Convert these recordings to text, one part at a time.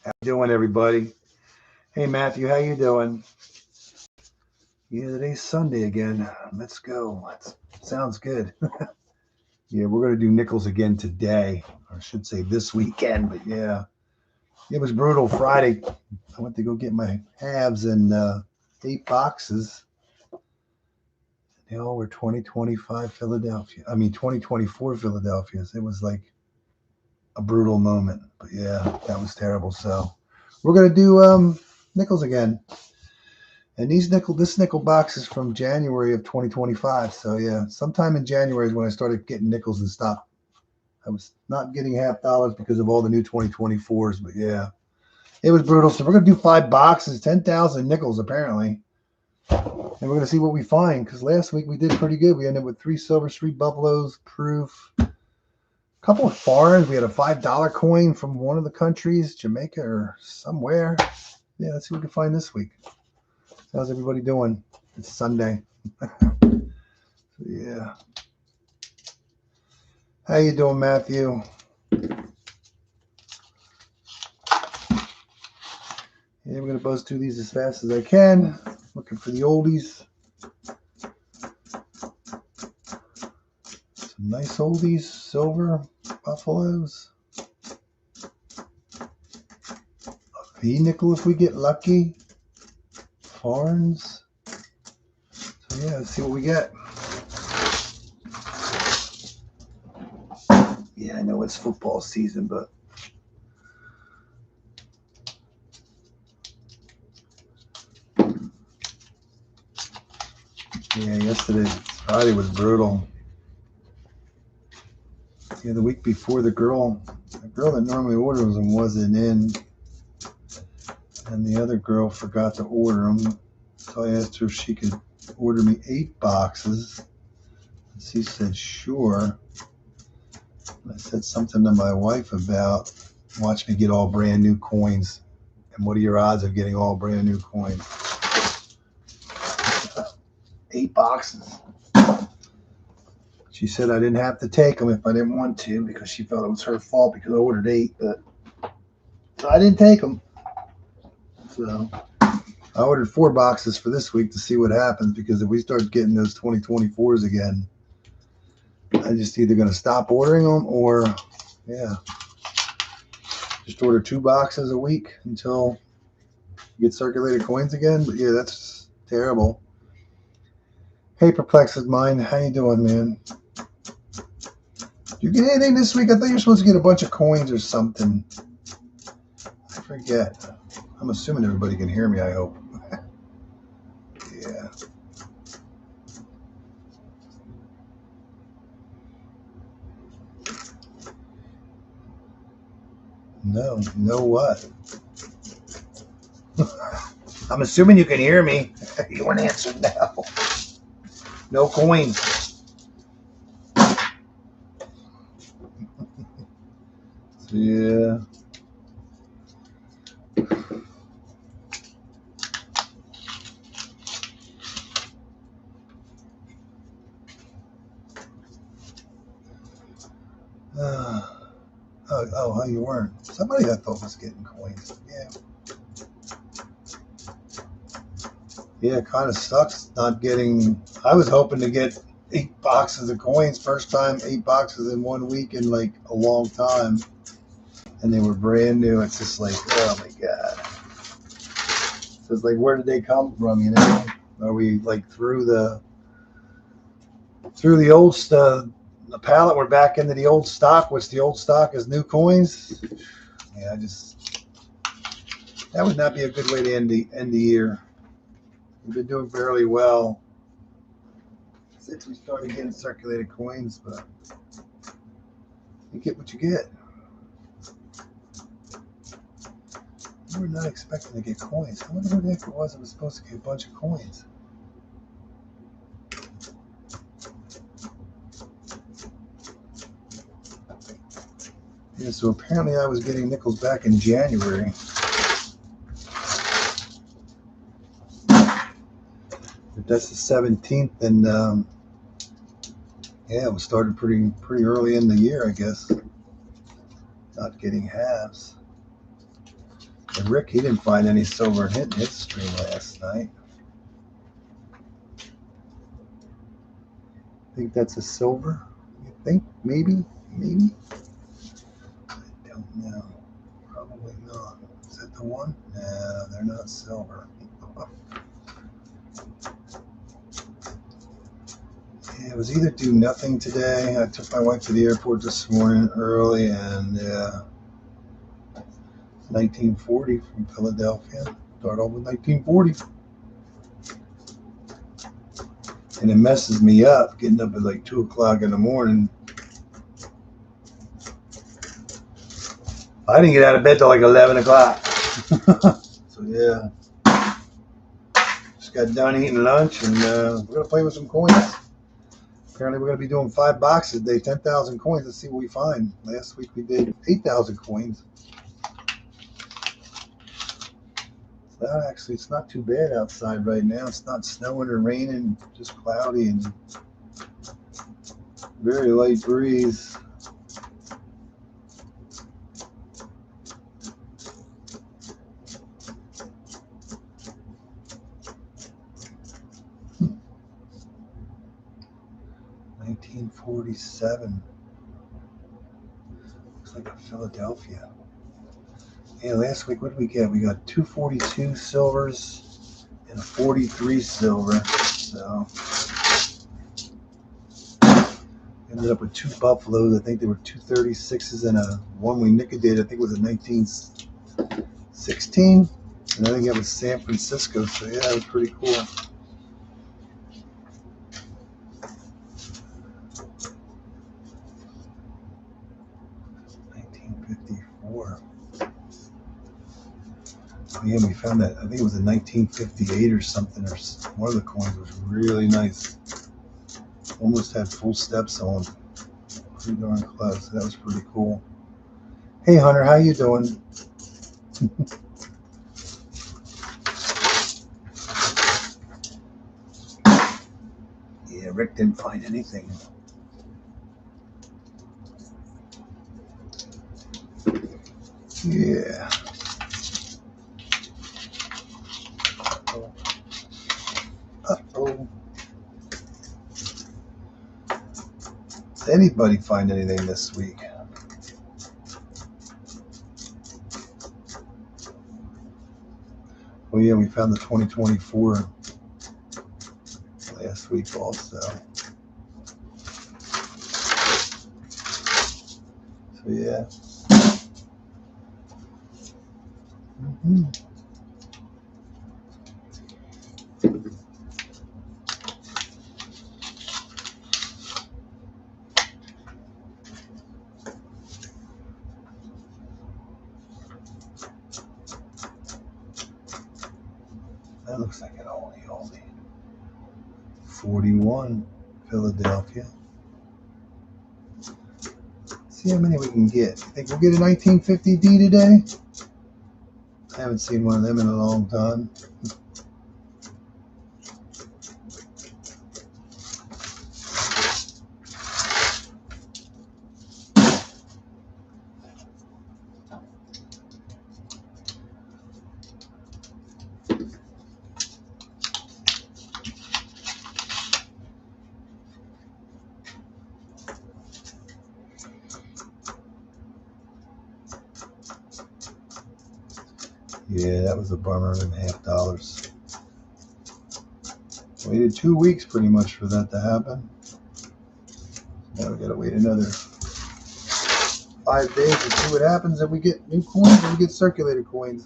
How you doing, everybody? Hey, Matthew, how you doing? Yeah, today's Sunday again. Let's go. Sounds good. Yeah, we're gonna do nickels again today, or I should say this weekend. But yeah, it was brutal Friday. I went to go get my halves and 8 boxes. They all were 2025 Philadelphia. I mean 2024 Philadelphia's. It was like a brutal moment. But yeah, that was terrible. So we're gonna do nickels again. And this nickel box is from January of 2025. So yeah, sometime in January is when I started getting nickels and stock. I was not getting half dollars because of all the new 2024s, but yeah, it was brutal. So we're gonna do 5 boxes, 10,000 nickels apparently, and we're gonna see what we find. Because last week we did pretty good. We ended up with 3 silver street buffaloes, proof, a couple of foreigns. We had a $5 coin from one of the countries, Jamaica or somewhere. Yeah, let's see what we can find this week. How's everybody doing? It's Sunday. Yeah. How you doing, Matthew? Yeah, we're gonna buzz through these as fast as I can. Looking for the oldies. Some nice oldies, silver buffaloes. A V nickel if we get lucky. Foreigns. So yeah, let's see what we get. Yeah, I know it's football season, but yeah, Friday was brutal. Yeah, the week before the girl that normally orders them wasn't in, and the other girl forgot to order them. So I asked her if she could order me 8 boxes. And she said, sure. I said something to my wife about, watch me get all brand new coins. And what are your odds of getting all brand new coins? 8 boxes. She said I didn't have to take them if I didn't want to because she felt it was her fault because I ordered 8, but so I didn't take them. So I ordered 4 boxes for this week to see what happens, because if we start getting those 2024s again, I'm just either going to stop ordering them or, yeah, just order 2 boxes a week until you get circulated coins again. But yeah, that's terrible. Hey, Perplexed Mind, how you doing, man? Did you get anything this week? I thought you were supposed to get a bunch of coins or something. I forget. I'm assuming everybody can hear me, I hope. Yeah. No what? I'm assuming you can hear me. You want to answer no. No coins. Yeah. Oh, you weren't. Somebody I thought was getting coins. Yeah. Yeah, it kind of sucks not getting. I was hoping to get 8 boxes of coins. First time 8 boxes in 1 week in like a long time. And they were brand new. It's just like, oh my God. So it's like, where did they come from, you know? Are we like through the old stuff? The pallet, we're back into the old stock, which the old stock is new coins. Yeah, that would not be a good way to end the year. We've been doing fairly well since we started getting circulated coins, but you get what you get. We were not expecting to get coins. I wonder who the heck it was that was supposed to get a bunch of coins. Yeah, so apparently I was getting nickels back in January. If that's the 17th, then yeah, we started pretty early in the year, I guess. Not getting halves. And Rick, he didn't find any silver in his stream last night. I think that's a silver. You think? Maybe? Maybe? I don't know. Probably not. Is that the one? No, they're not silver. Yeah, it was either do nothing today. I took my wife to the airport this morning early, and 1940 from Philadelphia. Start off with 1940. And it messes me up getting up at like 2 o'clock in the morning. I didn't get out of bed till like 11 o'clock. So yeah. Just got done eating lunch, and we're going to play with some coins. Apparently we're going to be doing 5 boxes today, 10,000 coins. Let's see what we find. Last week we did 8,000 coins. Actually, it's not too bad outside right now. It's not snowing or raining, just cloudy and very light breeze. Hmm. 1947. Looks like a Philadelphia. Yeah, last week, what did we get? We got 242 silvers and a 43 silver. So, ended up with 2 buffaloes. I think there were 236s and a one we nickedated. I think it was a 1916. And I think that was San Francisco. So, yeah, it was pretty cool. Yeah, we found that. I think it was in 1958 or something, or one of the coins was really nice. Almost had full steps on. Pretty darn close. That was pretty cool. Hey, Hunter, how you doing? Yeah, Rick didn't find anything. Yeah. Uh-oh. Did anybody find anything this week? Oh yeah, we found the 2024 last week also. So yeah. Mm-hmm. That looks like an oldie. 41, Philadelphia. See how many we can get. You think we'll get a 1950D today? I haven't seen one of them in a long time. Yeah, that was a bummer. $1.50. Waited 2 weeks pretty much for that to happen. Now we gotta wait another 5 days to see what happens if we get new coins or we get circulated coins.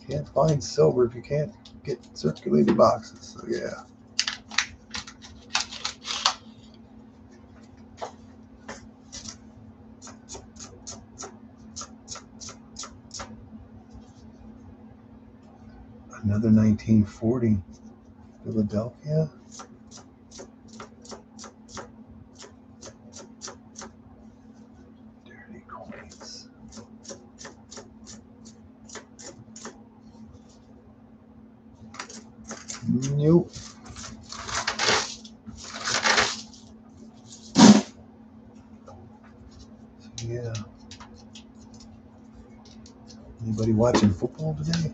Can't find silver if you can't get circulated boxes. So yeah. Another 1940 Philadelphia. Dirty coins. Nope. Yeah. Anybody watching football today?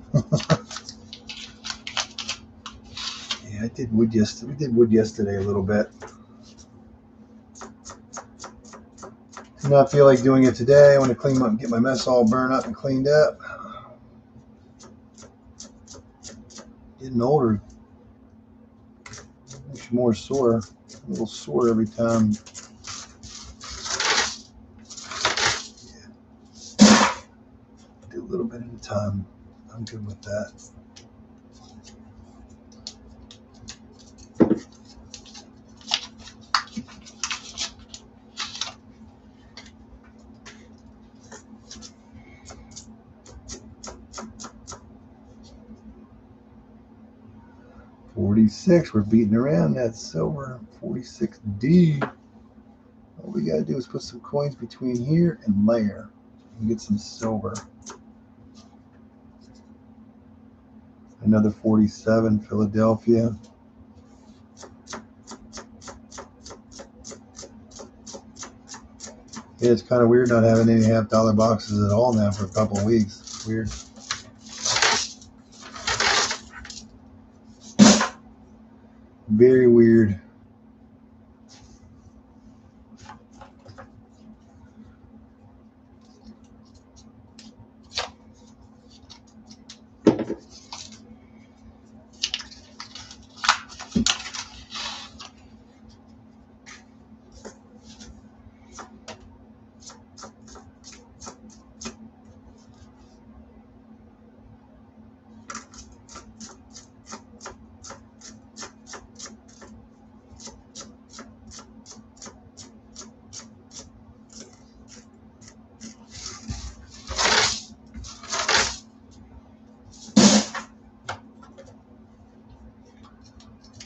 Yeah, I did wood yesterday. We did wood yesterday a little bit. Did not feel like doing it today. I want to clean up, get my mess all burned up and cleaned up. Getting older, makes you more sore. A little sore every time. Yeah. Do a little bit at a time. I'm good with that. $46, we're beating around that silver. $46D. All we gotta do is put some coins between here and there and get some silver. Another 47, Philadelphia. Yeah, it's kind of weird not having any $half-dollar boxes at all now for a couple of weeks. Weird. Very weird.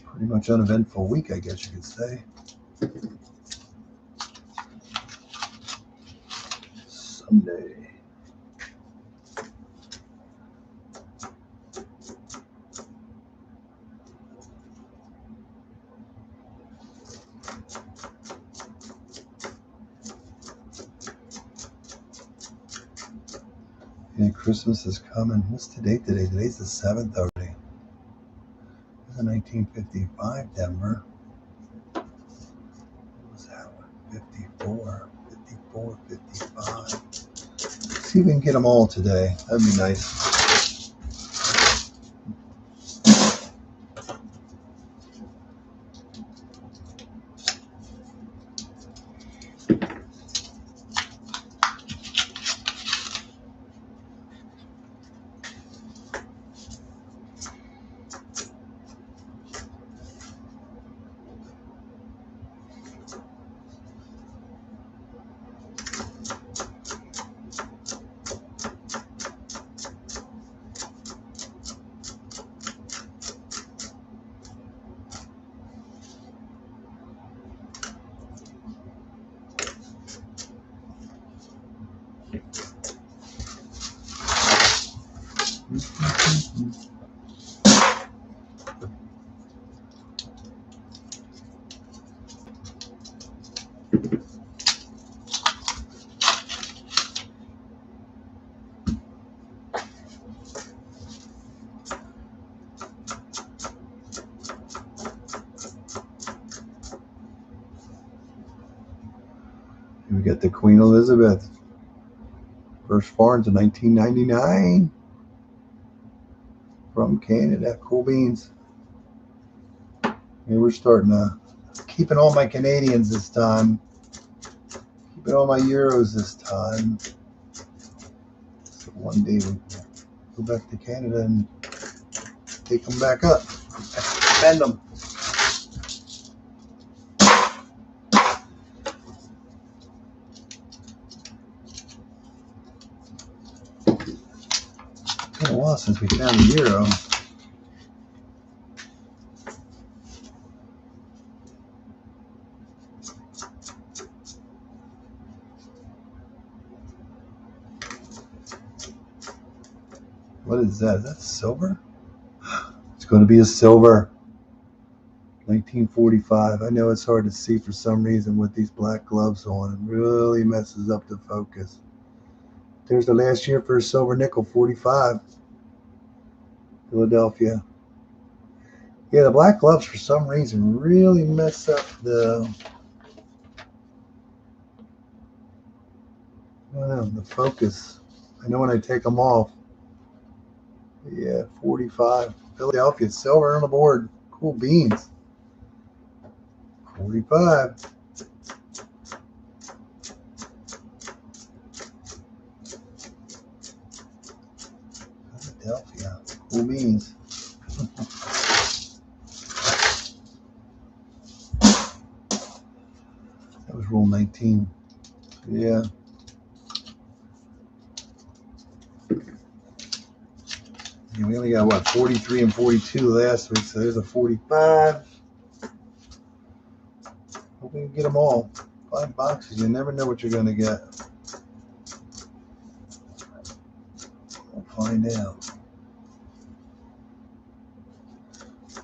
Pretty much uneventful week, I guess you could say. Sunday. Yeah, Christmas is coming. What's the date today? Today's the 7th already. This is 1955 Denver. What was that one? 54, 55. See if we can get them all today. That'd be nice. We got the Queen Elizabeth. First foreign to 1999 from Canada. Cool beans. And we're starting to keeping all my Canadians this time. Keeping all my euros this time. So one day we go back to Canada and take them back up. Spend them. It's been a while since we found a euro. What is that? Is that silver? It's going to be a silver. 1945. I know it's hard to see for some reason with these black gloves on. It really messes up the focus. There's the last year for a silver nickel, 45. Philadelphia. Yeah, the black gloves for some reason really mess up the, I don't know, the focus. I know when I take them off. Yeah, 45. Philadelphia, silver on the board. Cool beans. 45. Philadelphia, cool beans. That was roll 19. Yeah. Yeah, we only got what, 43 and 42 last week, so there's a 45. Hope we can get them all. 5 boxes, you never know what you're going to get. We'll find out.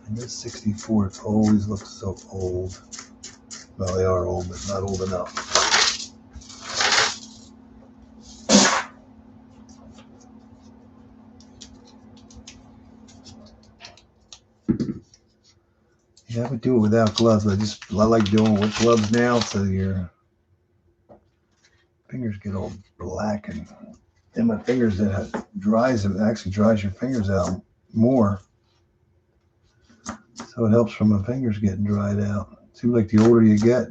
And this 64 always looks so old. Well, they are old, but not old enough. Yeah, I would do it without gloves. I like doing it with gloves now, so your fingers get all black, and then my fingers, that dries, it actually dries your fingers out more. So it helps from my fingers getting dried out. Seems like the older you get,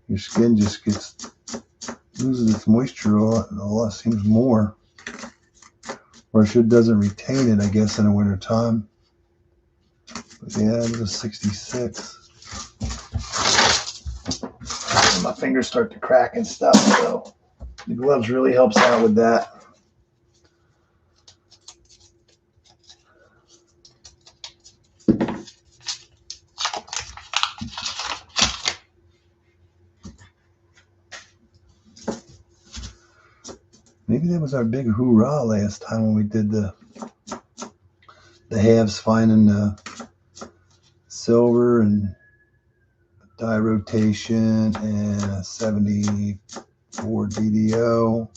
your skin just loses its moisture a lot, seems more. Or it doesn't retain it, I guess, in the winter time. But yeah, it was a 66. And my fingers start to crack and stuff, so the gloves really helps out with that. Maybe that was our big hoorah last time when we did the halves, finding the silver and die rotation and a 74 DDO.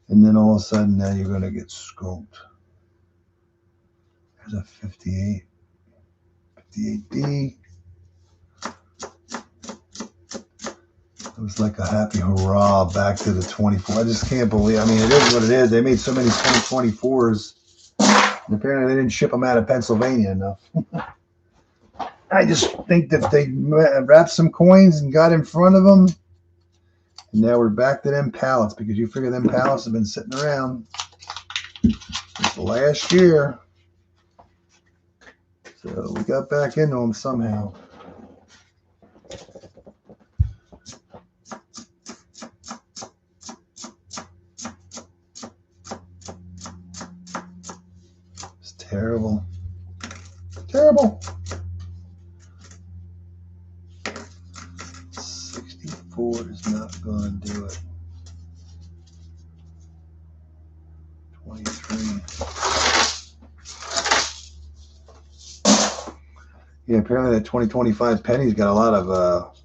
And then all of a sudden now you're going to get skunked. There's a 58. 58D. It was like a happy hurrah back to the 24. I just can't believe. I mean, it is what it is. They made so many 2024s. And apparently they didn't ship them out of Pennsylvania enough. I just think that they wrapped some coins and got in front of them. And now we're back to them pallets, because you figure them pallets have been sitting around since last year. So we got back into them somehow. It's terrible. Terrible. 64 is not going to do it. 23. Yeah, apparently that 2025 penny's got a lot of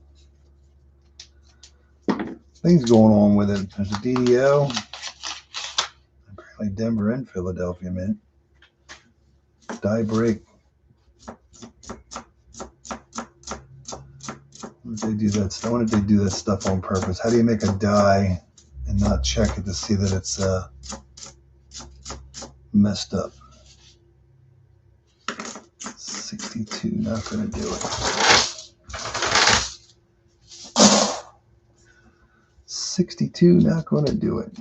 things going on with it. There's a DDO. Apparently Denver and Philadelphia, man. Die break. I wonder if they do that stuff on purpose. How do you make a die and not check it to see that it's messed up? 62, not going to do it. 62, not going to do it.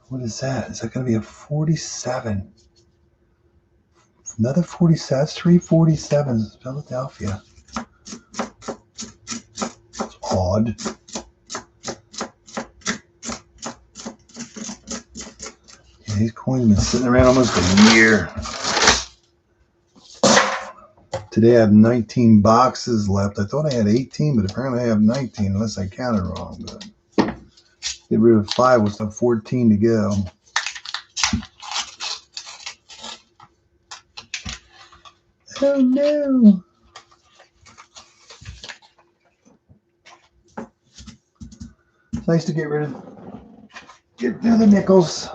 What is that? Is that going to be a 47? Another 47. That's 3 47s. Philadelphia. It's odd. Yeah, these coins have been sitting around almost a year. Today I have 19 boxes left. I thought I had 18, but apparently I have 19, unless I counted wrong. But Get rid of 5 with 14 to go. Oh no! It's nice to get rid of the nickels.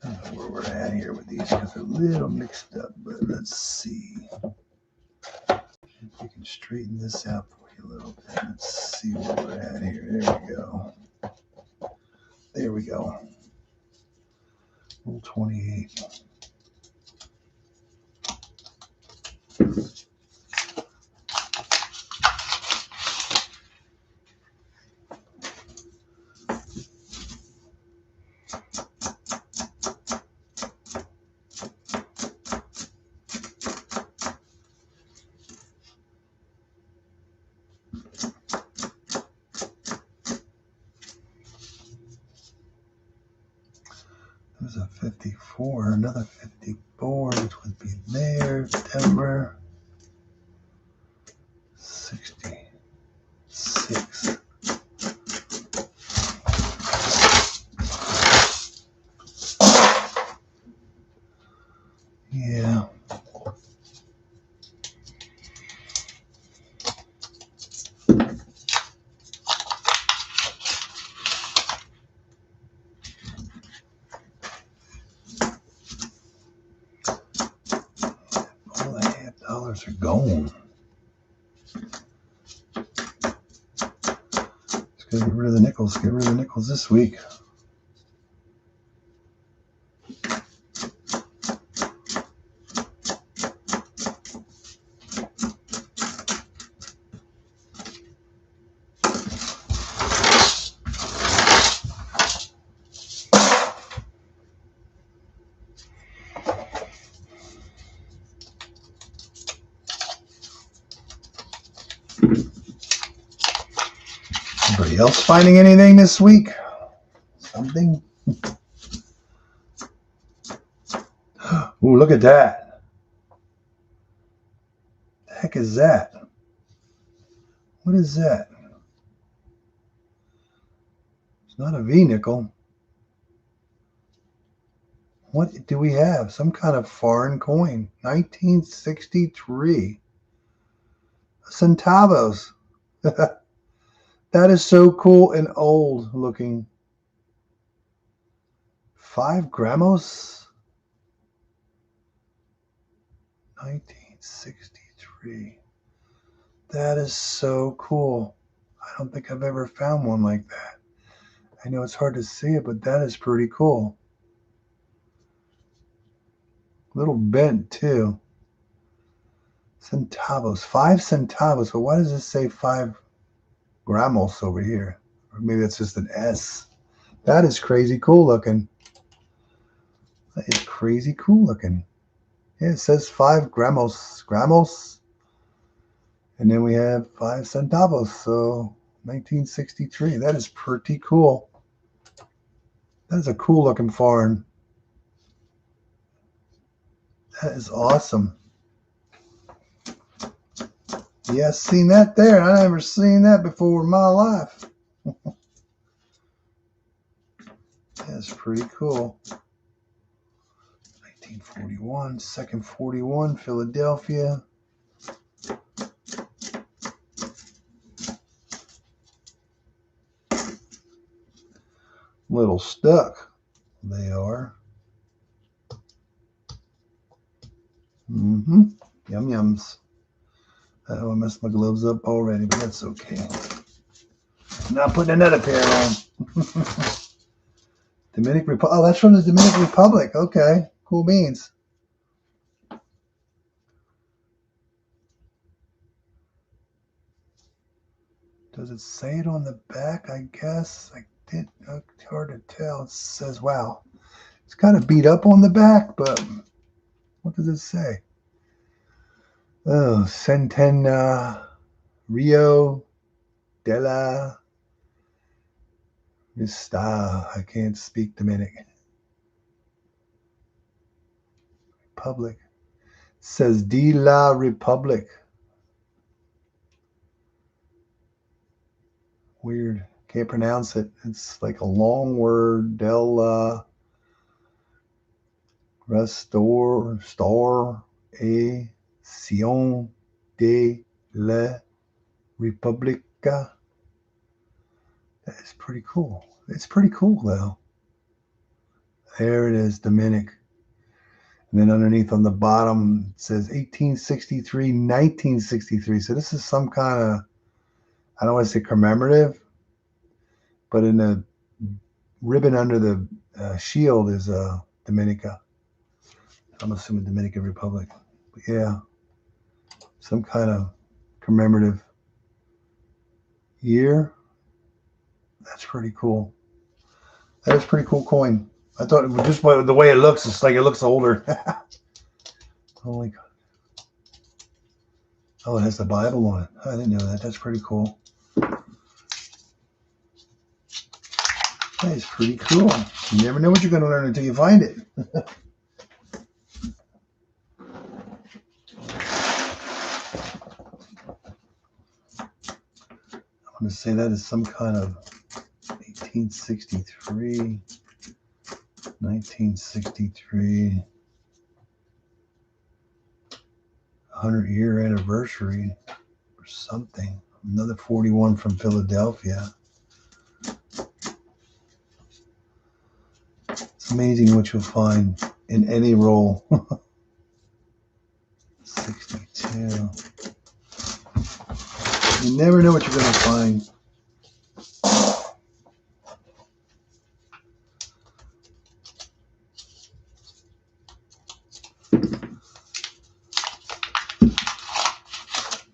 I don't know where we're at here with these because they're a little mixed up, but let's see. If we can straighten this out for you a little bit. Let's see where we're at here. There we go. There we go. Rule 28. There's a 54, another 54, which would be there. Denver. 66. Yeah. All the $half are gone. Just gotta get rid of the nickels. Get rid of the nickels this week. Anybody else finding anything this week? Something? Ooh, look at that. The heck is that? What is that? It's not a V nickel. What do we have? Some kind of foreign coin. 1963. Centavos. That is so cool and old looking. 5 gramos? 1963. That is so cool. I don't think I've ever found one like that. I know it's hard to see it, but that is pretty cool. Little bent too. Centavos. 5 centavos. But why does it say 5 gramos over here? Or maybe it's just an S. That is crazy cool looking. That is crazy cool looking. Yeah, it says 5 gramos. Gramos. And then we have 5 centavos. So 1963. That is pretty cool. That is a cool looking foreign. That is awesome. Yeah, seen that there. I never seen that before in my life. That's pretty cool. 1941, second 41, Philadelphia. Little stuck. They are. Mm-hmm. Yum yums. Oh, I messed my gloves up already, but that's okay. Not putting another pair on. Dominican Republic. Oh, that's from the Dominican Republic. Okay. Cool beans. Does it say it on the back? I guess. I did. It's hard to tell. It says, wow. It's kind of beat up on the back, but what does it say? Oh, Centena Rio de la Vista. I can't speak Dominican. Republic. It says De la Republic. Weird. Can't pronounce it. It's like a long word. Del Restore Star A Sion de la República. That is pretty cool. It's pretty cool though. There it is, Dominic. And then underneath on the bottom it says 1863, 1963. So this is some kind of, I don't want to say commemorative, but in the ribbon under the shield is Dominica. I'm assuming Dominican Republic. But yeah, some kind of commemorative year. That's pretty cool. That is pretty cool coin. I thought it was just the way it looks. It's like it looks older. Holy God. Oh, it has the Bible on it. I didn't know that. That's pretty cool. That is pretty cool. You never know what you're going to learn until you find it. I'm going to say that is some kind of 1863, 1963, 100-year anniversary or something. Another 41 from Philadelphia. It's amazing what you'll find in any roll. 62. You never know what you're going to find.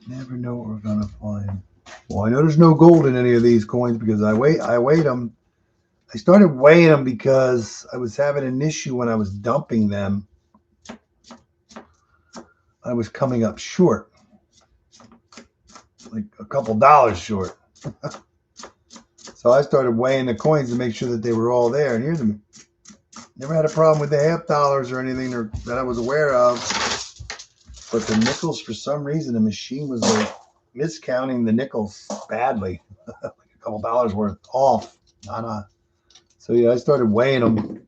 Never know what we're going to find. Well, I know there's no gold in any of these coins because I weighed them. I started weighing them because I was having an issue when I was dumping them. I was coming up short, like a couple dollars short. So I started weighing the coins to make sure that they were all there. And here's them. Never had a problem with the half dollars or anything that I was aware of. But the nickels, for some reason, the machine was like miscounting the nickels badly. Like a couple dollars worth off. So yeah, I started weighing them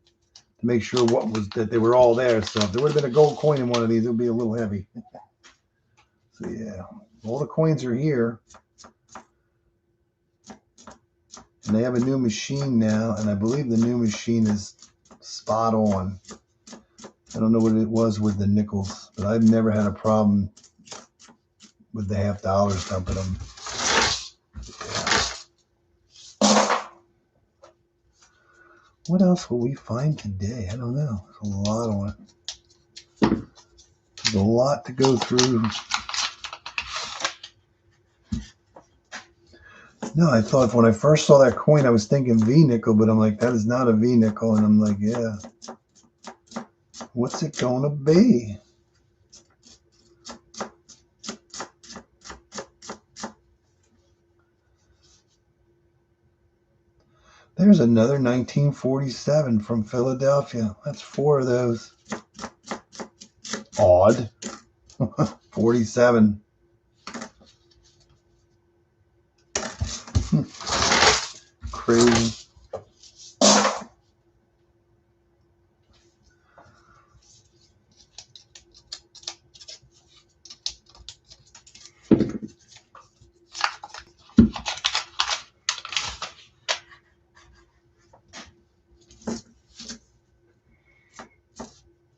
to make sure that they were all there. So if there would have been a gold coin in one of these, it would be a little heavy. So yeah, all the coins are here. And they have a new machine now, and I believe the new machine is spot on. I don't know what it was with the nickels, but I've never had a problem with the half dollars dumping them. Yeah. What else will we find today? I don't know. There's a lot on it. There's a lot to go through. No, I thought when I first saw that coin, I was thinking V nickel, but I'm like, that is not a V nickel. And I'm like, yeah. What's it going to be? There's another 1947 from Philadelphia. That's 4 of those. Odd. 47. Crazy.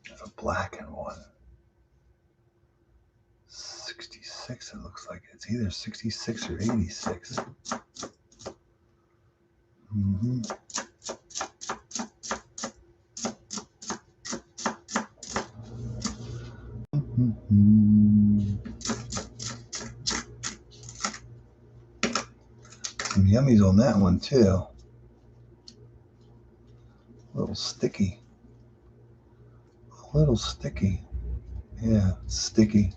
There's a blackened one. 86, it looks like. It's either 66 or 86. Mm-hmm. Some yummies on that one too. A little sticky. A little sticky. Yeah, sticky.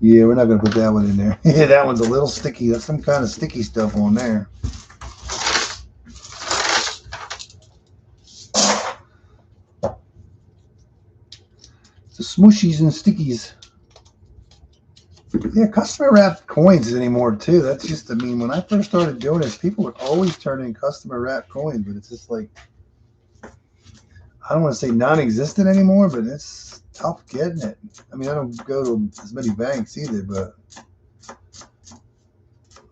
Yeah, we're not going to put that one in there. Yeah, that one's a little sticky. That's some kind of sticky stuff on there. The smooshies and stickies. Yeah, customer wrapped coins anymore too. That's just, I mean, when I first started doing this, people would always turn in customer wrapped coins, but it's just like, I don't want to say non-existent anymore, but it's tough getting it. I mean, I don't go to as many banks either, but I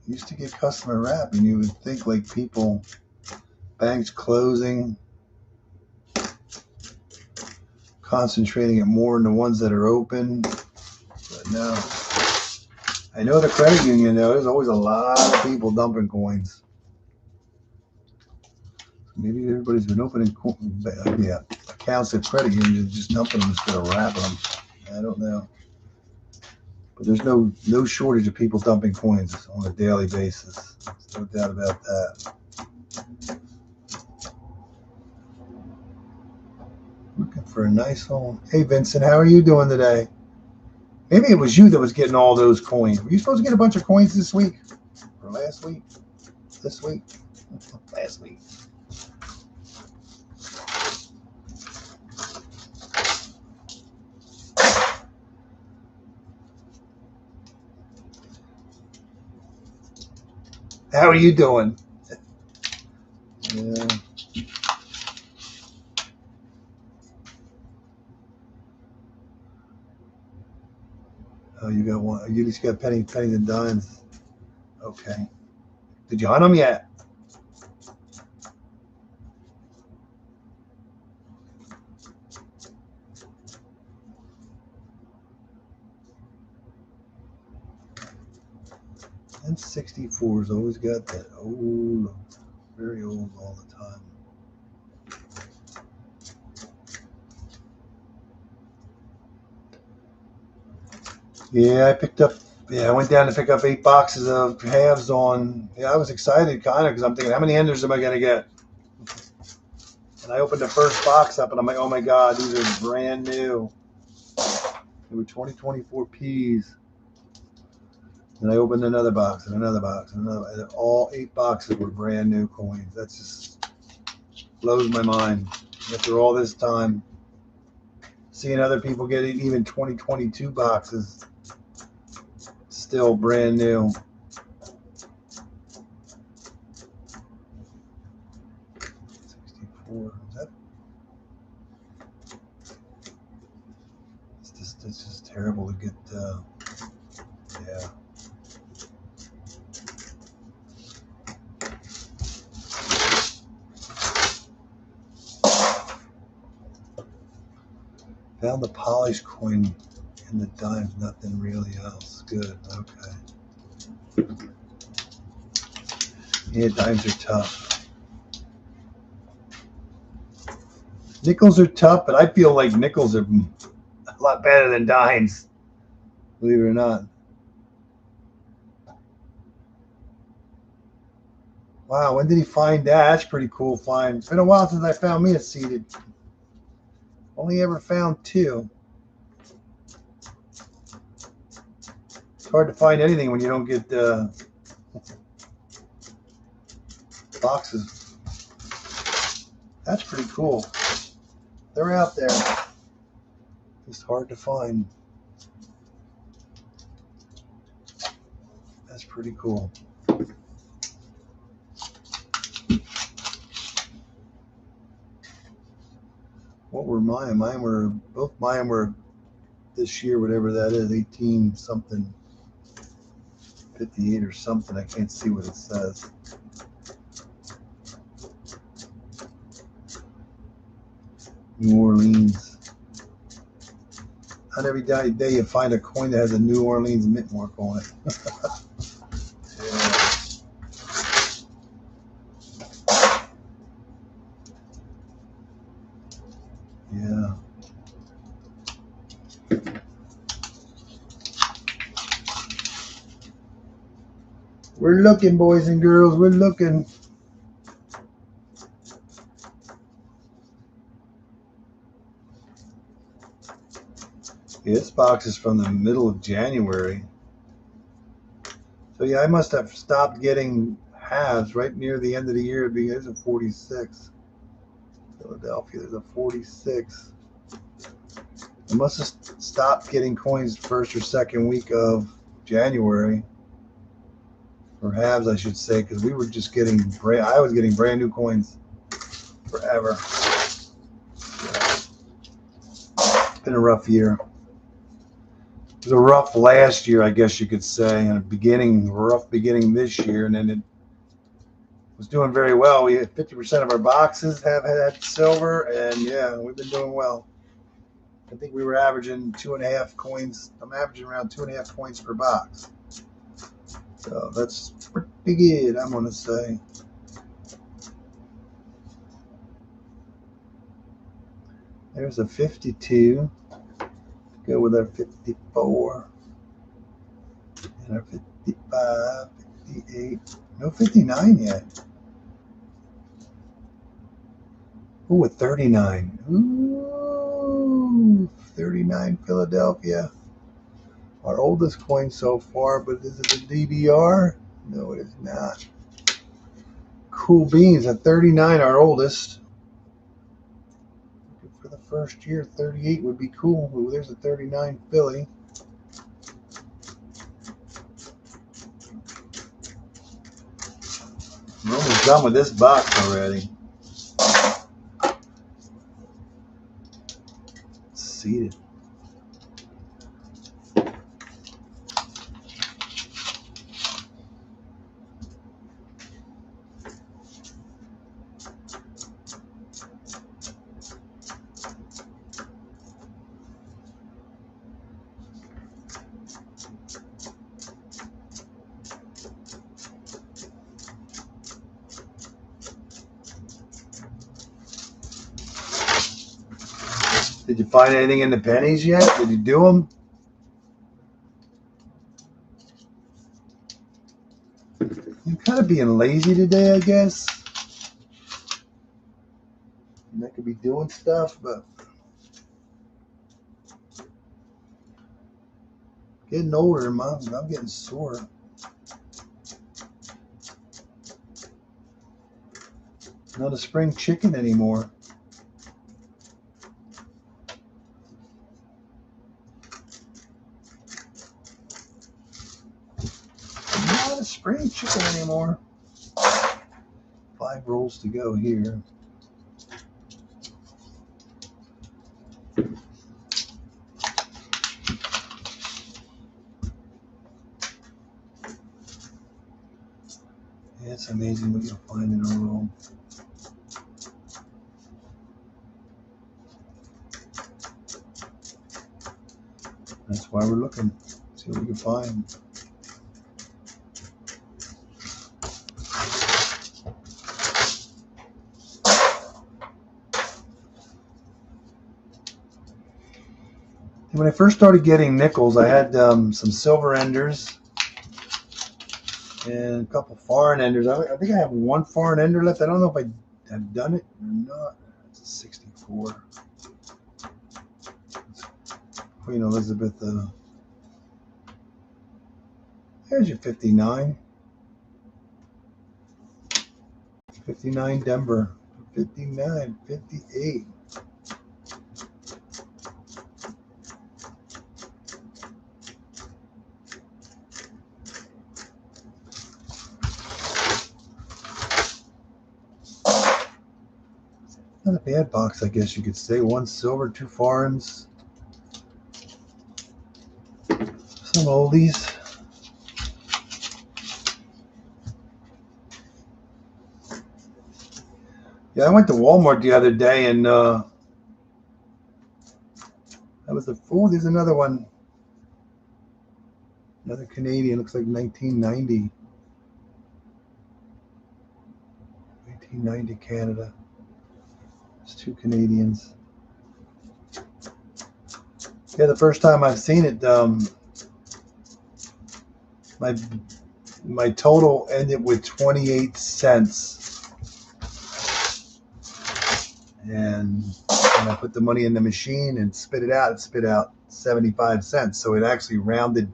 used to get customer wrap, and you would think like people, banks closing, concentrating it more on the ones that are open. But no. I know the credit union, though, there's always a lot of people dumping coins. Maybe everybody's been opening accounts at credit unions, just dumping them instead of wrapping them. I don't know. But there's no shortage of people dumping coins on a daily basis. There's no doubt about that. Looking for a nice home. Hey, Vincent, how are you doing today? Maybe it was you that was getting all those coins. Were you supposed to get a bunch of coins this week? Or last week? This week? Last week. How are you doing? Yeah. Oh, you got one. You just got pennies and dimes. Okay. Did you hunt them yet? And 64's always got that old, very old all the time. Yeah, I went down to pick up 8 boxes of halves on. Yeah, I was excited kind of because I'm thinking, how many enders am I going to get? And I opened the first box up and I'm like, oh my God, these are brand new. They were 2024 Ps. And I opened another box and another box and another, and all 8 boxes were brand new coins. That just blows my mind. After all this time, seeing other people getting even 2022 boxes, still brand new. It's just terrible to get. Yeah. Found the polished coin in the dimes, nothing really else. Good. Okay. Yeah, dimes are tough. Nickels are tough, but I feel like nickels are a lot better than dimes, believe it or not. Wow, when did he find that? That's pretty cool find. It's been a while since I found me a seeded. Only ever found 2. It's hard to find anything when you don't get boxes. That's pretty cool. They're out there. Just hard to find. That's pretty cool. What were mine? Both mine were this year, whatever that is, 18 something, 58 or something. I can't see what it says. New Orleans. Not every day you find a coin that has a New Orleans mint mark on it. Yeah. We're looking, boys and girls. We're looking. Yeah, this box is from the middle of January. So yeah, I must have stopped getting halves right near the end of the year. There's a 46. Philadelphia, there's a 46. I must have stopped getting coins first or second week of January. Or halves, I should say, because we were just getting I was getting brand new coins forever. It's been a rough year. It was a rough last year, I guess you could say, and a rough beginning this year, and then it was doing very well. We had 50% of our boxes have had silver, and yeah, we've been doing well. I think we were averaging 2.5 coins. I'm averaging around 2.5 coins per box. So that's pretty good, I'm going to say. There's a 52. Go with our 54. And our 55, 58. No 59 yet. Ooh, a 39. Ooh, 39 Philadelphia. Our oldest coin so far, but is it a DDR? No, it is not. Cool beans, a 39, our oldest. For the first year, 38 would be cool. Ooh, there's a 39 Philly. We're almost done with this box already. Seated. Did you find anything in the pennies yet? Did you do them? I'm kind of being lazy today, I guess. I could be doing stuff, but getting older, I'm getting sore. Not a spring chicken anymore. Not a spring chicken anymore. 5 rolls to go here. Yeah, it's amazing what you'll find in a roll. That's why we're looking. See what we can find. When I first started getting nickels, I had some silver enders and a couple foreign enders. I think I have one foreign ender left. I don't know if I have done it or not. It's a 64. Queen Elizabeth. There's your 59. 59 Denver. 59, 58. Not a bad box, I guess you could say. 1 silver, 2 foreigns. Some oldies. Yeah, I went to Walmart the other day and I That was the, oh, there's another one. Another Canadian, looks like 1990. 1990 Canada. There's two Canadians. Yeah, the first time I've seen it, my total ended with 28 cents. And when I put the money in the machine and spit it out 75 cents. So it actually rounded,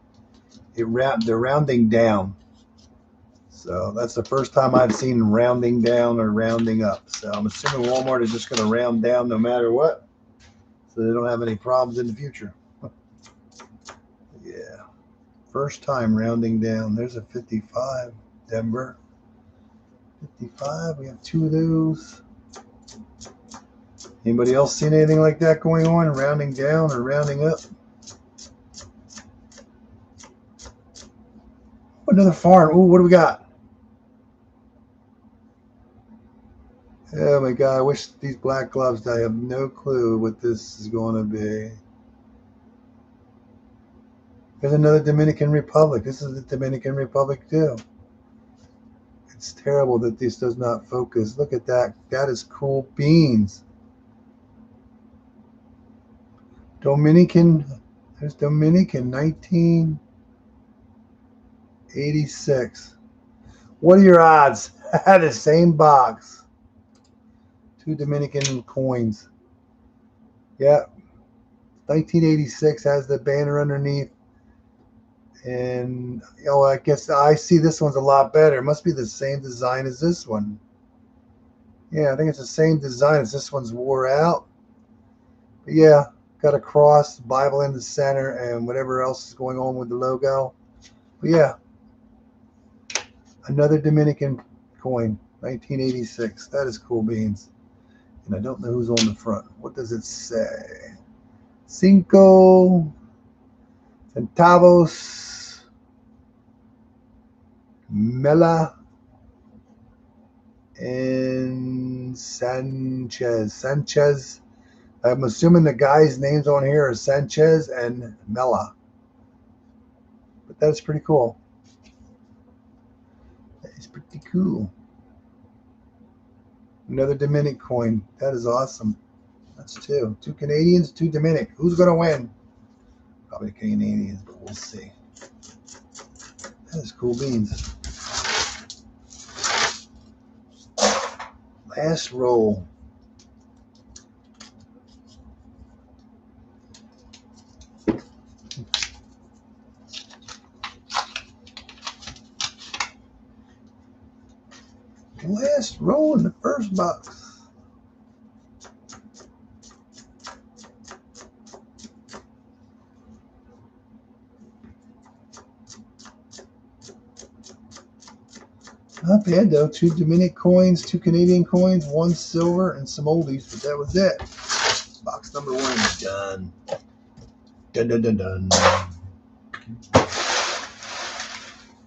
they're rounding down. So that's the first time I've seen rounding down or rounding up. So I'm assuming Walmart is just going to round down no matter what, so they don't have any problems in the future. Yeah. First time rounding down. There's a 55, Denver. 55, we have two of those. Anybody else seen anything like that going on, rounding down or rounding up? Another farm. Ooh, what do we got? Oh my God, I wish these black gloves, I have no clue what this is going to be. There's another Dominican Republic. This is the Dominican Republic too. It's terrible that this does not focus. Look at that. That is cool beans. Dominican. There's Dominican 1986. What are your odds? The same box. Two Dominican coins. Yeah. 1986 has the banner underneath. And oh, I guess I see this one's a lot better. It must be the same design as this one. Yeah, I think it's the same design as this one's wore out. But yeah, got a cross, Bible in the center, and whatever else is going on with the logo. But yeah, another Dominican coin, 1986. That is cool beans. And I don't know who's on the front. What does it say? Cinco centavos. Mela and Sanchez. I'm assuming the guys' names on here are Sanchez and Mela. But that's pretty cool. That is pretty cool. Another Dominic coin. That is awesome. That's two. Two Canadians, two Dominic. Who's going to win? Probably Canadians, but we'll see. That is cool beans. Last roll. Last roll in the first box. Not bad though. Two Dominic coins, two Canadian coins, one silver, and some oldies, but that was it. Box number one is done. Dun dun dun dun.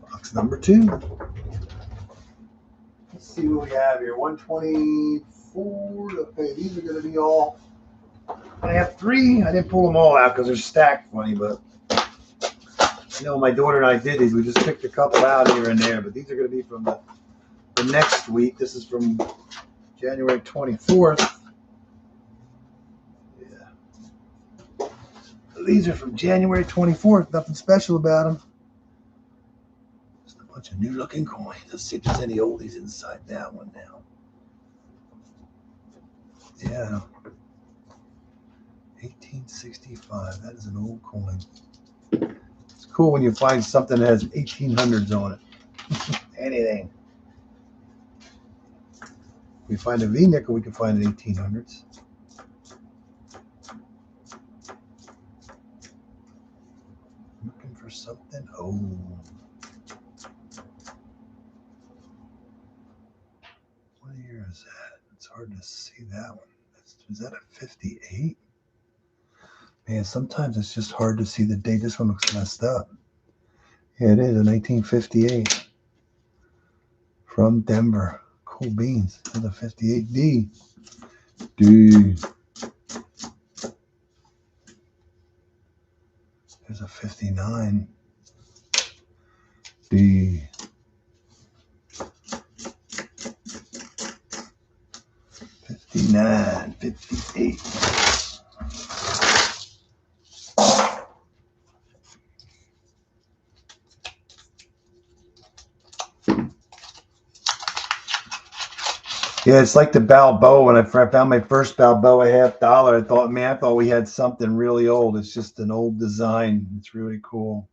Box number two. Let's see what we have here. 124. Okay, these are going to be all. I have three. I didn't pull them all out because they're stacked funny, but you know, my daughter and I did these. We just picked a couple out here and there, but these are going to be from the next week. This is from January 24th. Yeah. These are from January 24th. Nothing special about them. Just a bunch of new looking coins. Let's see if there's any oldies inside that one now. Yeah. 1865. That is an old coin. It's cool when you find something that has 1800s on it. Anything. If we find a V nickel, we can find an 1800s. Looking for something. Oh. What year is that? It's hard to see that one. Is that a 58? Man, sometimes it's just hard to see the date. This one looks messed up. Yeah, it is a 1958 from Denver. Cool beans. There's a 58D. D. $1.59. D. $59, $58. Yeah, it's like the Balboa. When I found my first Balboa $1/2, I thought we had something really old. It's just an old design. It's really cool.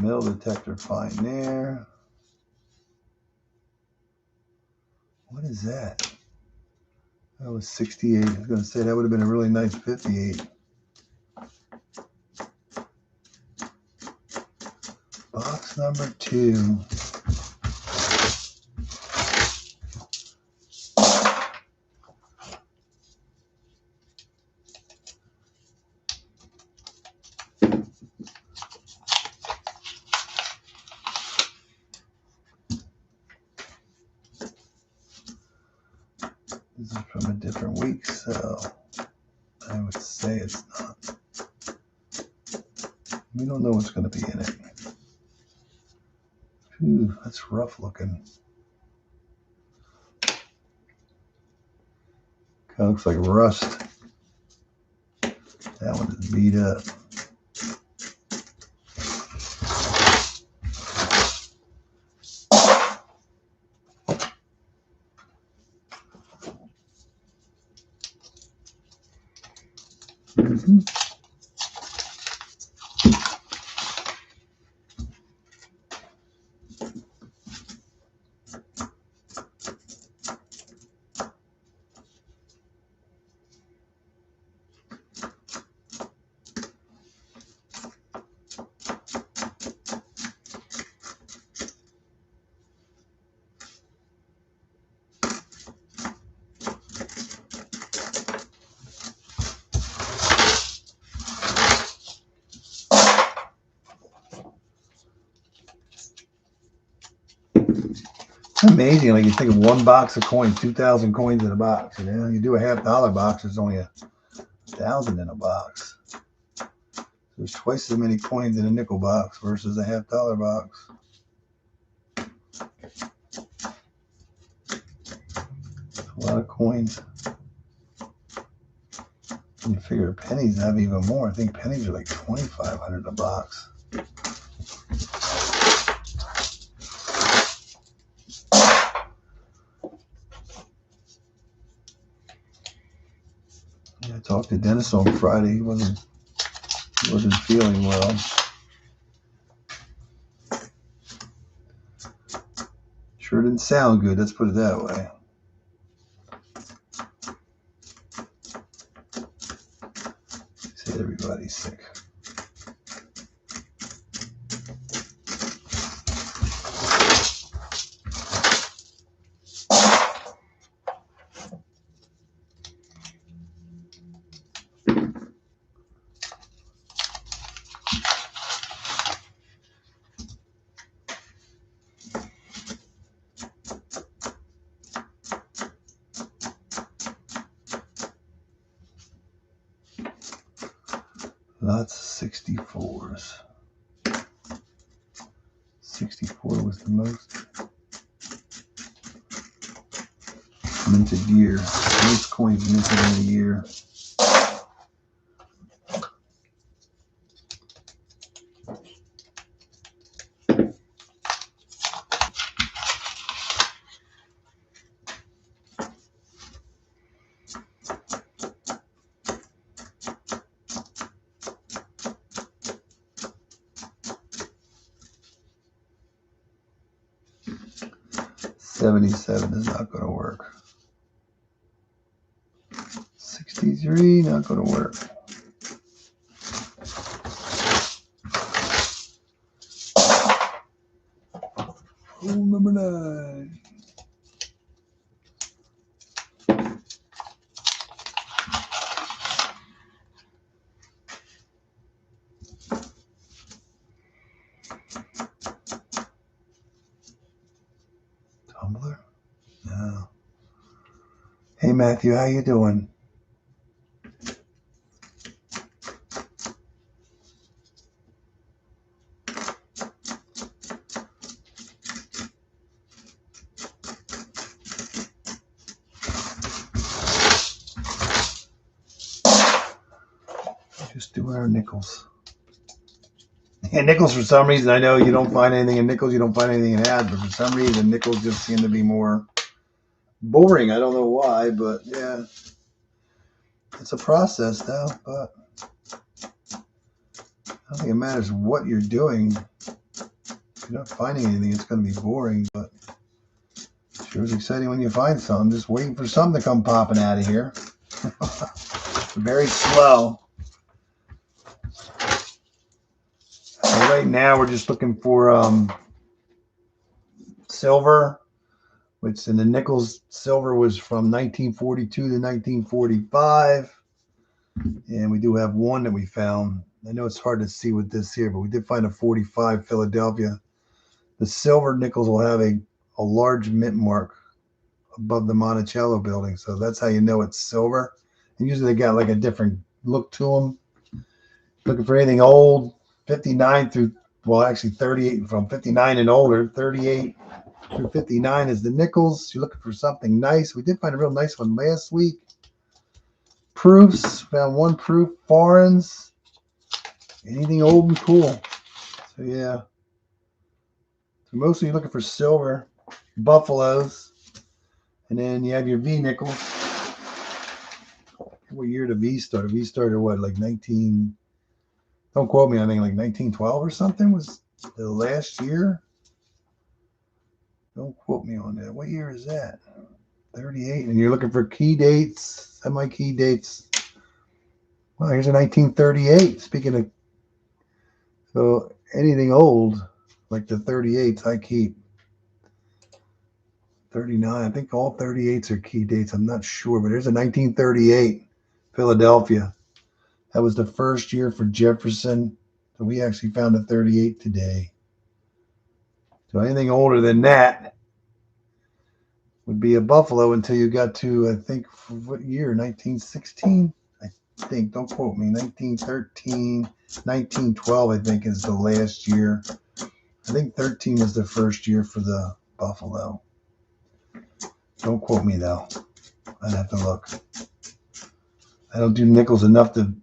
Metal detector fine there. What is that? That was 68. I was going to say that would have been a really nice 58. Box number 2. This is from a different week, so I would say it's not. We don't know what's going to be in it. Ooh, that's rough looking. Kind of looks like rust. That one is beat up. Mm-hmm. Amazing. Like you think of one box of coins, 2,000 coins in a box. You know, you do a $1/2 box, there's only 1,000 in a box. There's twice as many coins in a nickel box versus a $1/2 box. A lot of coins. You figure pennies have even more. I think pennies are like 2,500 a box. I talked to Dennis on Friday. He wasn't feeling well. Sure didn't sound good. Let's put it that way. He said everybody's sick. Lots of 64s. 64 was the most minted year. Most coins minted in a year. $77 is not going to work. 63, not going to work. Rule number 9. Tumbler? No. Hey Matthew, how you doing? doing our nickels. And nickels, for some reason, I know you don't find anything in nickels, you don't find anything in ads, but for some reason, nickels just seem to be more boring. I don't know why, but yeah, it's a process though. But I don't think it matters what you're doing. If you're not finding anything, it's going to be boring. But sure is exciting when you find something. Just waiting for something to come popping out of here. Very slow. So right now, we're just looking for silver. Which in the nickels, silver was from 1942 to 1945. And we do have one that we found. I know it's hard to see with this here, but we did find a 45 Philadelphia. The silver nickels will have a large mint mark above the Monticello building. So that's how you know it's silver. And usually they got like a different look to them. Looking for anything old, 59 through, well, actually 38, from 59 and older, 38 through 59 is the nickels. You're looking for something nice. We did find a real nice one last week. Proofs, found one proof. Foreigns, anything old and cool. So yeah. So mostly you're looking for silver, buffaloes, and then you have your V nickels. What year did V start? V started what, like 19? Don't quote me. I think like 1912 or something was the last year. Don't quote me on that. What year is that? 38. And you're looking for key dates, semi-key dates. Well, here's a 1938. Speaking of, so anything old, like the 38s, I keep. 39. I think all 38s are key dates. I'm not sure, but here's a 1938 Philadelphia. That was the first year for Jefferson. So we actually found a 38 today. So anything older than that would be a Buffalo until you got to, I think, what year? 1916? I think. Don't quote me. 1913, 1912, I think, is the last year. I think 13 was the first year for the Buffalo. Don't quote me, though. I'd have to look. I don't do nickels enough to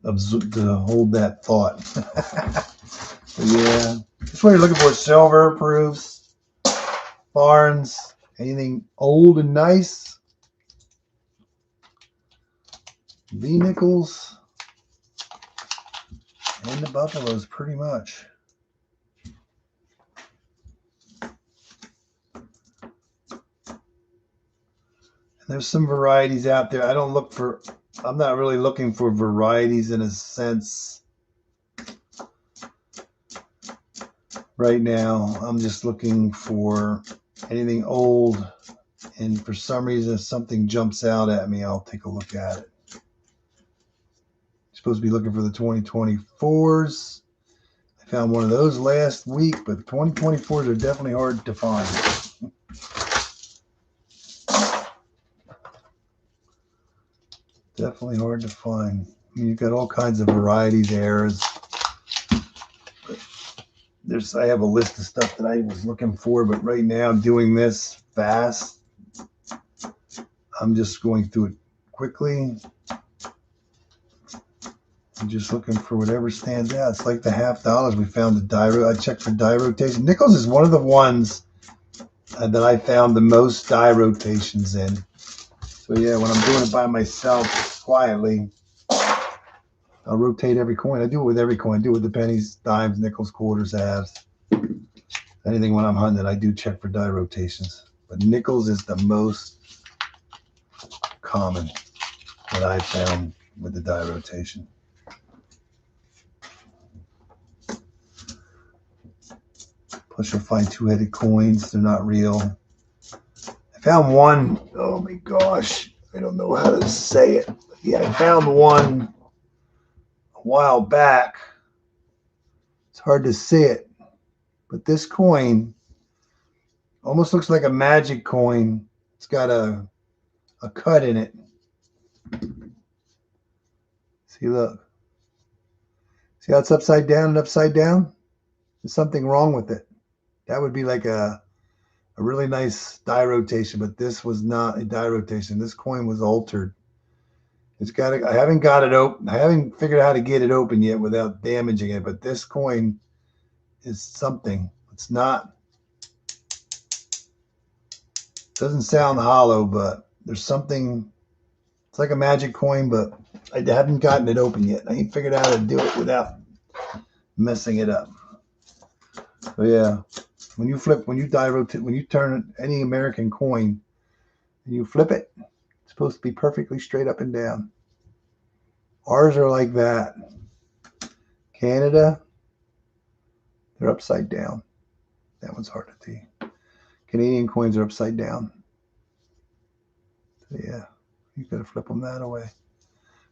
hold that thought. So yeah, that's what you're looking for. Silver proofs, Barnes, anything old and nice. V nickels and the Buffaloes, pretty much. And there's some varieties out there. I'm not really looking for varieties in a sense right now. I'm just looking for anything old, and for some reason, if something jumps out at me, I'll take a look at it. You're supposed to be looking for the 2024s. I found one of those last week, but the 2024s are definitely hard to find. Definitely hard to find. I mean, you've got all kinds of varieties, eras. I have a list of stuff that I was looking for, but right now I'm doing this fast. I'm just going through it quickly. I'm just looking for whatever stands out. It's like the $50 we found the I checked for die rotation. Nickels is one of the ones that I found the most die rotations in. So yeah, when I'm doing it by myself quietly, I'll rotate every coin. I do it with every coin. I do it with the pennies, dimes, nickels, quarters, halves. Anything when I'm hunting, I do check for die rotations. But nickels is the most common that I've found with the die rotation. Plus you'll find two-headed coins. They're not real. I found one. Oh my gosh. I don't know how to say it. Yeah, I found one a while back. It's hard to see it. But this coin almost looks like a magic coin. It's got a cut in it. See, look. See how it's upside down and upside down? There's something wrong with it. That would be like a really nice die rotation, but this was not a die rotation. This coin was altered. I haven't got it open. I haven't figured out how to get it open yet without damaging it. But this coin is something. It's not. Doesn't sound hollow, but there's something. It's like a magic coin, but I haven't gotten it open yet. I ain't figured out how to do it without messing it up. So yeah, when you turn any American coin and you flip it, it's supposed to be perfectly straight up and down. Ours are like that. Canada, they're upside down. That one's hard to see. Canadian coins are upside down. So yeah, you gotta flip them that way.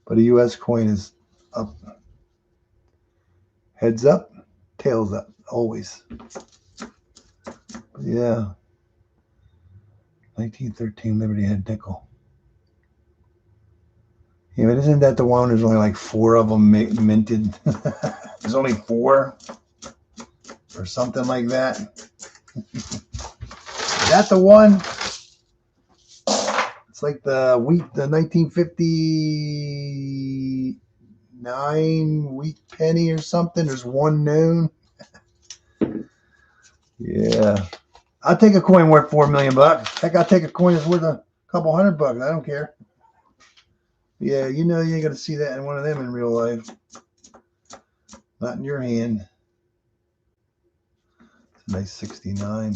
But a U.S. coin is up. Heads up, tails up, always. But yeah. 1913 Liberty Head nickel. Yeah, but isn't that the one? There's only like 4 of them minted. There's only 4 or something like that. Is that the one? It's like the 1959 wheat penny or something. There's one known. Yeah. I'll take a coin worth $4 million. Heck, I'll take a coin that's worth a couple $100. I don't care. Yeah, you know you ain't gonna see that in one of them in real life. Not in your hand. It's a nice 69.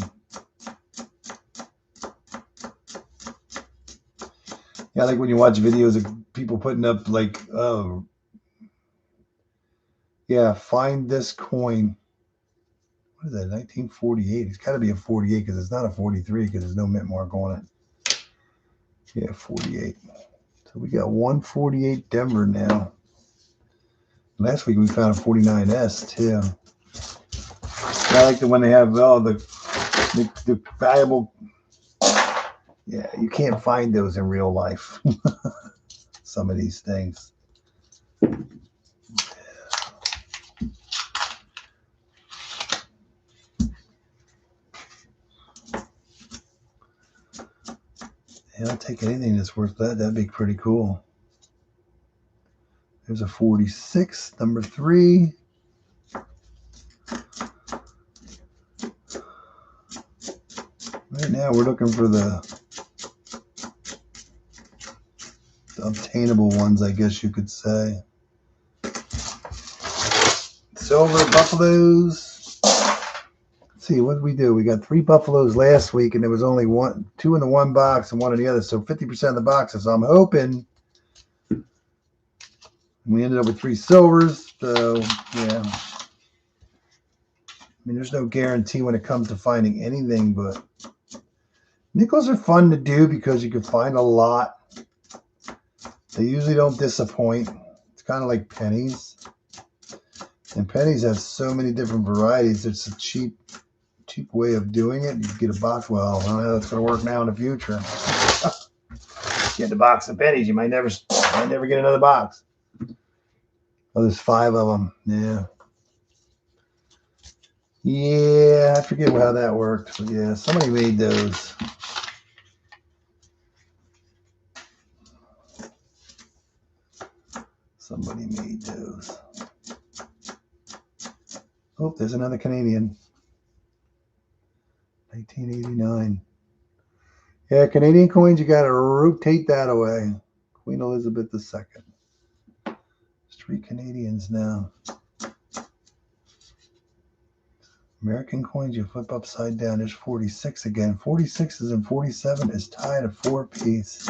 Yeah, I like when you watch videos of people putting up like, oh, yeah, find this coin. What is that, 1948? It's got to be a 48 because it's not a 43 because there's no mint mark on it. Yeah, 48. So we got 148 Denver now. Last week we found a 49S too. I like the when they have the valuable. Yeah, you can't find those in real life. Some of these things. Yeah, I'll take anything that's worth that. That'd be pretty cool. There's a 46, number 3. Right now we're looking for the obtainable ones, I guess you could say. Silver buffaloes. Let's see, what did we do? We got 3 buffaloes last week, and there was only 2 in the one box and 1 in the other, so 50% of the boxes. So I'm hoping we ended up with 3 silvers. So yeah, I mean, there's no guarantee when it comes to finding anything, but nickels are fun to do because you can find a lot. They usually don't disappoint. It's kind of like pennies. And pennies have so many different varieties. It's a cheap way of doing it. You get a box. Well, I don't know how it's going to work now in the future. Get a box of pennies. You might never get another box. Oh, there's 5 of them. Yeah. Yeah, I forget how that worked. But yeah, somebody made those. Somebody made those. Oh, there's another Canadian. 1989. Yeah, Canadian coins, you got to rotate that away. Queen Elizabeth II. There's 3 Canadians now. American coins, you flip upside down. There's 46 again. 46s and 47 is tied at 4-piece.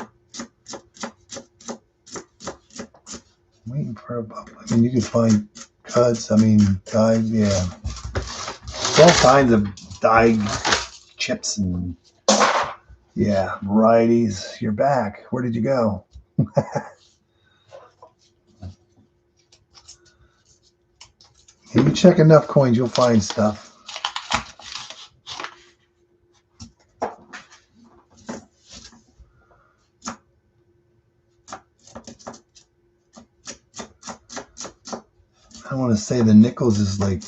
Waiting for a buffalo. I mean, you can find cuts. I mean, dies. Yeah. There's all kinds of die chips and yeah, varieties. You're back. Where did you go? If you check enough coins, you'll find stuff. I want to say the nickels is like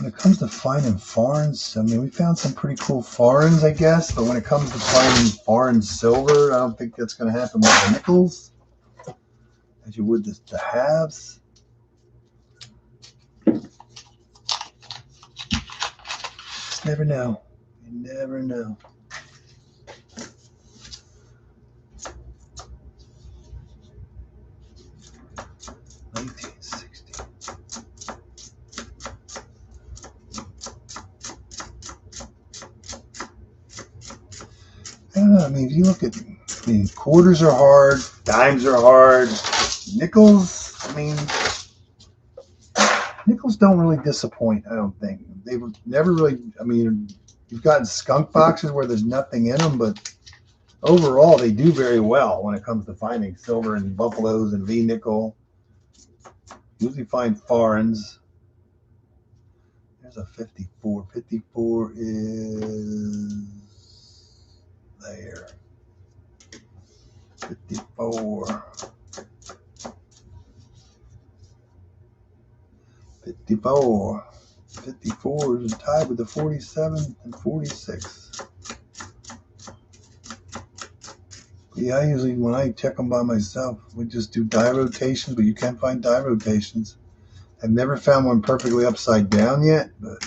when it comes to finding foreigns, I mean, we found some pretty cool foreigns, I guess, but when it comes to finding foreign silver, I don't think that's going to happen with the nickels as you would the halves. Just never know. You never know. I don't know. I mean, if you look at, I mean, quarters are hard, dimes are hard, nickels. I mean, nickels don't really disappoint. I don't think they were never really. I mean, you've gotten skunk boxes where there's nothing in them, but overall they do very well when it comes to finding silver and buffaloes and V nickel. Usually find foreigns. There's a 54. 54 is there. 54. 54. 54 is tied with the 47 and 46. Yeah, I usually, when I check them by myself, we just do die rotations, but you can find die rotations. I've never found one perfectly upside down yet, but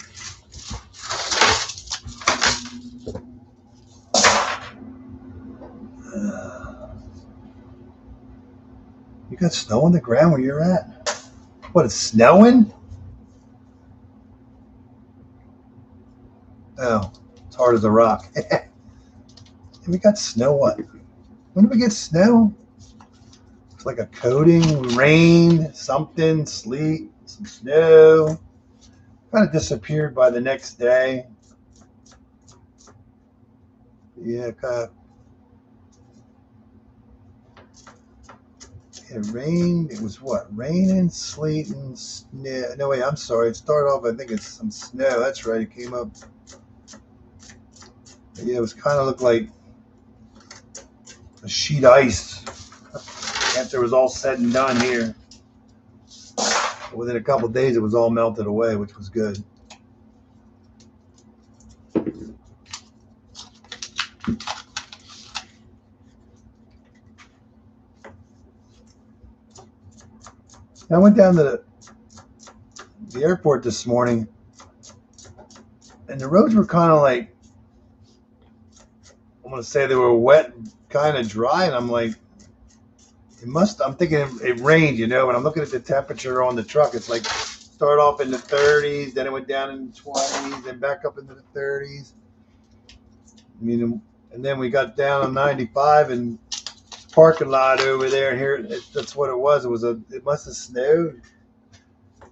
you got snow on the ground where you're at? What, it's snowing? Oh, it's hard as a rock. We got snow what? When did we get snow? It's like a coating, rain, something, sleet, some snow. Kind of disappeared by the next day. Yeah, kind of. It rained. It was what? Rain and sleet and snow. No, wait, I'm sorry. It started off, I think it's some snow. That's right. It came up. Yeah, it was kind of looked like a sheet ice after it was all said and done here. But within a couple of days, it was all melted away, which was good. I went down to the airport this morning, and the roads were kind of like, I'm going to say they were wet, kind of dry, and I'm like, I'm thinking it rained, you know, and I'm looking at the temperature on the truck. It's like, start off in the 30s, then it went down in the 20s, then back up into the 30s. I mean, and then we got down on 95 and parking lot over there, and here that's what it was. It must have snowed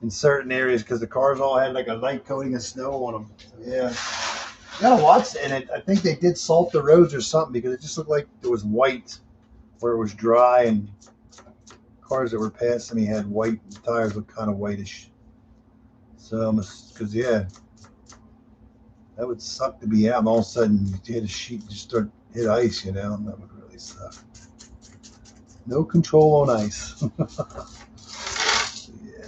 in certain areas because the cars all had like a light coating of snow on them. So, yeah, you gotta watch, and I think they did salt the roads or something because it just looked like it was white where it was dry, and cars that were passing me had white tires looked kind of whitish. So, because yeah, that would suck to be out, and all of a sudden you hit a sheet, just hit ice, you know, and that would really suck. No control on ice. Yeah,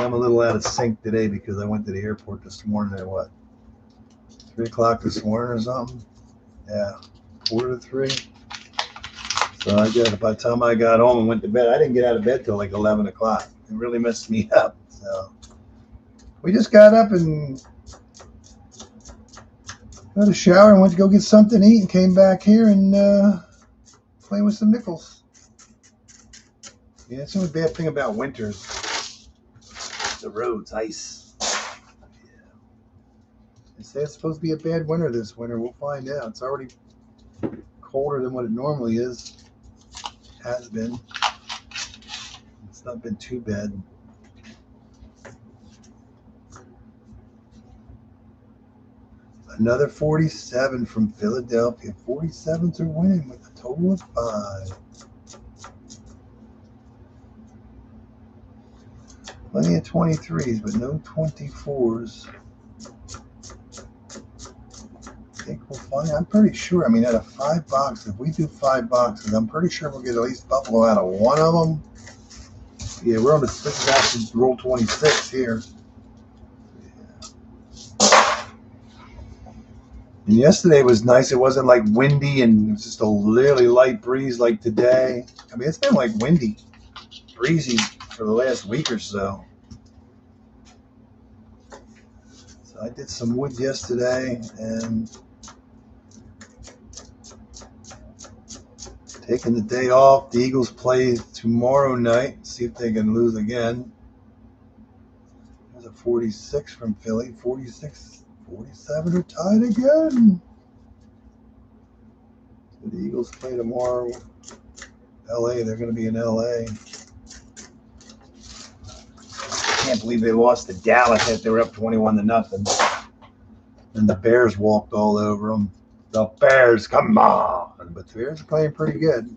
I'm a little out of sync today because I went to the airport this morning at what, 3 o'clock this morning or something? Yeah, 2:45. So I guess by the time I got home and went to bed, I didn't get out of bed till like 11 o'clock. It really messed me up. So we just got up and got a shower and went to go get something to eat and came back here and playing with some nickels. Yeah, it's the only bad thing about winters. The roads, ice. Yeah. They say it's supposed to be a bad winter this winter. We'll find out. It's already colder than what it normally is. Has been. It's not been too bad. Another 47 from Philadelphia. 47s are winning with a total of 5. Plenty of 23s, but no 24s. I think we'll find. I'm pretty sure. I mean, out of 5 boxes, if we do 5 boxes, I'm pretty sure we'll get at least Buffalo out of one of them. Yeah, we're on the, this is actually roll 26 here. And yesterday was nice. It wasn't like windy and it was just a really light breeze like today. I mean, it's been like windy, breezy for the last week or so. So I did some wood yesterday and taking the day off. The Eagles play tomorrow night. See if they can lose again. There's a 46 from Philly. 46, 47 are tied again. The Eagles play tomorrow. LA, they're going to be in LA. Can't believe they lost to Dallas. They were up 21-0. And the Bears walked all over them. The Bears, come on. But the Bears are playing pretty good.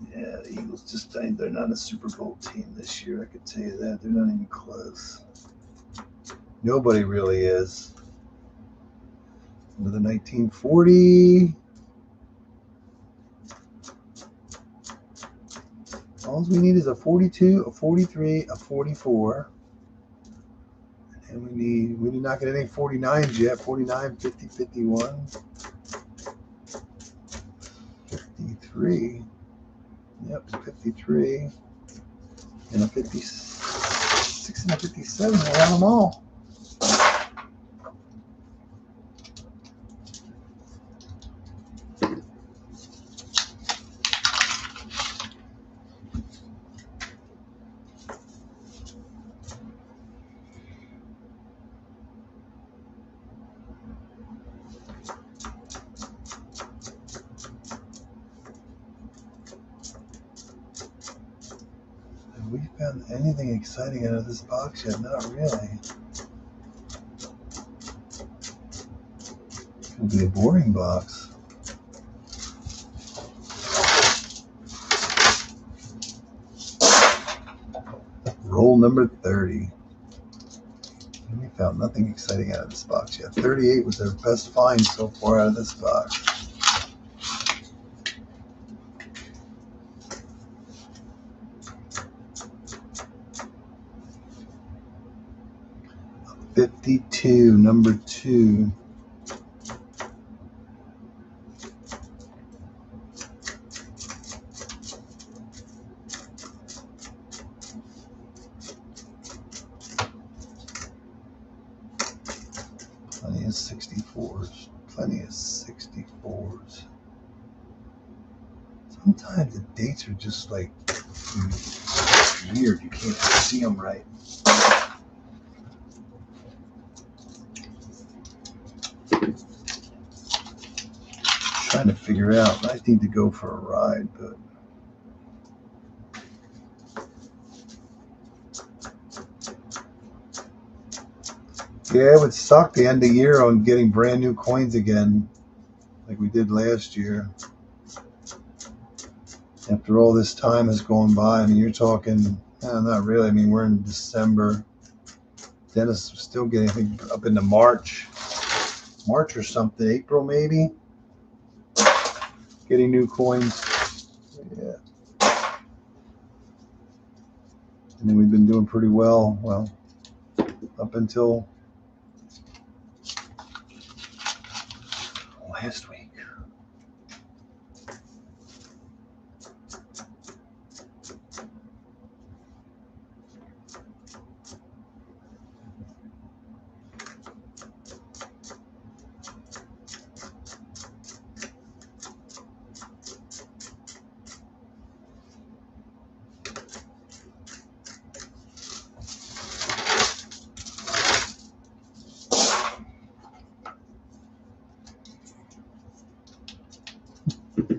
Yeah, the Eagles just, they're not a Super Bowl team this year. I could tell you that. They're not even close. Nobody really is. Another 1940. All we need is a 42, a 43, a 44. And we did not get any 49s yet. 49, 50, 51. 53. Yep, 53. And a 56 and a 57. I have them all. Have we found anything exciting out of this box yet? Not really. It'll be a boring box. Roll number 30. We found nothing exciting out of this box yet. 38 was our best find so far out of this box. $52, number 2. Plenty of 64s. Plenty of 64s. Sometimes the dates are just like weird. You can't see them right. Trying to figure out. I need to go for a ride, but yeah, it would suck the end of the year on getting brand new coins again, like we did last year. After all this time has gone by, I mean, you're talking, not really. I mean, we're in December. Dennis was still getting, I think, up into March or something, April maybe. Getting new coins. Yeah. And then we've been doing pretty well. Well, up until last week.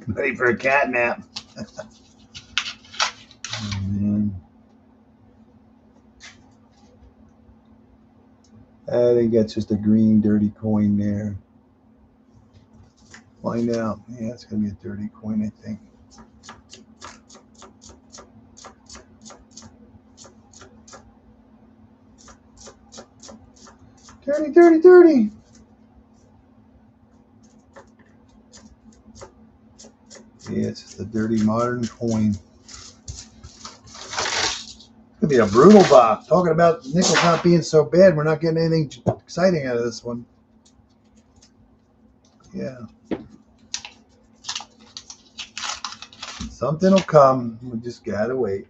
Ready for a cat nap. Oh, man. I think that's just a green dirty coin there. Find out. Yeah, it's going to be a dirty coin, I think. Dirty, dirty, dirty. it. The dirty modern coin. Could be a brutal box. Talking about nickels not being so bad, we're not getting anything exciting out of this one. Yeah. Something will come. We just gotta wait.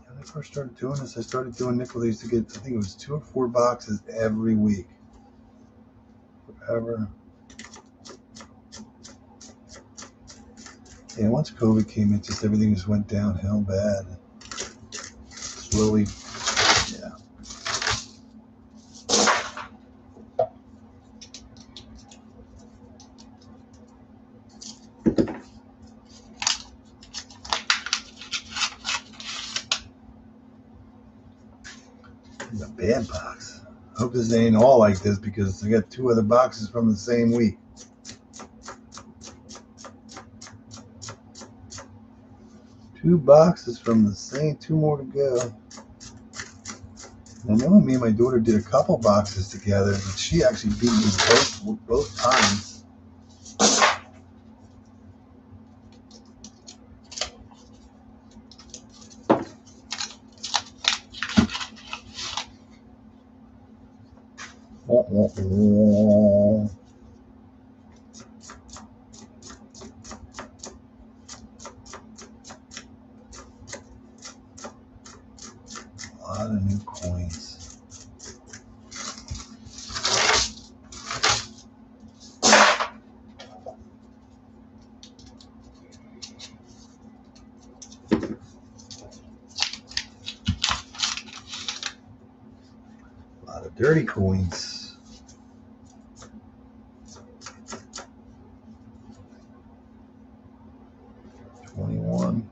When I first started doing this, I started doing nickels. I used to get, I think it was 2 or 4 boxes every week. Forever. Yeah, once COVID came, it just everything just went downhill bad. Slowly, yeah. It's a bad box. I hope this ain't all like this because I got 2 other boxes from the same week. Two boxes from the same, 2 more to go. I know me and my daughter did a couple boxes together, but she actually beat me both times. A lot of new coins. A lot of dirty coins. 21.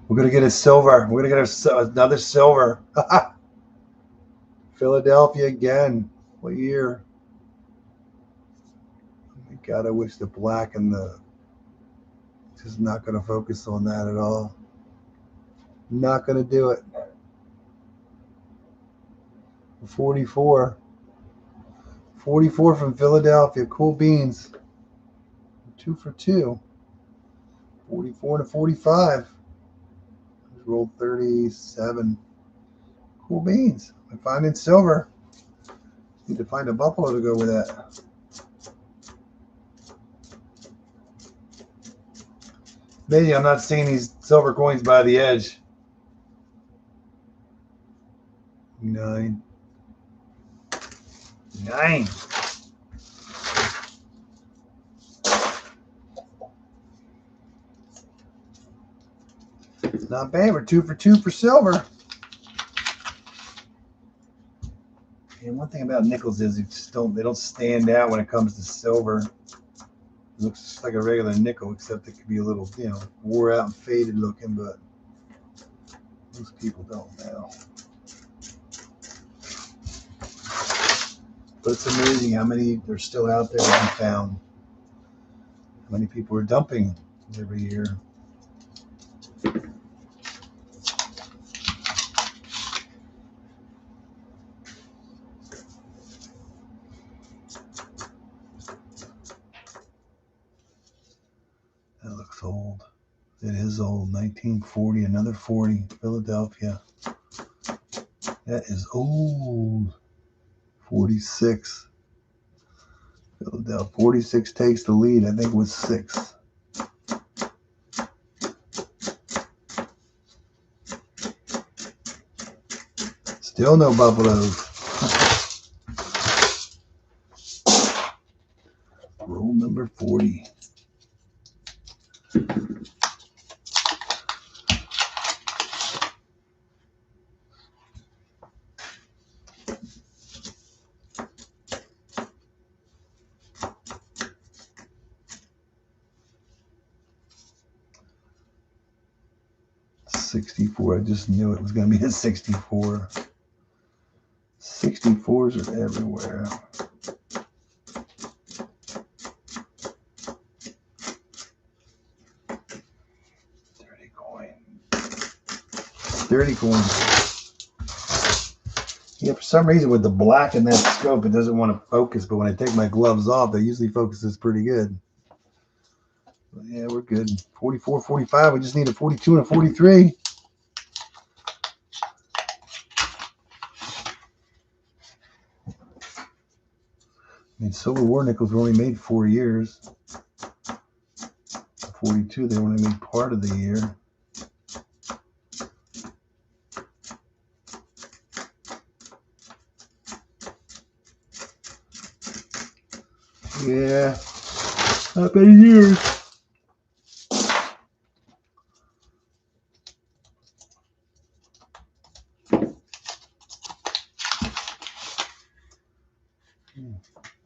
We're going to get a silver. We're going to get another silver. Philadelphia again. What year? Oh my God, I wish the black and the... Just not going to focus on that at all. Not going to do it. 44. 44 from Philadelphia. Cool beans. 2 for 2. 44 to 45. Rolled 37. Cool beans. I'm finding silver. Need to find a buffalo to go with that. Maybe I'm not seeing these silver coins by the edge. 9. 9. Not bad. We're 2 for 2 for silver. And one thing about nickels is they don't stand out when it comes to silver. It looks just like a regular nickel, except it could be a little, wore out and faded looking, but most people don't know. But it's amazing how many are still out there to be found. How many people are dumping every year. That looks old. It is old. 1940, another 40. Philadelphia. That is old. 46. Philadelphia. 46 takes the lead. I think it was 6. Still no buffaloes. Roll number 40. I just knew it was going to be a 64. 64s are everywhere. Dirty coin. 30 coins. Yeah, for some reason with the black in that scope, it doesn't want to focus, but when I take my gloves off, it usually focuses pretty good. But yeah, we're good. 44, 45. We just need a 42 and a 43. I mean, Civil War nickels were only made 4 years. 42, they only made part of the year. Yeah, not many years.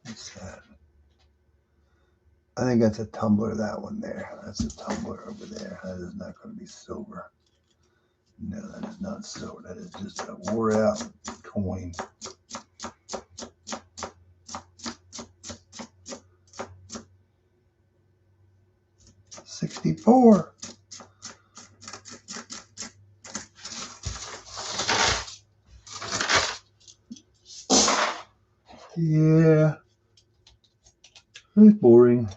What's that? I think that's a tumbler, that one there. That's a tumbler over there. That is not going to be silver. No, that is not silver. That is just a wore out coin. $64. Yeah. It's boring.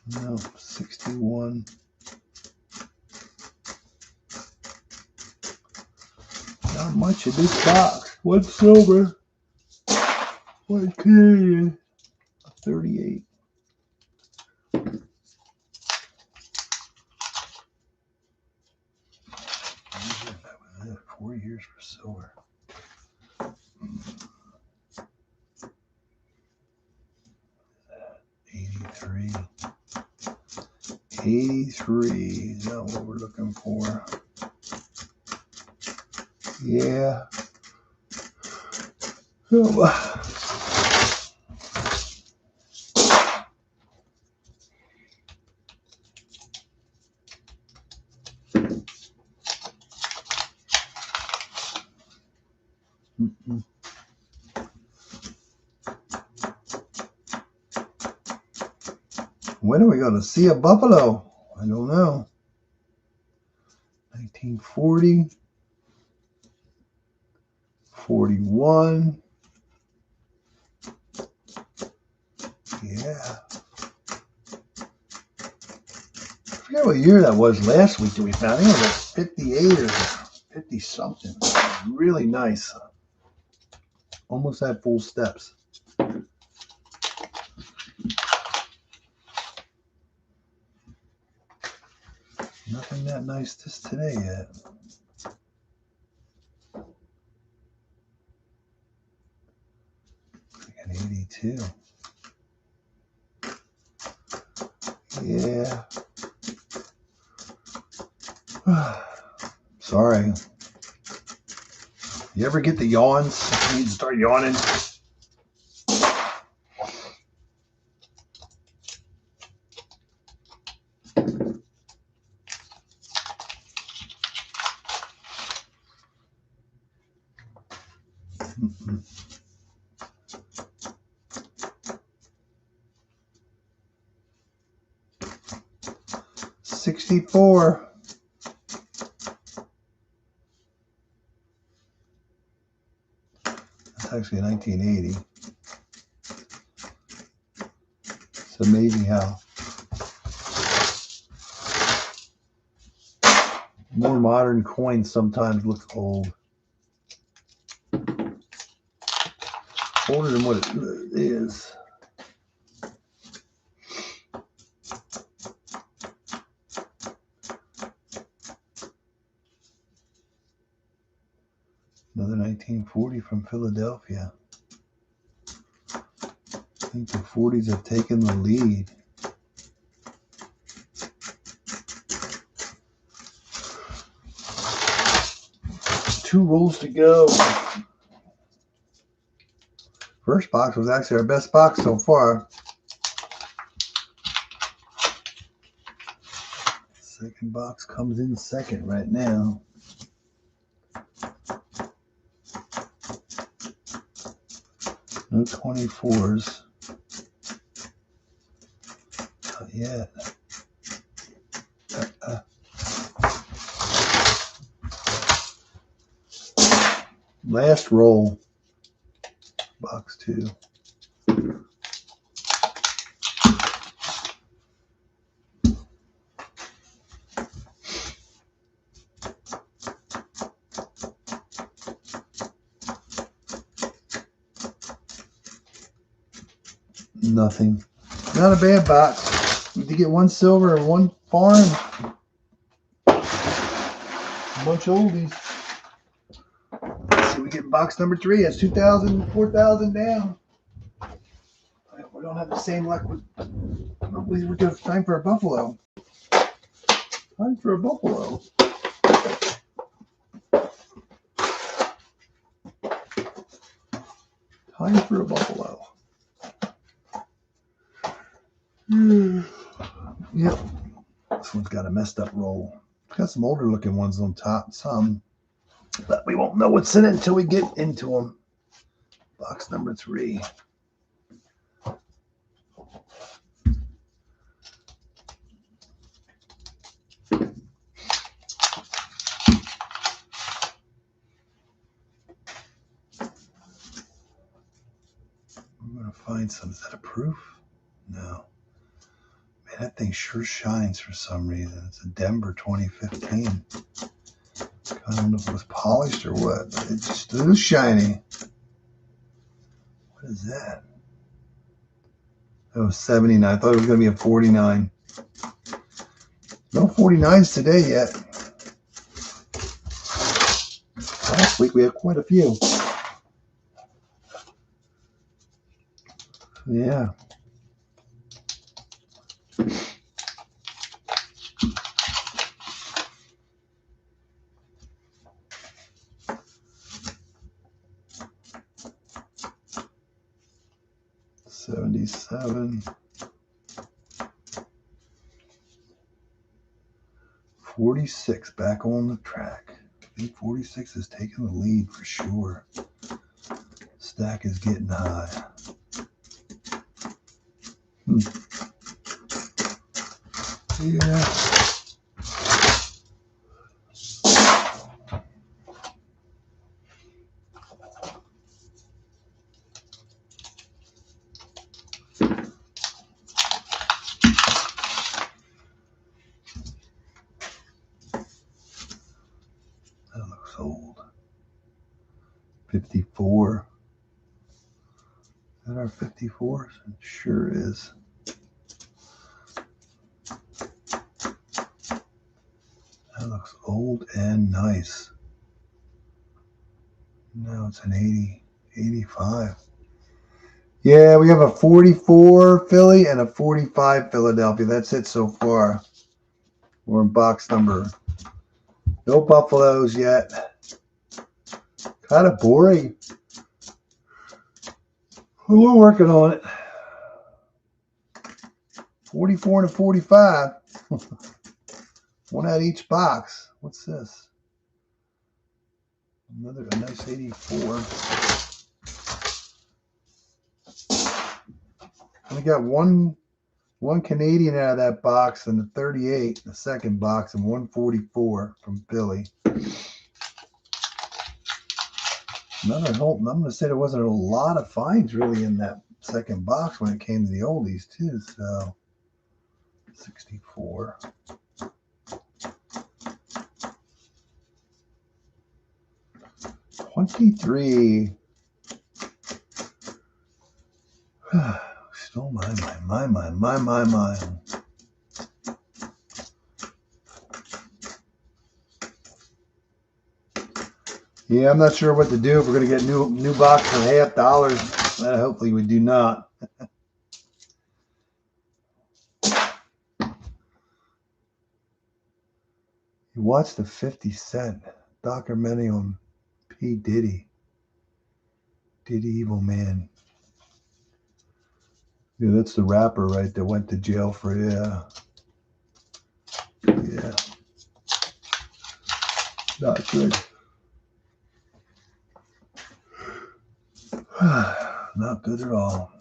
No, 61. Not much of this box. One silver. One Canadian. 38. 4 years for silver. 83. 83 is not what we're looking for. Yeah. Oh. 'When are we going to see a buffalo? I don't know. 1940. 41. Yeah. I forget what year that was last week that we found. I think it was like 58 or 50 something. Really nice. Almost had full steps. Nothing that nice just today yet. I got 82. Yeah. Sorry. You ever get the yawns? You need to start yawning. $64. That's actually 1980. It's amazing how more modern coins sometimes look old. Older than what it is. Another 1940 from Philadelphia. I think the 40s have taken the lead. Two rolls to go. First box was actually our best box so far. Second Second box comes in second right now. No 24s. Not yet. Last roll. Box 2. Nothing. Not a bad box. Need to get 1 silver and 1 foreign. A bunch of oldies. Let's see, we get box number 3. That's 2,000, 4,000 down. We don't have the same luck with. We're just time for a buffalo. Time for a buffalo. Time for a buffalo. Yep. This one's got a messed up roll. It's got some older looking ones on top, some. But we won't know what's in it until we get into them. Box number 3. We're going to find some. Is that a proof? No. Man, that thing sure shines for some reason. It's a Denver 2015. I don't know if it was polished or what, but it's still shiny. What is that? That was 79. I thought it was going to be a 49. No 49s today yet. Last week we had quite a few. Yeah. $77. 46 back on the track. I think 46 is taking the lead for sure. Stack is getting high. Yeah. That looks old. 54. Is that our 54s? It sure is. That looks old and nice. Now it's an 80, 85. Yeah, we have a 44 Philly and a 45 Philadelphia. That's it so far. We're in box number. No Buffaloes yet. Kind of boring. We're working on it. 44 and a 45. One out of each box. What's this? Another a nice 84. We got one Canadian out of that box and the 38 in the second box and 144 from Philly. I'm going to say there wasn't a lot of finds really in that second box when it came to the oldies too. So 64. $23. Stole my mind. Yeah, I'm not sure what to do if we're going to get new box for $50. Hopefully we do not. You watched the 50 Cent documentary on P. Diddy Evil Man. Yeah, that's the rapper, right, that went to jail for, yeah. Not good. Not good at all.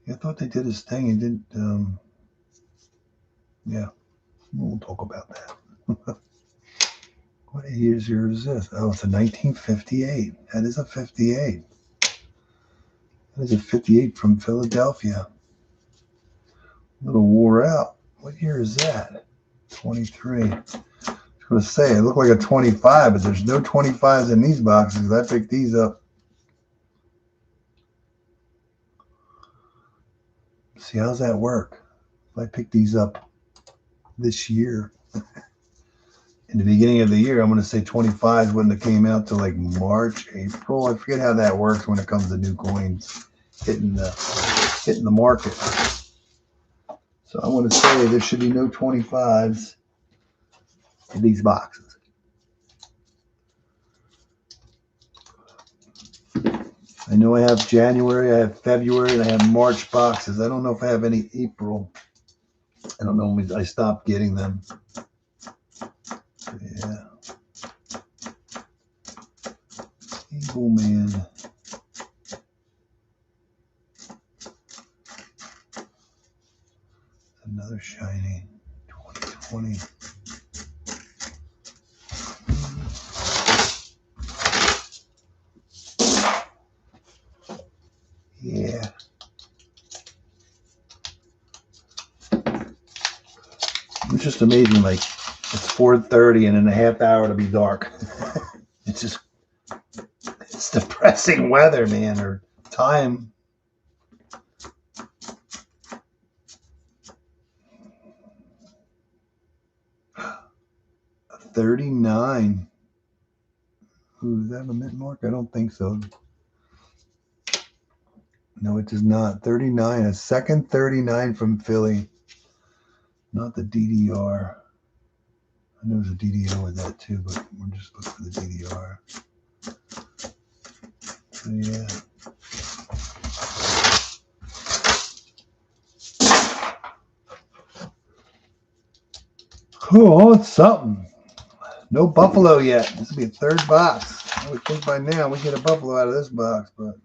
I thought they did his thing and didn't. Yeah, we'll talk about that. What year is this? Oh, it's a 1958. That is a 58. That is a 58 from Philadelphia. A little wore out. What year is that? 23. I was going to say, it looked like a 25, but there's no 25s in these boxes. I picked these up. See, how's that work? If I pick these up this year, in the beginning of the year, I'm going to say 25s wouldn't have came out till like March, April. I forget how that works when it comes to new coins hitting the market. So I want to say there should be no 25s in these boxes. I know I have January, I have February, and I have March boxes. I don't know if I have any April. I don't know when I stopped getting them. Yeah. Eagle Man. Another shiny 2020. Yeah. It's just amazing. Like, it's 4:30 and in a half hour it'll be dark. It's depressing weather, man, or time. A 39. Ooh, is that a mint mark? I don't think so. No, it does not. 39. A second 39 from Philly. Not the DDR. I know there's a DDR with that too, but we're just looking for the DDR. So, yeah. Oh, it's something. No Buffalo yet. This will be a third box. I would think by now we get a Buffalo out of this box, but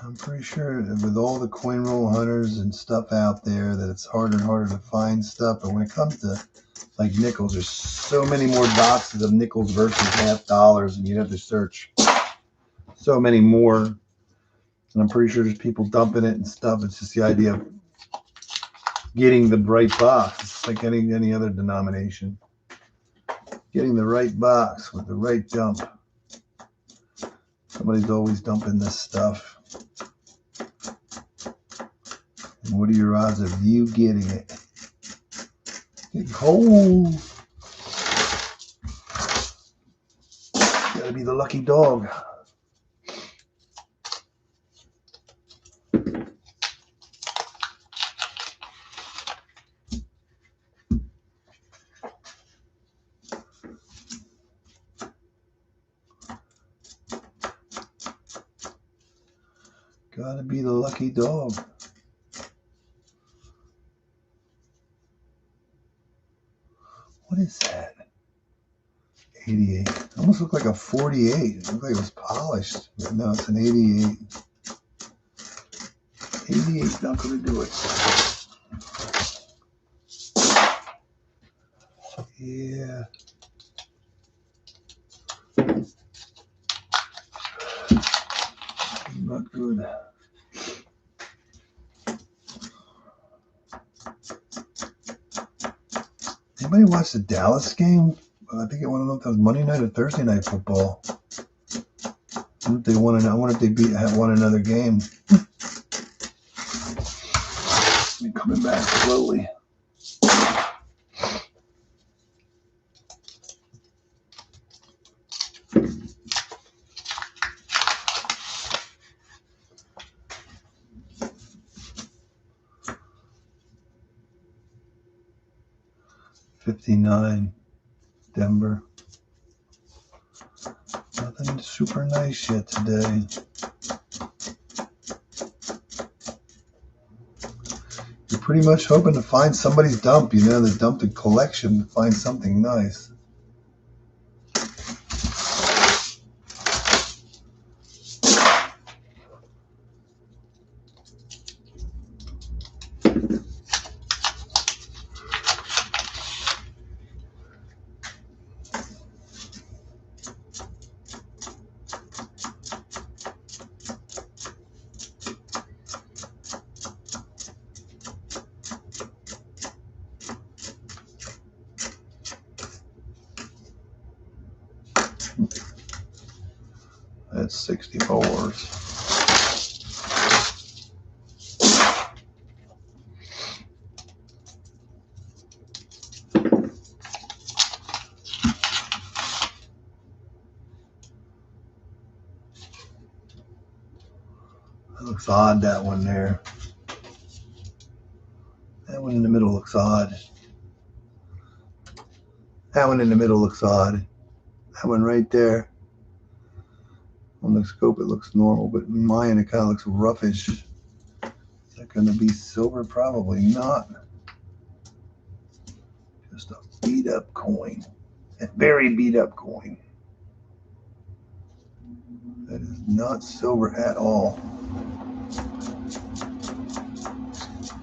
I'm pretty sure with all the coin roll hunters and stuff out there that it's harder and harder to find stuff. But when it comes to like nickels, there's so many more boxes of nickels versus half dollars, and you have to search so many more. And I'm pretty sure there's people dumping it and stuff. It's just the idea of getting the right box. It's like any other denomination. Getting the right box with the right dump. Somebody's always dumping this stuff. And what are your odds of you getting it? Get cold. Gotta be the lucky dog. Gotta be the lucky dog. What is that? 88. Almost looked like a 48. It looked like it was polished. But no, it's an 88. 88's not going to do it. Yeah. Not good. Anybody watch the Dallas game? I think I want to know if that was Monday night or Thursday night football. I wonder if they won another game. Coming back slowly. 59, Denver. Nothing super nice yet today. You're pretty much hoping to find somebody's dump, you know, the dumped collection, to find something nice. That's 64s. That looks odd, that one there. That one in the middle looks odd. That one in the middle looks odd. That one right there. On the scope it looks normal, but in mine it kind of looks roughish. Is that going to be silver? Probably not. Just a beat up coin. A very beat up coin. That is not silver at all.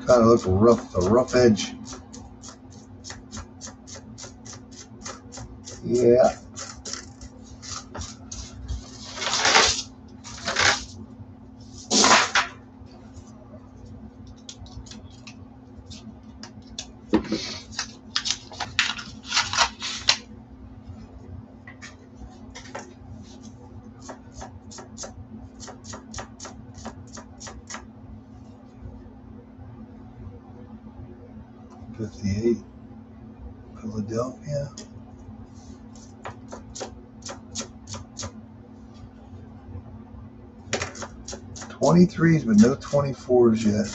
Kind of looks rough, a rough edge. Yeah. $58, Philadelphia. $23s, but no 24s yet.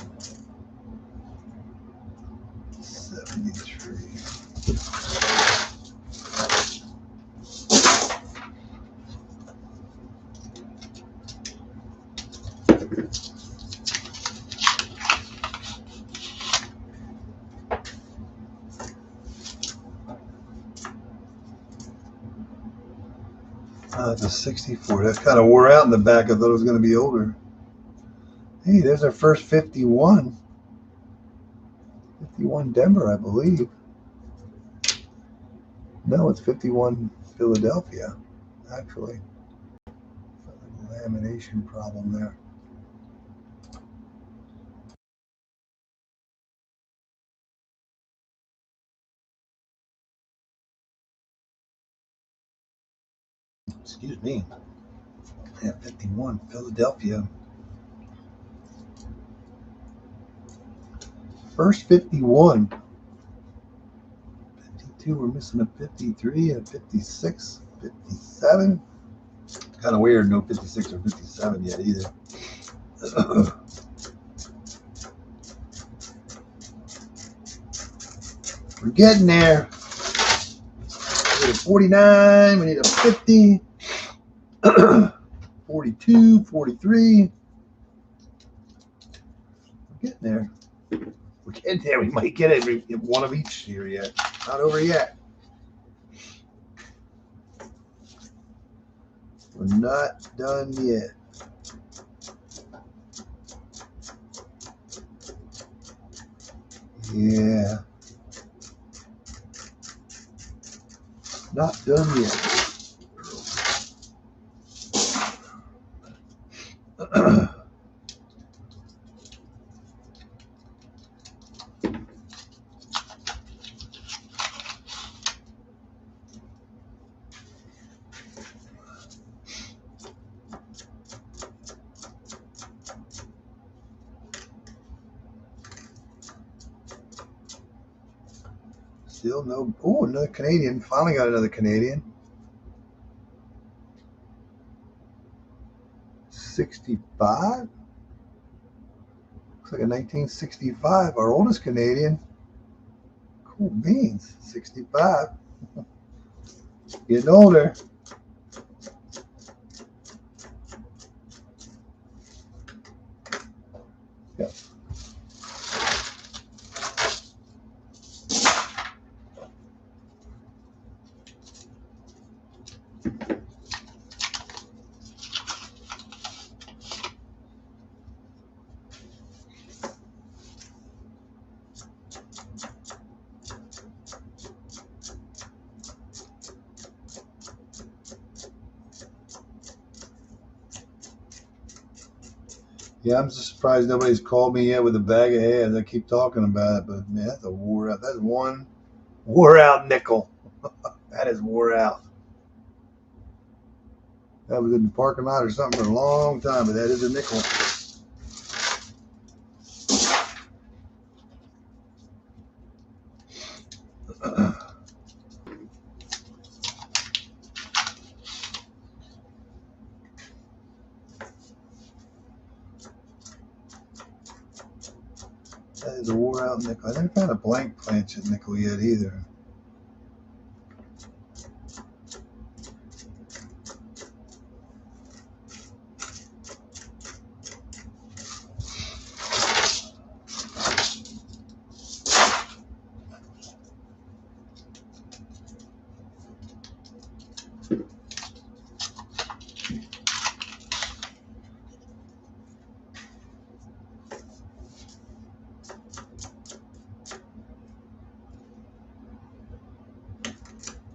73. It's a 64. That kind of wore out in the back. I thought it was going to be older. Hey, there's our first 51. 51 Denver, I believe. No, it's 51 Philadelphia, actually. Lamination problem there. Excuse me. Yeah, 51 Philadelphia. First 51. 52, we're missing a 53, a 56, 57. Kind of weird, no 56 or 57 yet either. We're getting there. We need a 49, we need a 50, 42, 43. We're getting there. We're getting there. We might get it one of each here yet. Not over yet. We're not done yet. Yeah. Not done yet. Still no. Oh, another Canadian. Finally got another Canadian. 65. Looks like a 1965. Our oldest Canadian. Cool beans. 65. Getting older. Yeah. Yeah, I'm just surprised nobody's called me yet with a bag of heads. I keep talking about it, but man, that's a wore out. That's one wore out nickel. That is wore out. That was in the parking lot or something for a long time, but that is a nickel. That is a wore out nickel. I never found a blank planchet nickel yet either.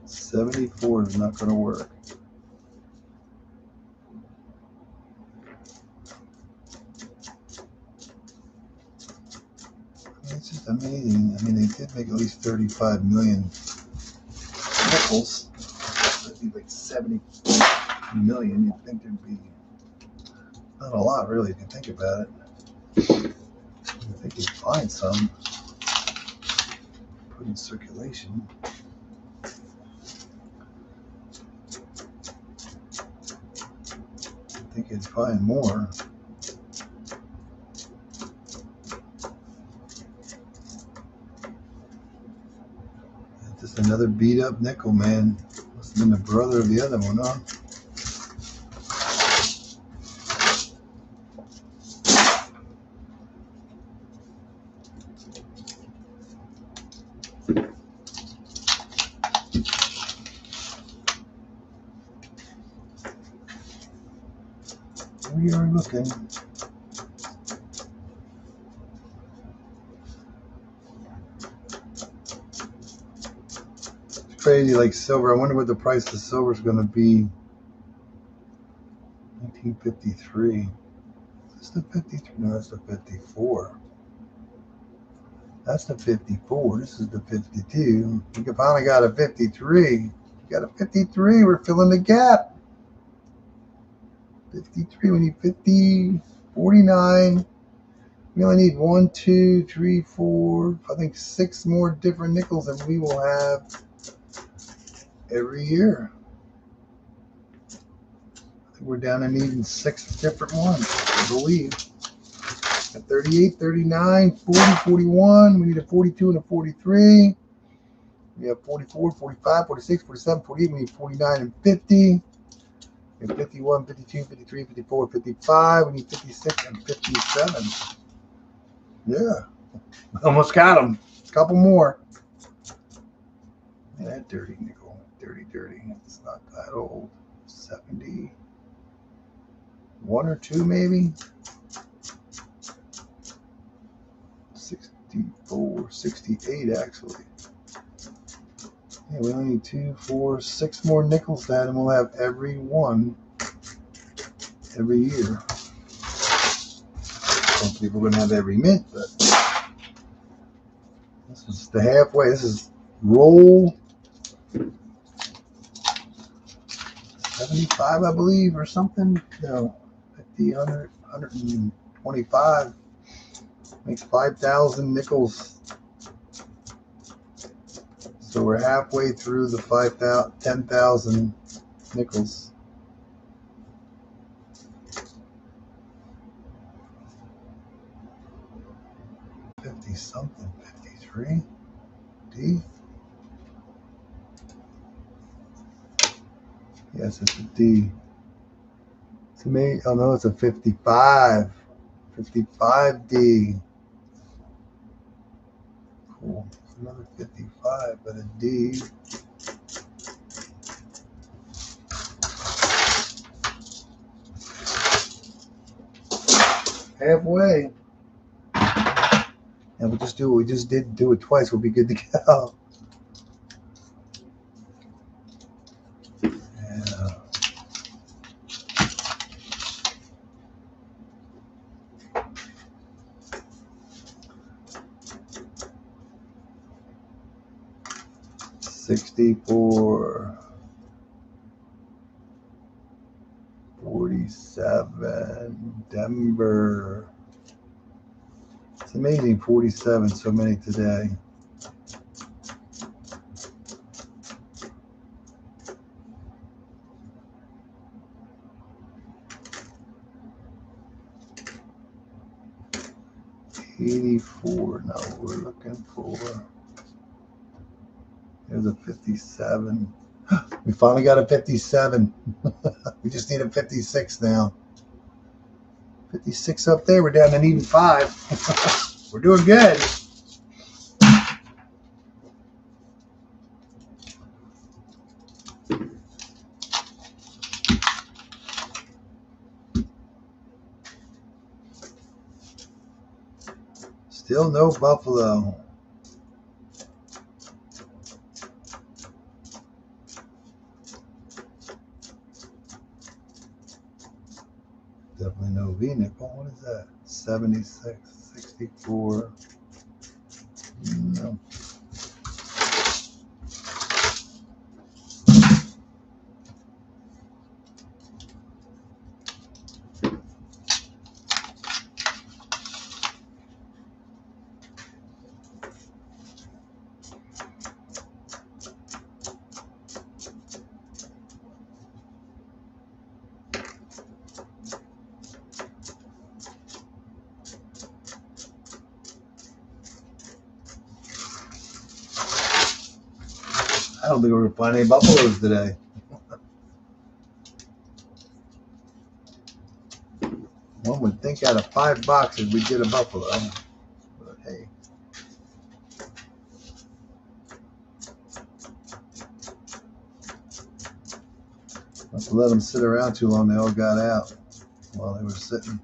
$74 is not going to work. It's just amazing. I mean, they did make at least 35 million nickels. That'd be like 70 million. You'd think there'd be not a lot, really, if you think about it. I think you'd find some put in circulation. I think you'd find more. Just another beat up nickel, man. Must have been the brother of the other one, huh? We are looking. It's crazy, like silver. I wonder what the price of silver is going to be. 1953. That's the 53. No, that's the 54. That's the 54. This is the 52. We finally got a 53. We got a 53. We're filling the gap. 53. We need 50, 49. We only need 1, 2, 3, 4, I think 6 more different nickels than we will have every year. I think we're down to needing 6 different ones, I believe. At 38, 39, 40, 41. We need a 42 and a 43. We have 44, 45, 46, 47, 48. We need 49 and 50. We have 51, 52, 53, 54, 55. We need 56 and 57. Yeah. Almost got them. A couple more. Man, that dirty nickel. Dirty. It's not that old. 70. 1 or 2 maybe. 64, 68 actually. Yeah, we only need 2, 4, 6 more nickels that, and we'll have every one every year. Some people are going to have every mint, but this is the halfway. This is roll 75, I believe, or something. No, 50, 100, 125 makes 5,000 nickels. So we're halfway through the 10,000 nickels. Something, 53. D? Yes, it's a D. To me, oh no, it's a 55. 55D. Cool. Another 55, but a D. Halfway. And we'll just do what we just did. Do it twice. We'll be good to go. Yeah. $64. 47. Denver. It's amazing. 47. So many today. $84. Now we're looking for. There's a 57. We finally got a 57. We just need a 56 now. 56 up there. We're down to needing 5. We're doing good. Still no buffalo. Definitely no V-nickel. What is that? 76, 64. No. I don't think we're going to find any buffaloes today. One would think out of 5 boxes we'd get a buffalo. But hey. Must have let them sit around too long. They all got out while they were sitting.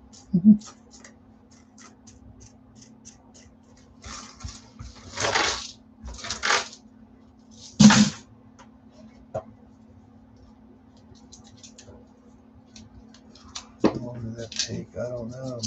How long did that take? I don't know.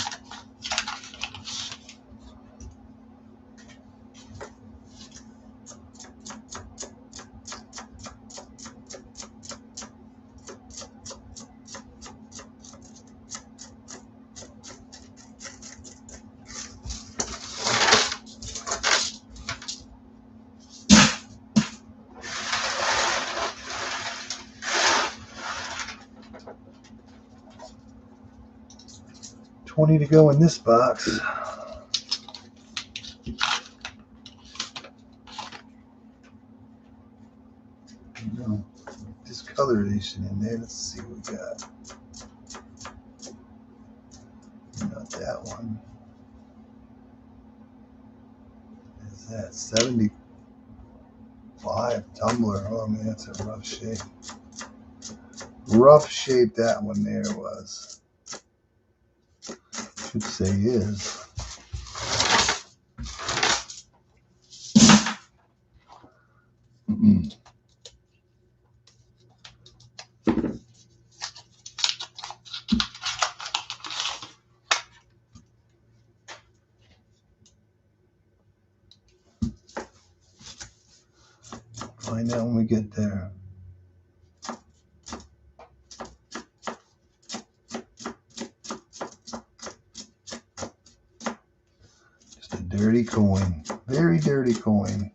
$20 to go in this box. No discoloration in there. Let's see what we got. Not that one. What is that? 75 tumbler. Oh man, that's a rough shape. Rough shape that one there was. Should say is. Find out when we get there. Just a dirty coin. Very dirty coin.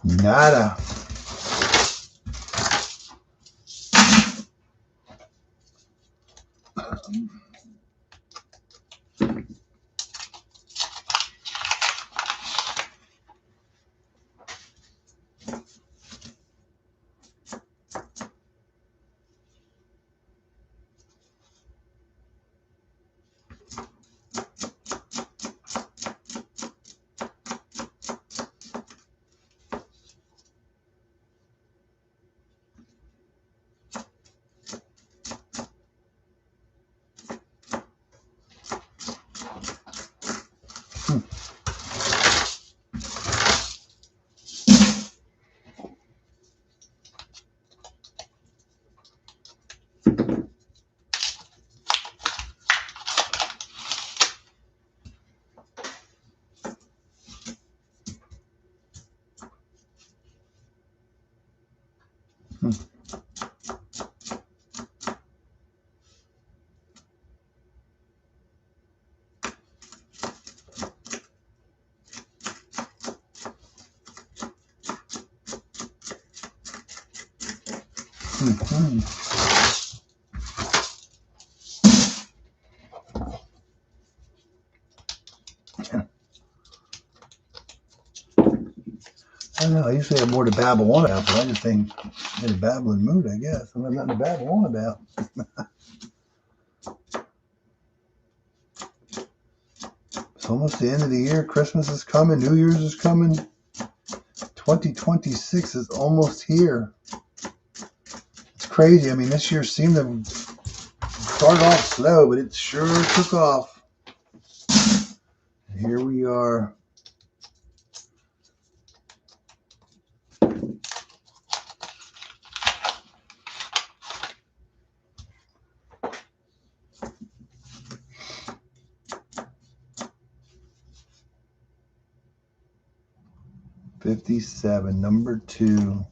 Nada. Hmm. Mm-hmm. I don't know. I usually have more to babble on about, but I just ain't in a babbling mood, I guess. I have nothing to babble on about. It's almost the end of the year. Christmas is coming. New Year's is coming. 2026 is almost here. It's crazy. I mean, this year seemed to start off slow, but it sure took off. And here we are. $57, number 2.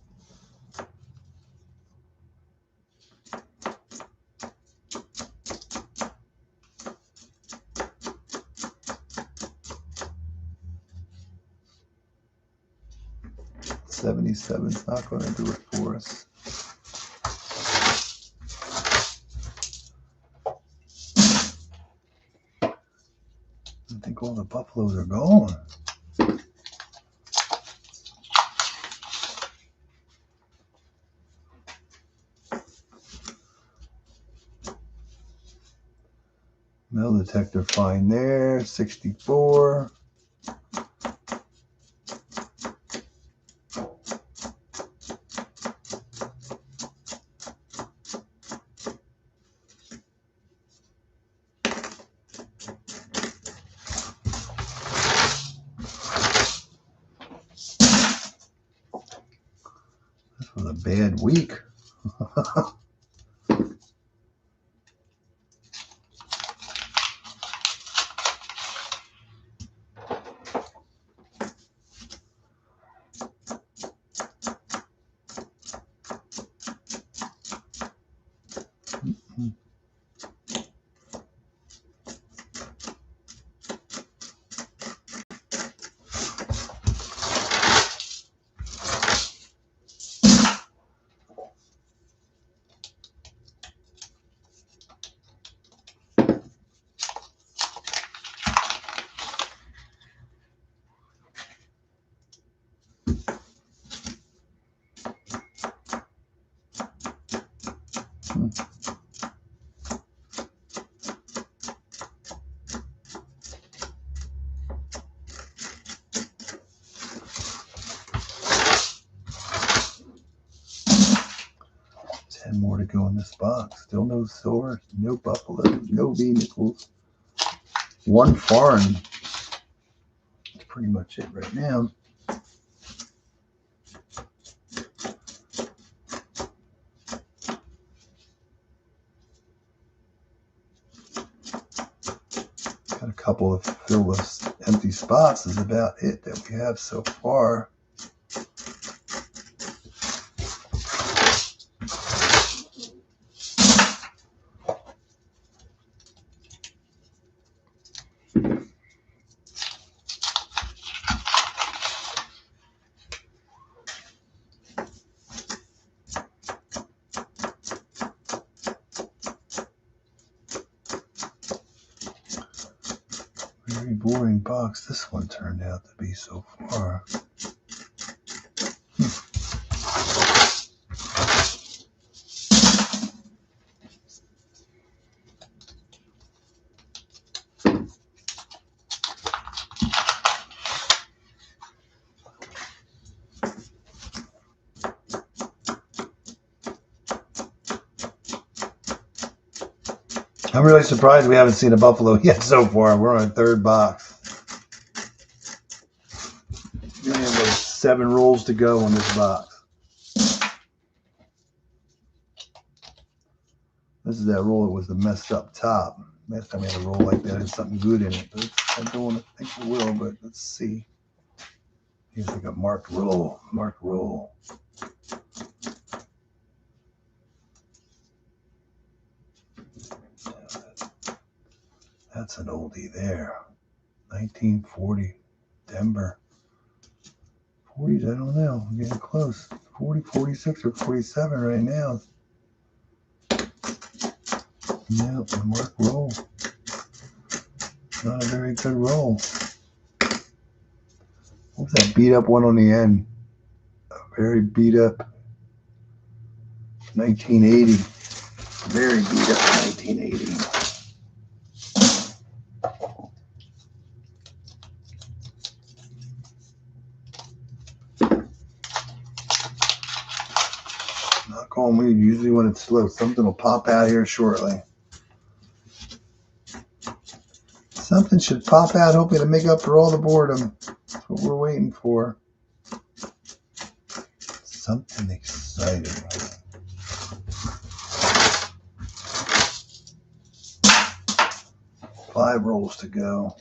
$77's not going to do it for us. I think all the buffaloes are gone. Metal detector fine there, 64. This was a bad week. More to go in this box. Still no silver, no buffalo, no V nickels. 1 foreign. That's pretty much it right now. Got a couple of fill the empty spots is about it that we have so far. Very boring box this one turned out to be so far. I'm really surprised we haven't seen a buffalo yet so far. We're on a third box. We only have like 7 rolls to go on this box. This is that roll that was the messed up top. Last time we had a roll like that, it had something good in it. But I don't want to think it will, but let's see. Here's like a marked roll. Marked roll. That's an oldie there. 1940, Denver. 40s, I don't know. I'm getting close. 40, 46, or 47 right now. Yeah, a mark roll. Not a very good roll. What was that beat up one on the end? A very beat up 1980. Very beat up 1980. Knock on wood, usually when it's slow, something will pop out here shortly. Something should pop out, hoping to make up for all the boredom. That's what we're waiting for. Something exciting. 5 rolls to go.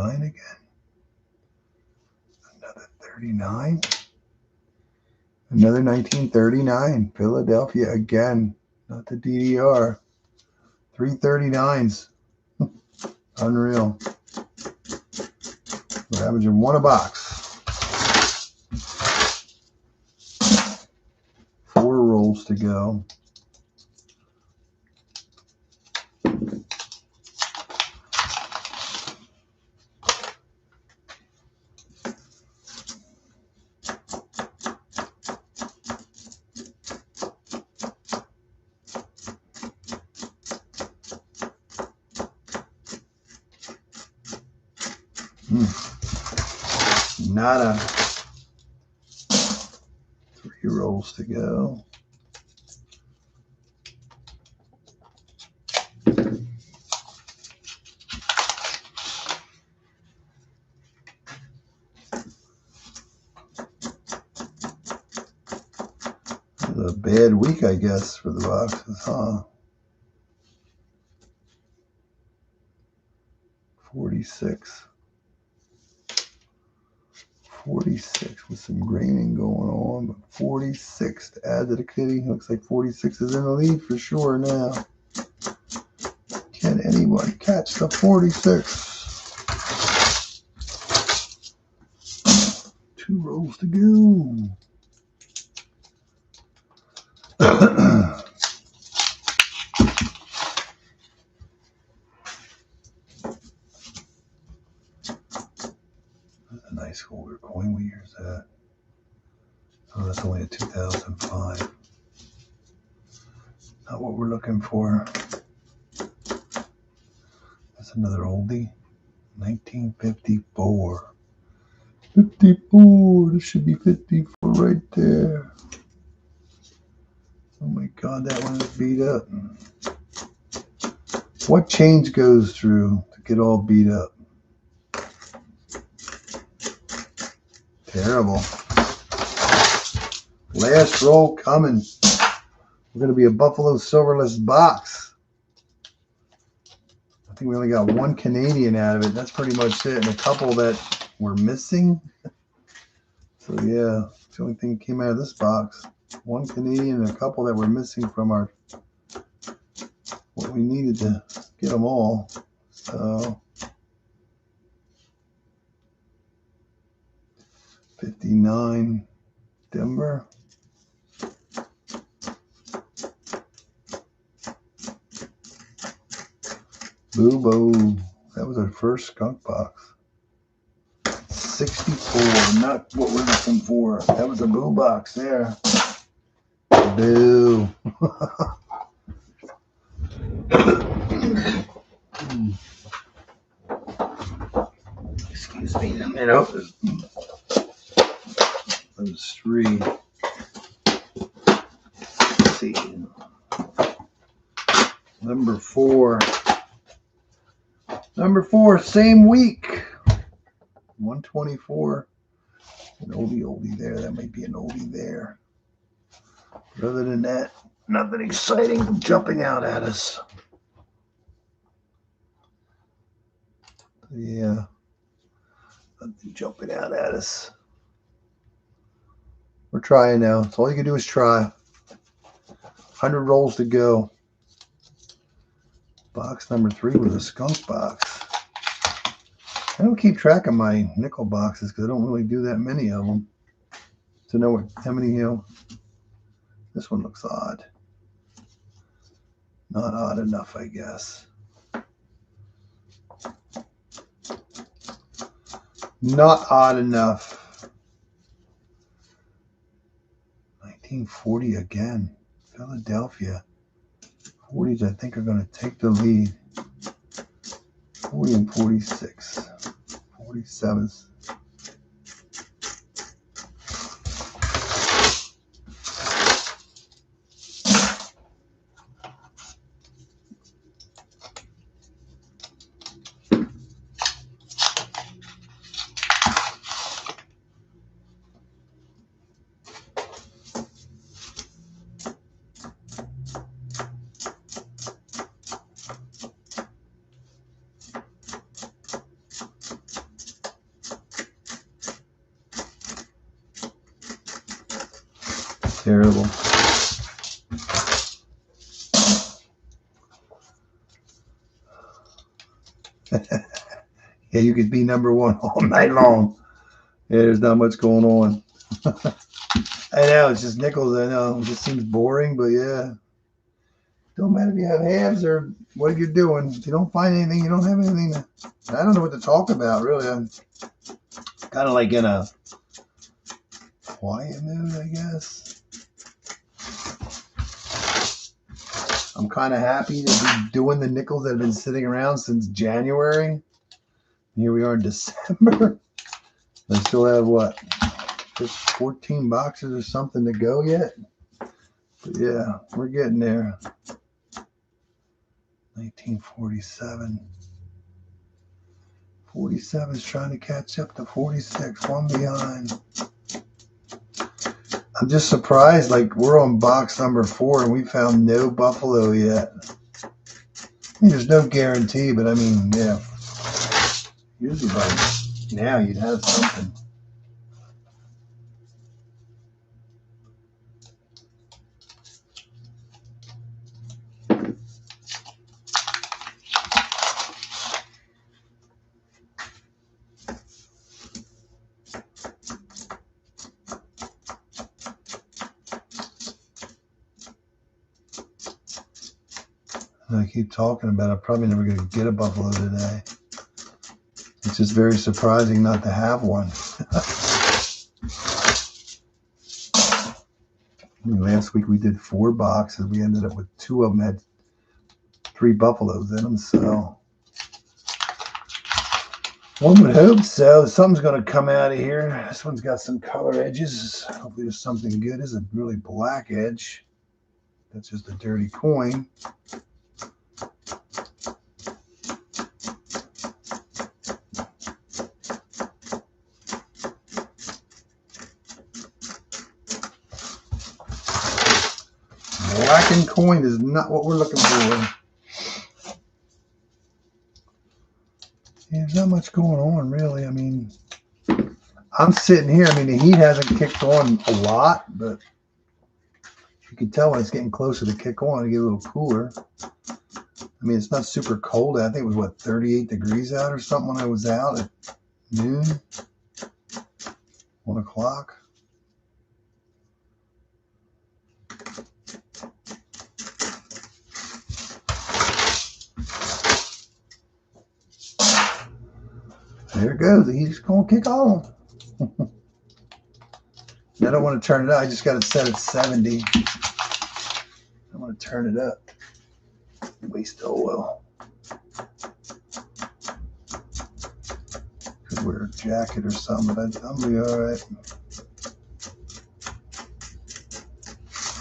Again. Another 39. Another 1939. Philadelphia again. Not the DDR. 3 39s. Unreal. We're averaging 1 a box. 4 rolls to go. Nada. 3 rolls to go. It was a bad week, I guess, for the boxes, huh? 46. 46 with some graining going on, but 46 to add to the kitty. Looks like 46 is in the lead for sure now. Can anyone catch the 46? 2 rolls to go. Nice holder coin. What year is that? Oh, that's only a 2005. Not what we're looking for. That's another oldie. 1954. 54. This should be 54 right there. Oh my God, that one is beat up. What change goes through to get all beat up? Terrible. Last roll coming. We're going to be a Buffalo Silverless box. I think we only got 1 Canadian out of it. That's pretty much it. And a couple that were missing. So yeah, it's the only thing that came out of this box. 1 Canadian and a couple that were missing from our what we needed to get them all. So 59 Denver. Boo. That was our first skunk box. 64, not what we're looking for. That was a boo box there. Boo. Excuse me. You know, there's 3. Let's see. Number 4. Number 4, same week. 124. An oldie there. That might be an oldie there. But other than that, nothing exciting jumping out at us. Yeah. Nothing jumping out at us. We're trying now. So all you can do is try. 100 rolls to go. Box number 3 was a skunk box. I don't keep track of my nickel boxes because I don't really do that many of them to know how many, this one looks odd. Not odd enough, I guess. Not odd enough. 1940 again. Philadelphia. 40s, I think, are going to take the lead. 40 and 46. 47s. Terrible. Yeah, you could be number 1 all night long. Yeah, there's not much going on. I know, it's just nickels. I know, it just seems boring, but yeah. Don't matter if you have halves or what you're doing. If you don't find anything, you don't have anything. I don't know what to talk about, really. I'm kind of like in a quiet mood, I guess. I'm kind of happy to be doing the nickels that have been sitting around since January. Here we are in December. I still have, what, just 14 boxes or something to go yet? But yeah, we're getting there. 1947. 47 is trying to catch up to 46, 1 behind. I'm just surprised, like, we're on box number 4 and we found no buffalo yet. I mean, there's no guarantee, but I mean, yeah. Usually by now you'd have something. I keep talking about it. I'm probably never going to get a buffalo today. It's just very surprising not to have one. I mean, last week we did 4 boxes. We ended up with 2 of them had 3 buffaloes in them. So one would hope so. Something's going to come out of here. This one's got some color edges. Hopefully there's something good. This is a really black edge. That's just a dirty coin. Blackened coin is not what we're looking for. Yeah, there's not much going on, really. I mean, I'm sitting here. I mean, the heat hasn't kicked on a lot, but can tell when it's getting closer to kick on, to get a little cooler. I mean, it's not super cold. I think it was, what, 38 degrees out or something when I was out at noon, 1 o'clock. There it goes. He's going to kick on. I don't want to turn it up. I just got it set at 70. I want to turn it up. Waste oil. Could wear a jacket or something, but I'll be all right.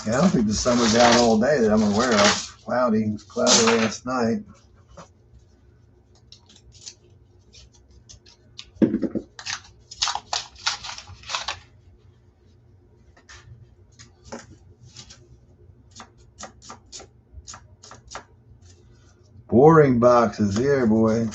Yeah, I don't think the sun was out all day that I'm aware of. Cloudy. It was cloudy last night. Boring boxes here, boy.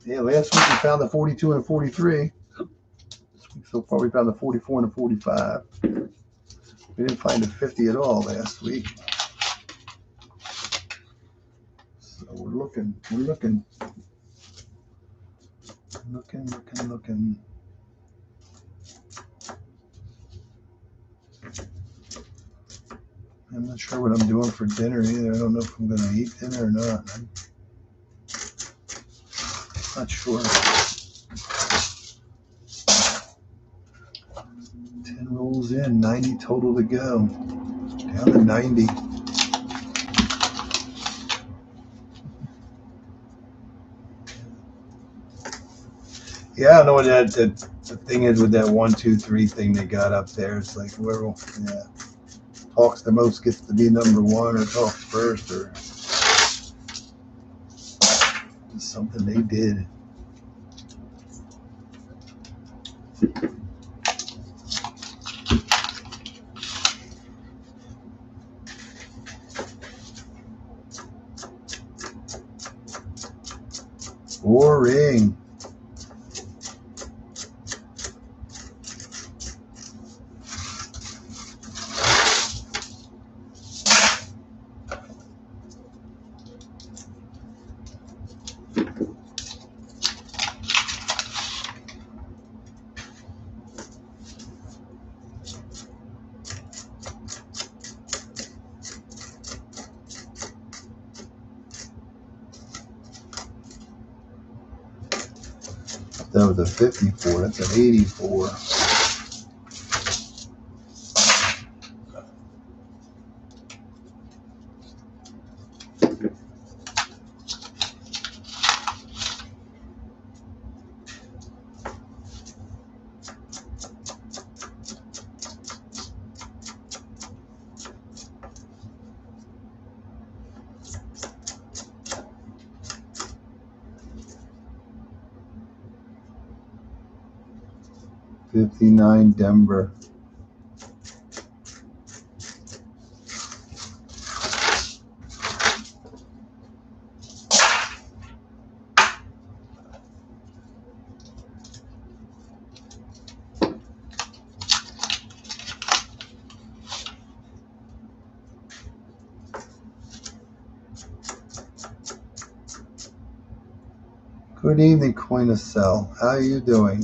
Yeah, last week we found the 42 and the 43. This week so far we found the 44 and the 45. We didn't find the 50 at all last week. So we're looking. I'm not sure what I'm doing for dinner either. I don't know if I'm going to eat dinner or not. I'm not sure. 10 rolls in, 90 total to go. Down to 90. Yeah, I don't know what the thing is with that 1, 2, 3 thing they got up there. It's like whoever talks the most gets to be number one, or talks first, or just something they did. Boring. That was a 54. That's an 84. $59 Denver. Good evening, Coin to Sell. How are you doing?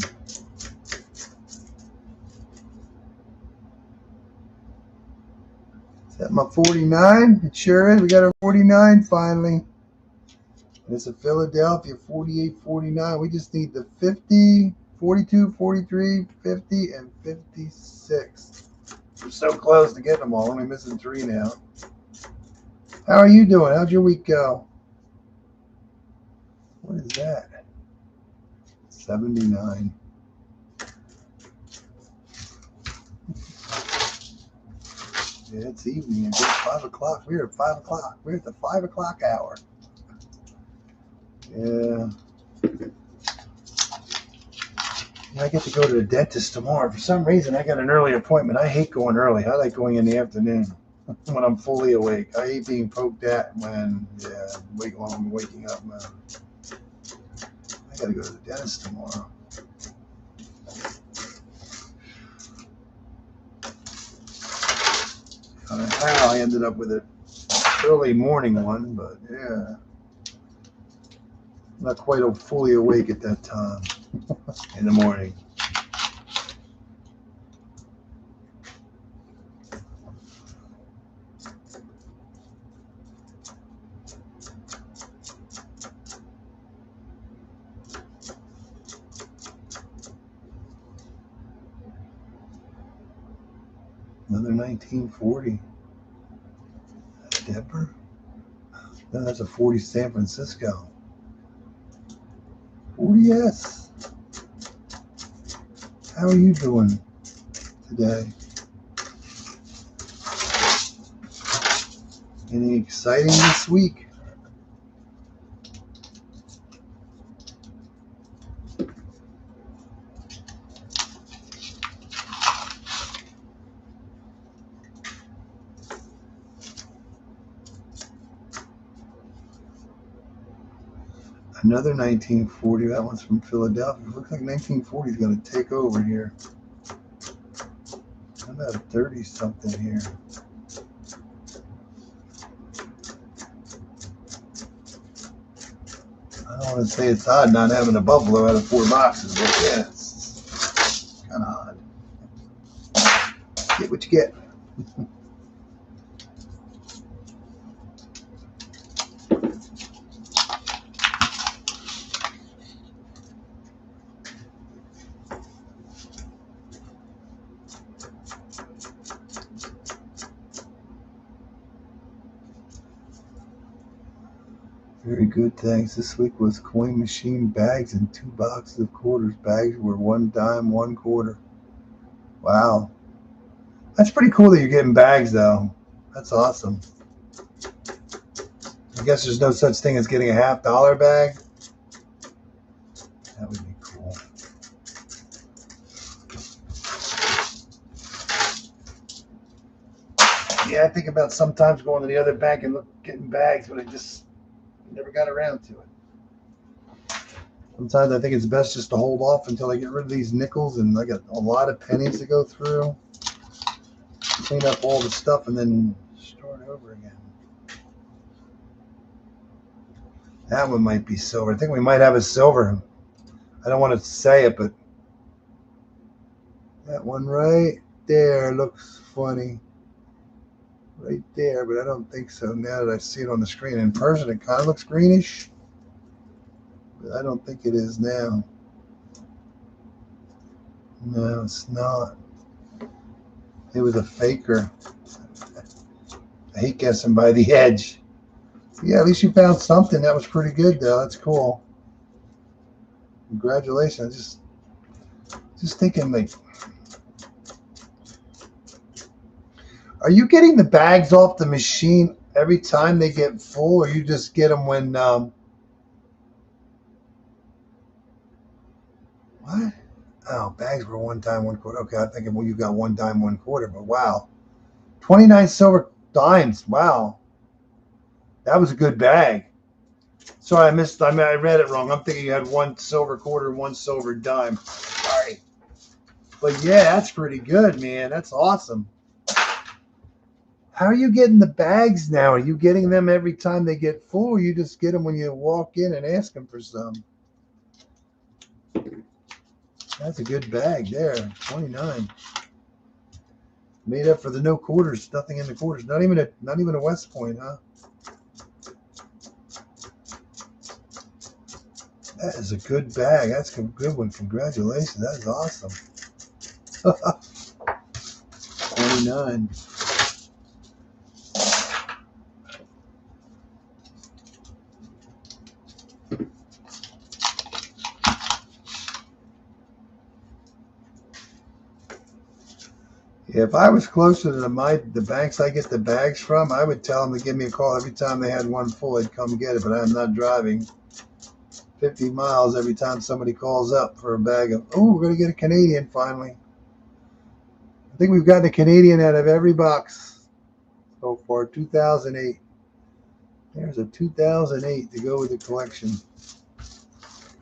Is that my 49? It sure is. We got our 49 finally. It's a Philadelphia 48, 49. We just need the 50, 42, 43, 50, and 56. We're so close to getting them all. Only missing 3 now. How are you doing? How'd your week go? What is that? 79. Yeah, it's evening. It's 5 o'clock. We're at 5 o'clock. We're at the 5 o'clock hour. Yeah. I get to go to the dentist tomorrow. For some reason, I got an early appointment. I hate going early. I like going in the afternoon when I'm fully awake. I hate being poked at when I'm waking up. I gotta go to the dentist tomorrow. I don't know how I ended up with an early morning one, but yeah. Not quite fully awake at that time in the morning. Another 1940. Denver? No, that's a 40 San Francisco. 40S. How are you doing today? Anything exciting this week? Another 1940. That one's from Philadelphia. It looks like 1940 is going to take over here. I'm about 30 something here. I don't want to say it's odd not having a buffalo out of 4 boxes, but yeah, it's kind of odd. Get what you get. Very good, thanks. This week was coin machine bags and 2 boxes of quarters. Bags were 1 dime, 1 quarter. Wow. That's pretty cool that you're getting bags, though. That's awesome. I guess there's no such thing as getting a $50 bag. That would be cool. Yeah, I think about sometimes going to the other bank and getting bags, but I just never got around to it. Sometimes I think it's best just to hold off until I get rid of these nickels, and I got a lot of pennies to go through. Clean up all the stuff and then start over again. That one might be silver. I think we might have a silver. I don't want to say it, but that one right there looks funny. Right there, but I don't think so now that I see it on the screen. In person, it kind of looks greenish, but I don't think it is now. No, it's not. It was a faker. I hate guessing by the edge. Yeah, at least you found something. That was pretty good, though. That's cool. Congratulations. Just thinking, like, are you getting the bags off the machine every time they get full, or you just get them when, what? Oh, bags were 1 dime, 1 quarter. Okay, I'm thinking, well, you got 1 dime, 1 quarter, but wow. 29 silver dimes. Wow. That was a good bag. Sorry, I read it wrong. I'm thinking you had 1 silver quarter, 1 silver dime. Sorry. But yeah, that's pretty good, man. That's awesome. How are you getting the bags now? Are you getting them every time they get full, or you just get them when you walk in and ask them for some? That's a good bag there. 29. Made up for the no quarters. Nothing in the quarters. Not even a West Point, huh? That is a good bag. That's a good one. Congratulations. That is awesome. 29. If I was closer to the banks I get the bags from, I would tell them to give me a call every time they had one full. I'd come get it, but I'm not driving 50 miles every time somebody calls up for a bag of, oh, we're going to get a Canadian finally. I think we've gotten a Canadian out of every box so far. 2008. There's a 2008 to go with the collection.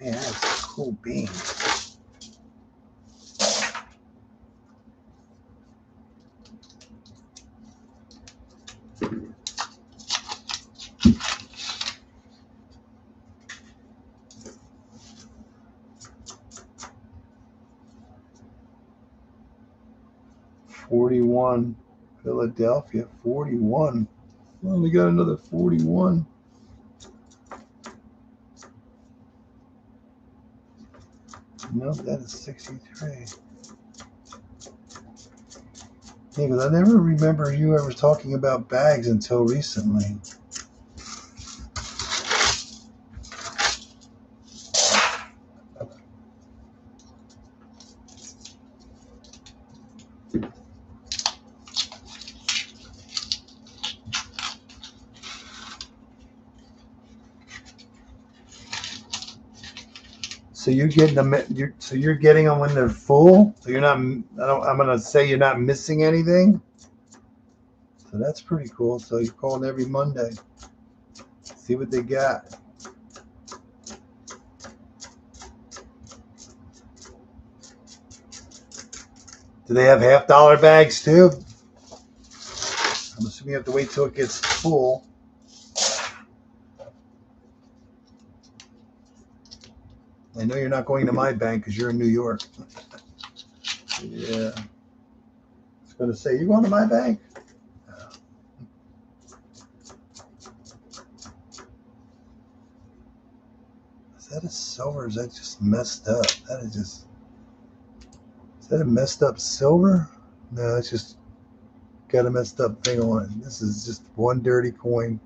Man, that's cool beans. $41. Philadelphia, 41. We only got another 41. No, that is 63. Yeah, because I never remember you ever talking about bags until recently. So you're getting them. You're getting them when they're full. So you're not. I'm gonna say you're not missing anything. So that's pretty cool. So you're calling every Monday. See what they got. Do they have $half bags too? I'm assuming you have to wait till it gets full. I know you're not going to my bank because you're in New York. Yeah. I was going to say, you going to my bank? Is that a silver or is that just messed up? Is that a messed up silver? No, it's just got a messed up thing on it. This is just one dirty coin.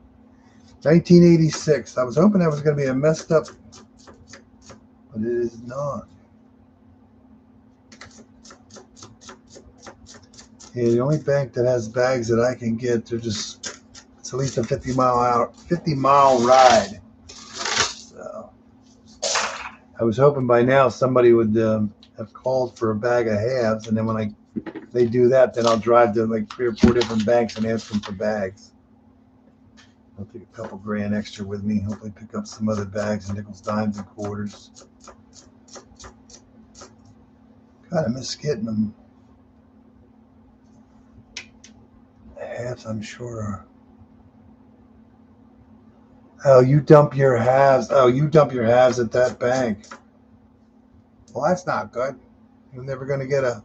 1986. I was hoping that was going to be a messed up, but it is not. Yeah, the only bank that has bags that I can get, it's at least a 50 mile ride. So I was hoping by now somebody would have called for a bag of halves, and then when they do that, then I'll drive to like 3 or 4 different banks and ask them for bags. I'll take a couple grand extra with me. Hopefully pick up some other bags, nickels, dimes, and quarters. God, I miss getting them. Halves, I'm sure are. Oh, you dump your halves. Oh, you dump your halves at that bank. Well, that's not good. You're never going to get a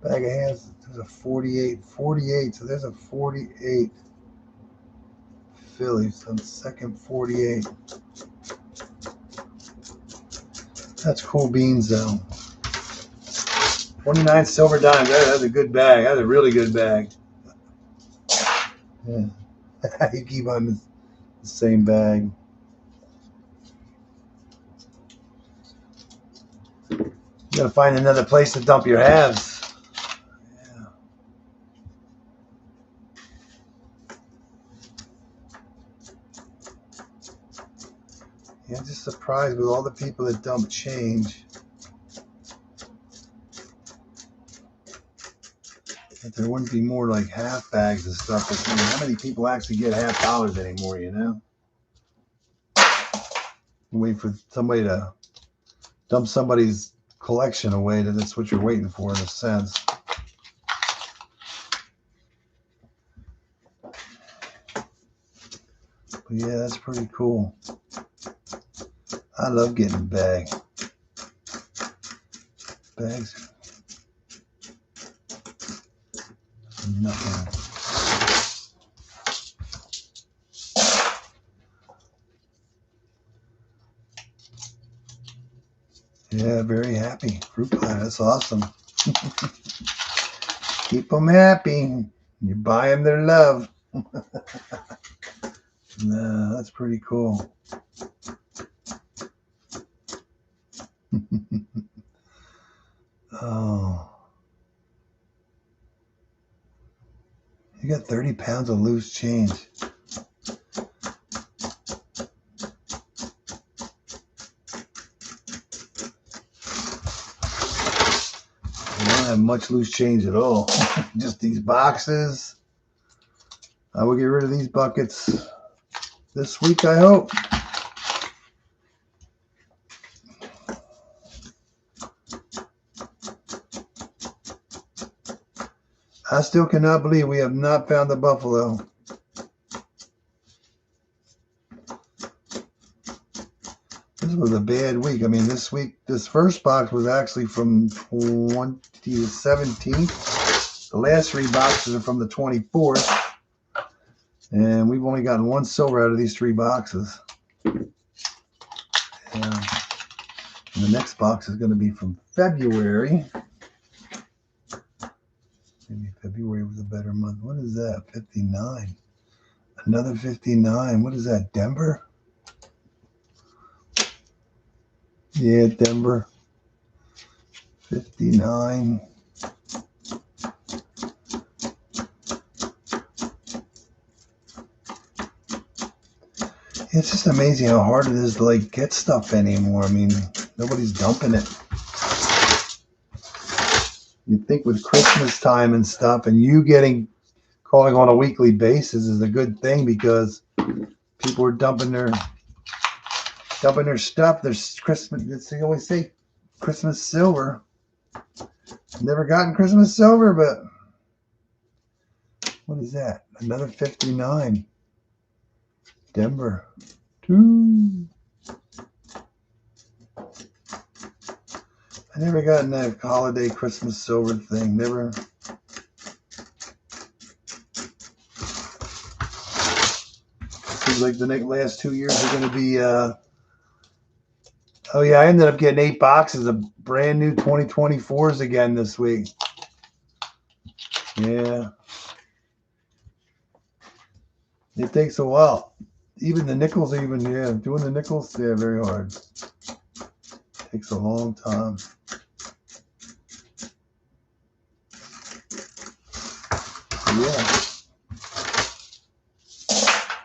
bag of halves. There's a 48. 48. So there's a 48. Phillies on second 48. That's cool beans, though. 29 silver dimes. That's a good bag. That's a really good bag. Yeah. You keep on the same bag. You gotta find another place to dump your halves. Yeah. Yeah, I'm just surprised with all the people that dump change that there wouldn't be more like half bags and stuff. But, I mean, how many people actually get $half anymore, you know? You wait for somebody to dump somebody's collection away, that's what you're waiting for in a sense. But yeah, that's pretty cool. I love getting bags. Nothing. Yeah, very happy. Fruit pie, that's awesome. Keep them happy. You buy them their love. No, that's pretty cool. Oh. You got 30 pounds of loose change. I don't have much loose change at all. Just these boxes. I will get rid of these buckets this week, I hope. I still cannot believe we have not found the buffalo. This was a bad week. I mean, this week, this first box was actually from 20 to 17th. The last 3 boxes are from the 24th. And we've only gotten 1 silver out of these 3 boxes. And the next box is going to be from February. Maybe February was a better month. What is that? 59. Another 59. What is that? Denver? Yeah, Denver. 59. It's just amazing how hard it is to like get stuff anymore. I mean, nobody's dumping it. You'd think with Christmas time and stuff, and you calling on a weekly basis is a good thing because people are dumping their stuff. There's Christmas. They always say Christmas silver. Never gotten Christmas silver, but what is that? Another 59. Denver. 2. I never gotten that holiday Christmas silver thing. Never. Seems like the last 2 years are going to be. Oh yeah, I ended up getting 8 boxes of brand new 2024s again this week. Yeah. It takes a while. Even the nickels, doing the nickels, very hard. Takes a long time. Yeah.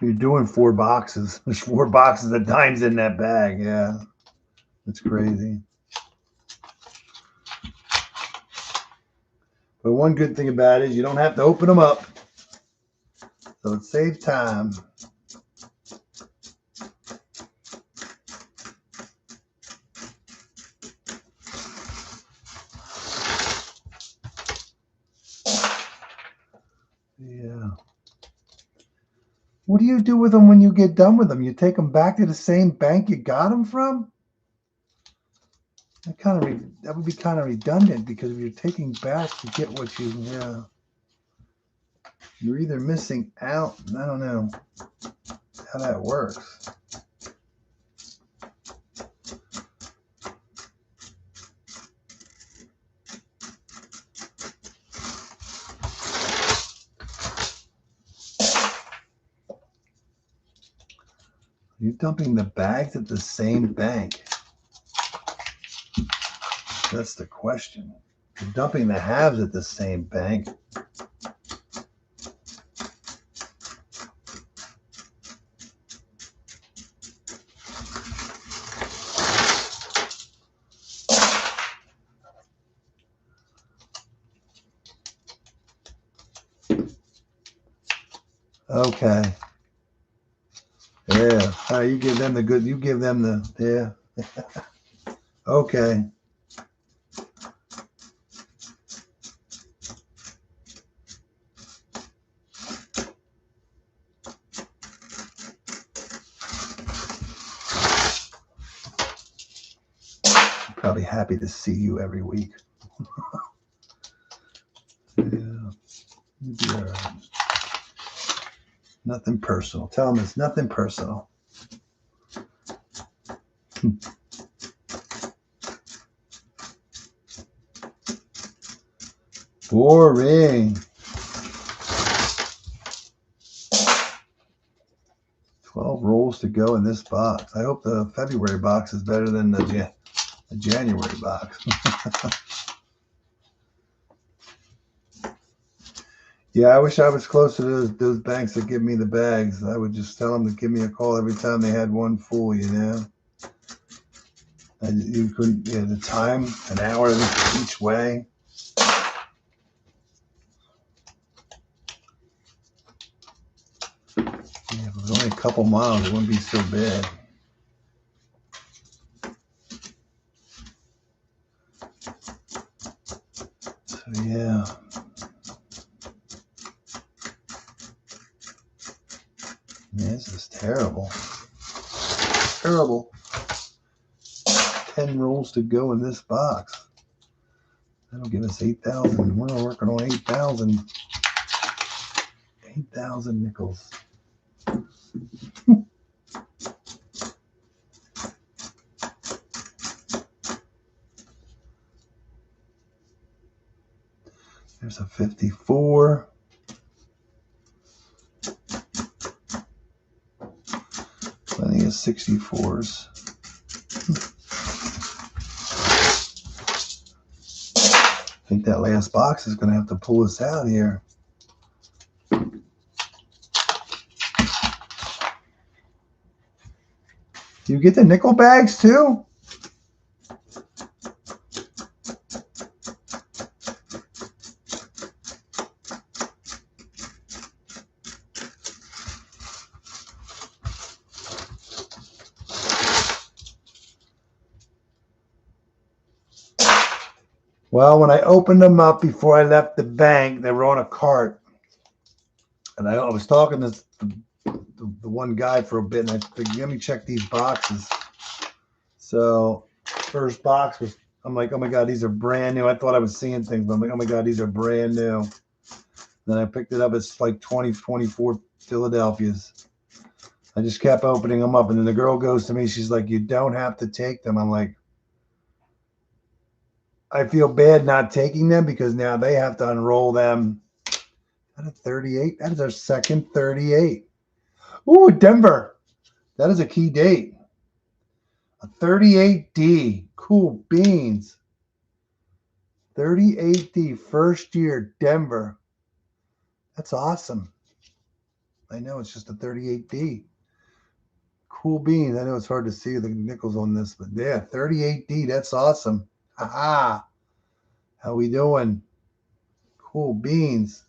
You're doing 4 boxes. There's 4 boxes of dimes in that bag. Yeah. It's crazy. But one good thing about it is you don't have to open them up. So it saves time. Yeah. What do you do with them when you get done with them? You take them back to the same bank you got them from? That would be kind of redundant because if you're taking back to get what you're either missing out. I don't know how that works. You're dumping the bags at the same bank. That's the question. You're dumping the halves at the same bank. Okay. Yeah. You give them the good. You give them the, yeah. Okay. Probably happy to see you every week. Yeah. You'll be all right. Nothing personal. Tell them it's nothing personal. Boring. 12 rolls to go in this box. I hope the February box is better than the January box. Yeah, I wish I was closer to those banks that give me the bags. I would just tell them to give me a call every time they had one full, And you couldn't, the time, an hour each way. If it was only a couple miles, it wouldn't be so bad. So, yeah. terrible. Terrible. 10 rolls to go in this box. That'll give us 8,000. We're working on 8,000. 8,000 nickels. There's a 54. Plenty of 64s. I think that last box is going to have to pull us out here. Do you get the nickel bags too? Well, when I opened them up before I left the bank, they were on a cart. And I was talking to the one guy for a bit, and I said, let me check these boxes. So first box was, I'm like, oh my God, these are brand new. I thought I was seeing things, but I'm like, oh my God, these are brand new. Then I picked it up. It's like 24 Philadelphias. I just kept opening them up. And then the girl goes to me. She's like, you don't have to take them. I'm like, I feel bad not taking them because now they have to unroll them. That is 38. That is our second 38. Ooh, Denver. That is a key date. A 38D. Cool beans. 38D. First year, Denver. That's awesome. I know it's just a 38D. Cool beans. I know it's hard to see the nickels on this, but yeah, 38D. That's awesome. Aha. How we doing? Cool beans.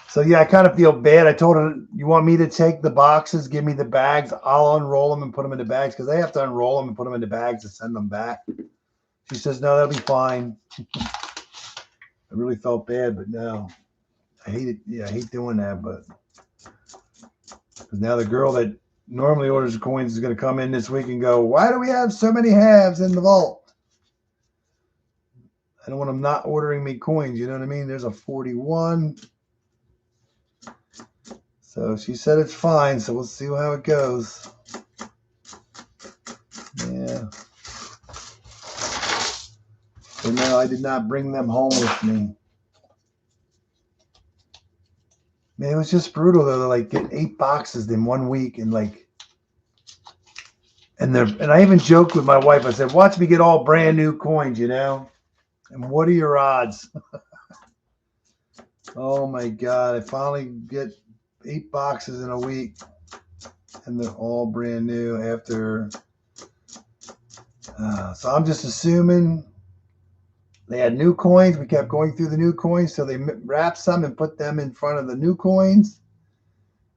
So yeah, I kind of feel bad. I told her, you want me to take the boxes, give me the bags. I'll unroll them and put them in the bags because they have to unroll them and put them in the bags to send them back. She says, no, that'll be fine. I really felt bad, but no. I hate it. Yeah, I hate doing that, but because now the girl that normally orders the coins is going to come in this week and go, why do we have so many halves in the vault? I don't want them not ordering me coins. You know what I mean? There's a 41. So she said it's fine. So we'll see how it goes. Yeah. So no, I did not bring them home with me. Man, it was just brutal though. They're like getting 8 boxes in 1 week and like, and I even joked with my wife. I said, watch me get all brand new coins, you know? And what are your odds? Oh my God. I finally get 8 boxes in a week and they're all brand new after. So I'm just assuming they had new coins. We kept going through the new coins. So they wrapped some and put them in front of the new coins.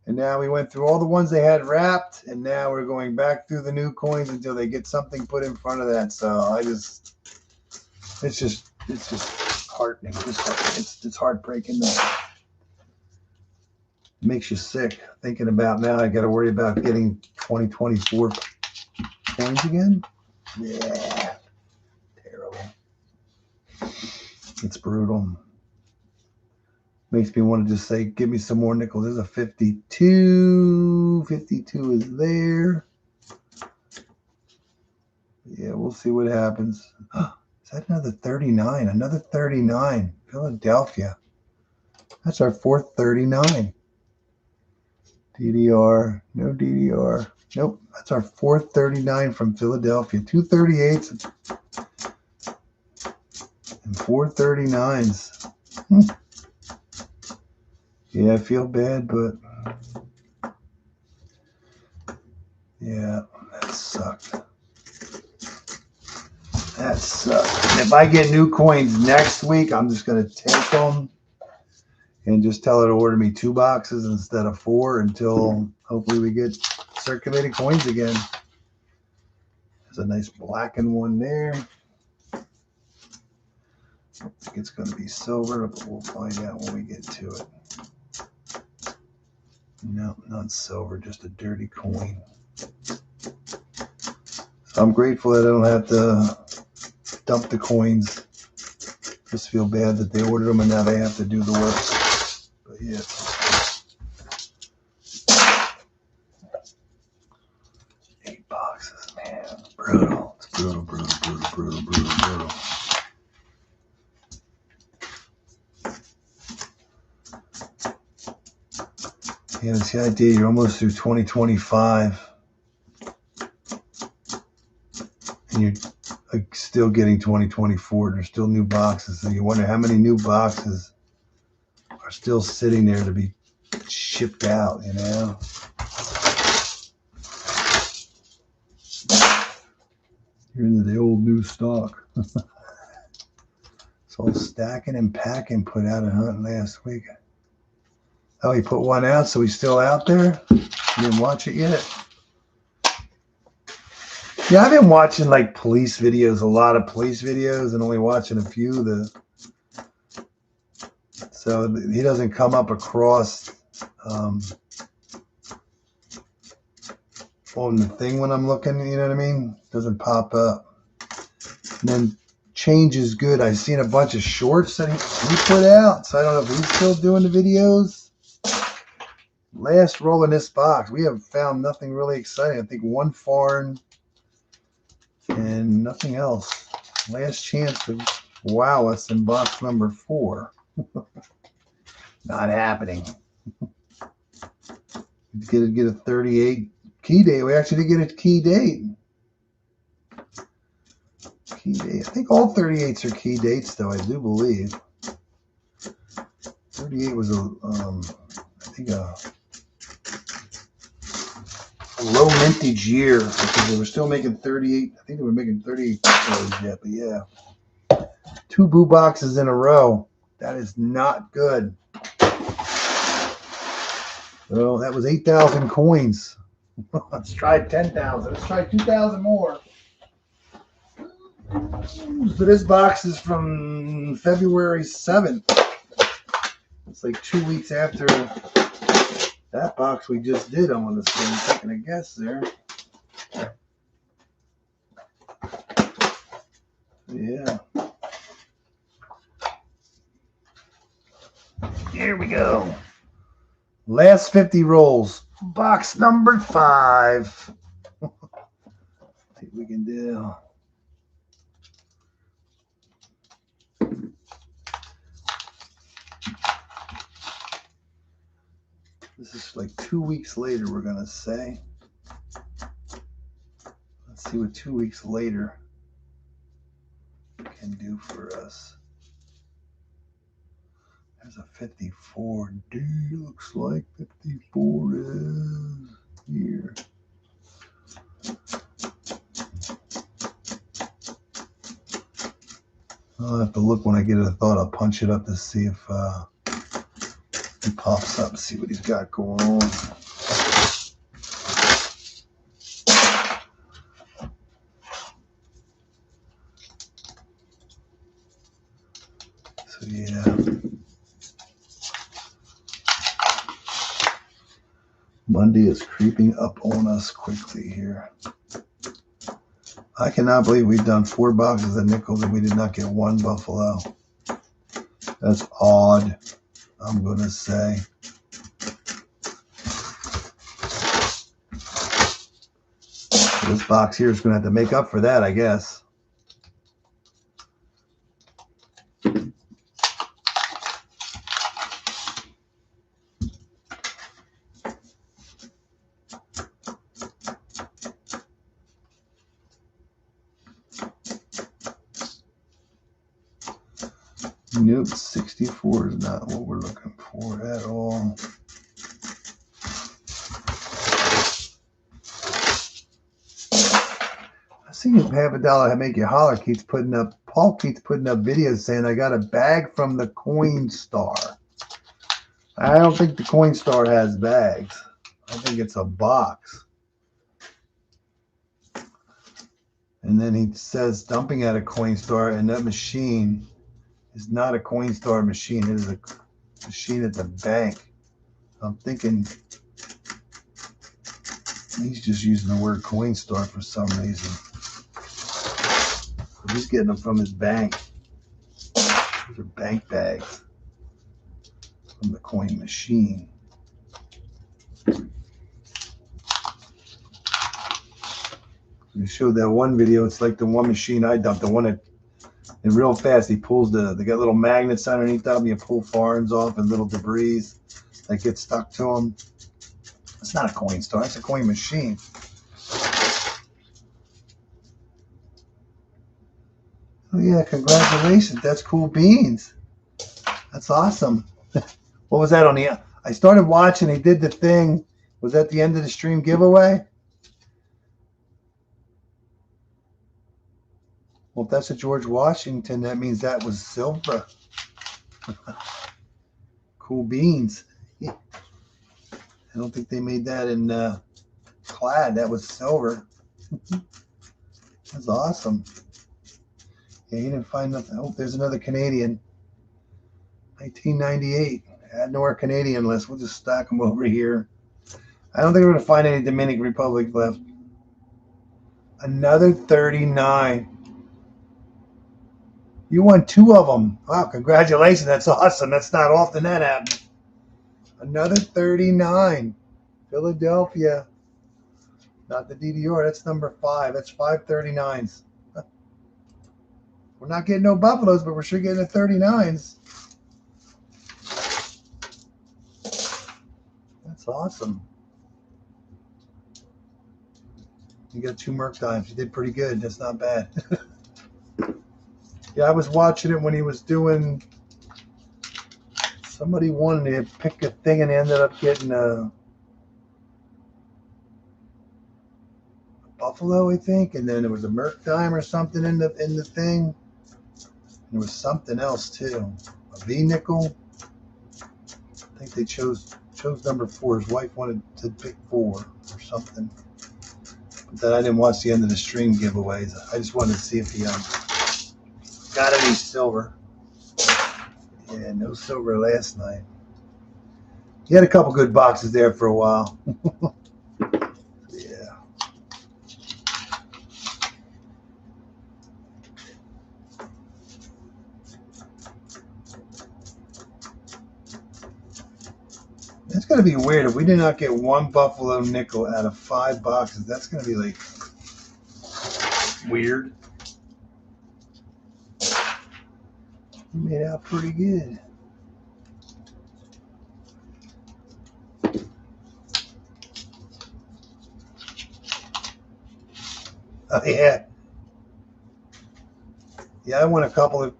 And now we went through all the ones they had wrapped. And now we're going back through the new coins until they get something put in front of that. So it's just heartening. It's heartbreaking. It makes you sick thinking about now I got to worry about getting 2024 coins again. Yeah. Terrible. It's brutal. Makes me want to just say, give me some more nickels. There's a 52. 52 is there. Yeah, we'll see what happens. Is that another 39? Another 39. Philadelphia. That's our fourth 39. DDR. No DDR. Nope. That's our fourth 39 from Philadelphia. 2 38s and 4 39s. Yeah, I feel bad, but yeah, that sucked. That sucked. If I get new coins next week, I'm just going to take them and just tell her to order me 2 boxes instead of 4 until hopefully we get circulating coins again. There's a nice blackened one there. I think it's going to be silver, but we'll find out when we get to it. No, not silver, just a dirty coin. So I'm grateful that I don't have to dump the coins. Just feel bad that they ordered them and now they have to do the work. But yeah. 8 boxes, man. Brutal. It's brutal. Yeah, it's the idea. You're almost through 2025. And you're like still getting 2024. There's still new boxes. So you wonder how many new boxes are still sitting there to be shipped out, you know? You're into the old new stock. It's all stacking and packing put out a hunt last week. Oh, he put one out, so he's still out there? You didn't watch it yet? Yeah, I've been watching like police videos, a lot of police videos, and only watching a few. So he doesn't come up across on the thing when I'm looking, you know what I mean? Doesn't pop up. And then Change is good. I've seen a bunch of shorts that he put out, so I don't know if he's still doing the videos. Last roll in this box, we have found nothing really exciting. I think one foreign and nothing else. Last chance to wow us in box number 4. Not happening. Get a 38 key date. We actually did get a key date. Key date. I think all 38s are key dates, though. I do believe 38 was I think a low mintage year because they were still making 38. I think they were making 38 yet, but yeah. 2 boo boxes in a row. That is not good. Well, that was 8,000 coins. Let's try 10,000. Let's try 2,000 more. So this box is from February 7th. It's like 2 weeks after that box we just did. I'm going to say, I'm taking a guess there. Yeah. Here we go. Last 50 rolls. Box number 5. See what we can do. This is like 2 weeks later, we're going to say. Let's see what 2 weeks later can do for us. There's a 54D, looks like 54 is here. I'll have to look when I get a thought. I'll punch it up to see if he pops up, see what he's got going on. So yeah. Monday is creeping up on us quickly here. I cannot believe we've done 4 boxes of nickels and we did not get 1 buffalo. That's odd, I'm going to say. This box here is going to have to make up for that, I guess. Nope, 64 is not what we're looking for at all. I see Half a Dollar Make You Holler keeps putting up, Paul keeps putting up videos saying I got a bag from the Coinstar. I don't think the Coinstar has bags. I think it's a box. And then he says dumping at a Coinstar, and that machine is not a Coinstar machine. It is a machine at the bank. I'm thinking He's just using the word Coinstar for some reason. He's getting them from his bank. Those are bank bags from the coin machine. You showed that one video. It's like the one machine I dumped. The one that, and real fast, he pulls they got little magnets underneath them. You pull foreigns off and little debris that get stuck to them. It's not a Coinstar. It's a coin machine. Oh yeah, congratulations. That's cool beans. That's awesome. What was that on the... I started watching. He did the thing. Was that the end of the stream giveaway? Well, if that's a George Washington, that means that was silver. Cool beans. Yeah. I don't think they made that in clad. That was silver. That's awesome. Yeah, he didn't find nothing. Oh, there's another Canadian. 1998. Add to our Canadian list. We'll just stack them over here. I don't think we're going to find any Dominican Republic left. Another 39. You won 2 of them. Wow, congratulations. That's awesome. That's not often that happens. Another 39. Philadelphia. Not the DDR. That's number 5. That's 5 39s. We're not getting no Buffaloes, but we're sure getting the 39s. That's awesome. You got 2 Merc dimes. You did pretty good. That's not bad. Yeah, I was watching it when he was doing... Somebody wanted to pick a thing and they ended up getting a Buffalo, I think, and then there was a Merc dime or something in the thing. There was something else too, a V nickel. I think they chose number 4. His wife wanted to pick 4 or something. But then I didn't watch the end of the stream giveaways. I just wanted to see if he got any silver. Yeah, no silver last night. He had a couple good boxes there for a while. Yeah. It's going to be weird if we did not get 1 Buffalo nickel out of 5 boxes. That's going to be like weird. He made out pretty good. Oh yeah. Yeah, I won a couple of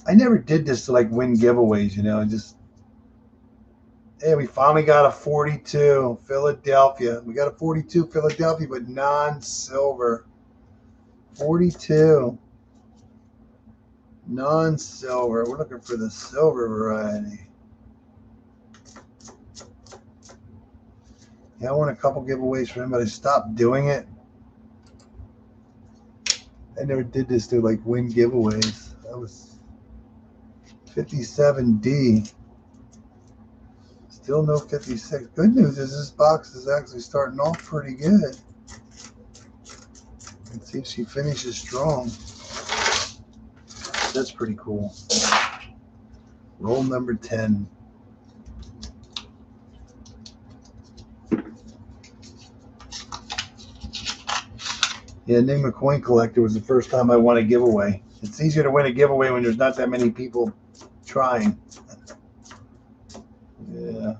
I never did this to like win giveaways, you know. I just... Hey, we finally got a 42 Philadelphia. We got a 42 Philadelphia, but non-silver. 42. Non-silver. We're looking for the silver variety. Yeah, I won a couple giveaways for him, but I stopped doing it. I never did this to like win giveaways. That was 57D. Still no 56. Good news is this box is actually starting off pretty good. Let's see if she finishes strong. That's pretty cool. Roll number 10. Yeah, Enigma Coin Collector was the first time I won a giveaway. It's easier to win a giveaway when there's not that many people trying. Yeah.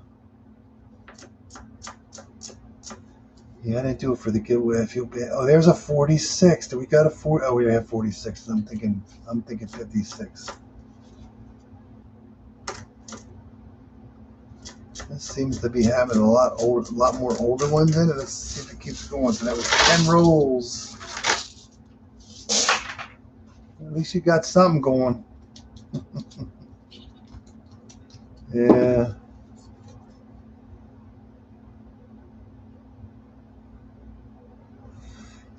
Yeah, I didn't do it for the giveaway. I feel bad. Oh, there's a 46. Do we got a 40? Oh, we have 46. I'm thinking 56. This seems to be having a lot more older ones in it. Let's see if it keeps going. So that was 10 rolls. At least you got something going. Yeah.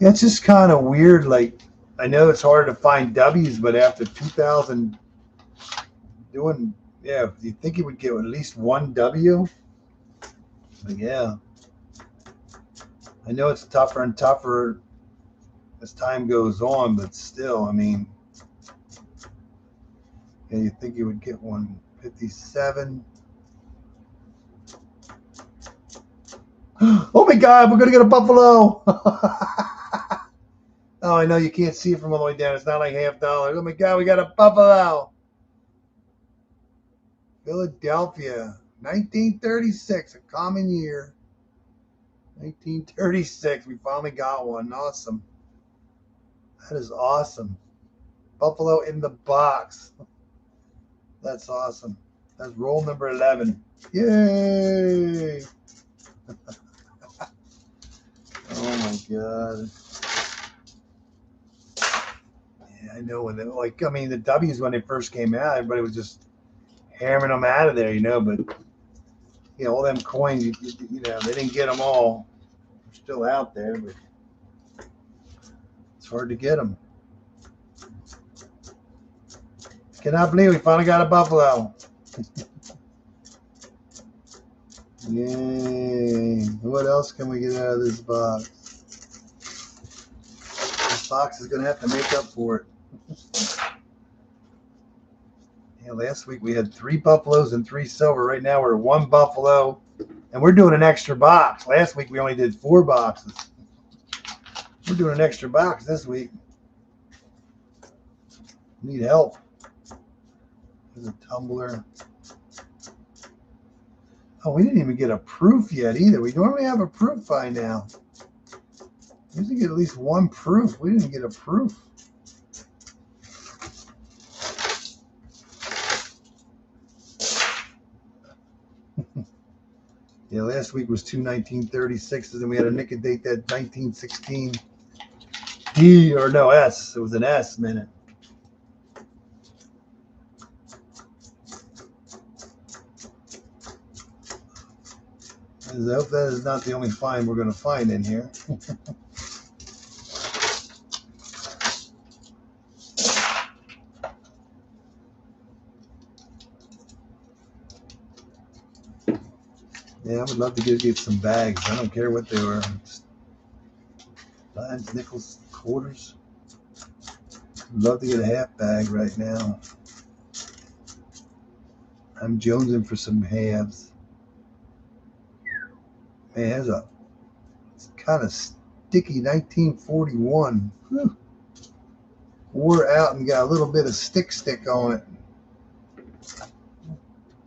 Yeah, it's just kind of weird. Like, I know it's hard to find W's, but after 2000 doing, yeah, you think you would get at least 1 W? But yeah. I know it's tougher and tougher as time goes on, but still, I mean, yeah, you think you would get 157. Oh my God, we're gonna get a buffalo! Oh, I know you can't see it from all the way down. It's not like $50. Oh my God, we got a buffalo! Philadelphia, 1936, a common year. 1936, we finally got one. Awesome. That is awesome. Buffalo in the box. That's awesome. That's roll number 11. Yay! Oh my God. Yeah, I know when the W's when they first came out, everybody was just hammering them out of there, but all them coins, they didn't get them all. They're still out there, but it's hard to get them. Cannot believe we finally got a buffalo. Yay. What else can we get out of this box? This box is going to have to make up for it. Yeah, last week we had 3 buffaloes and 3 silver. Right now we're 1 buffalo, and we're doing an extra box. Last week we only did 4 boxes. We're doing an extra box this week. Need help. There's a tumbler. Oh, we didn't even get a proof yet either. We normally have a proof by now. We usually get at least 1 proof. We didn't get a proof. Yeah, last week was 2 1936s, and we had a nick and date that 1916 D, or no, S. It was an S minute. I hope that is not the only find we're going to find in here. Yeah, I would love to get some bags. I don't care what they were. Dimes, nickels, quarters. I'd love to get a half bag right now. I'm jonesing for some halves. Man, it's kind of sticky 1941. Whew. Wore out and got a little bit of stick on it.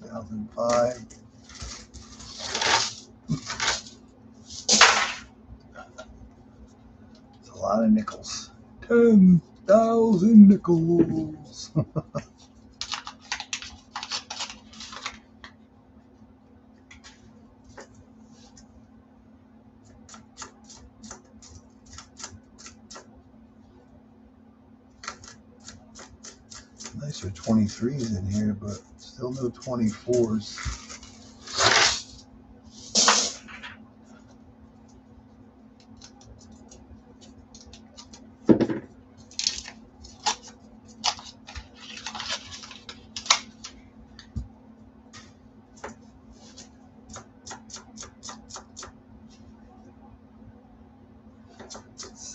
2005. It's a lot of nickels. 10,000 nickels. Nicer 23s in here, but still no 24s.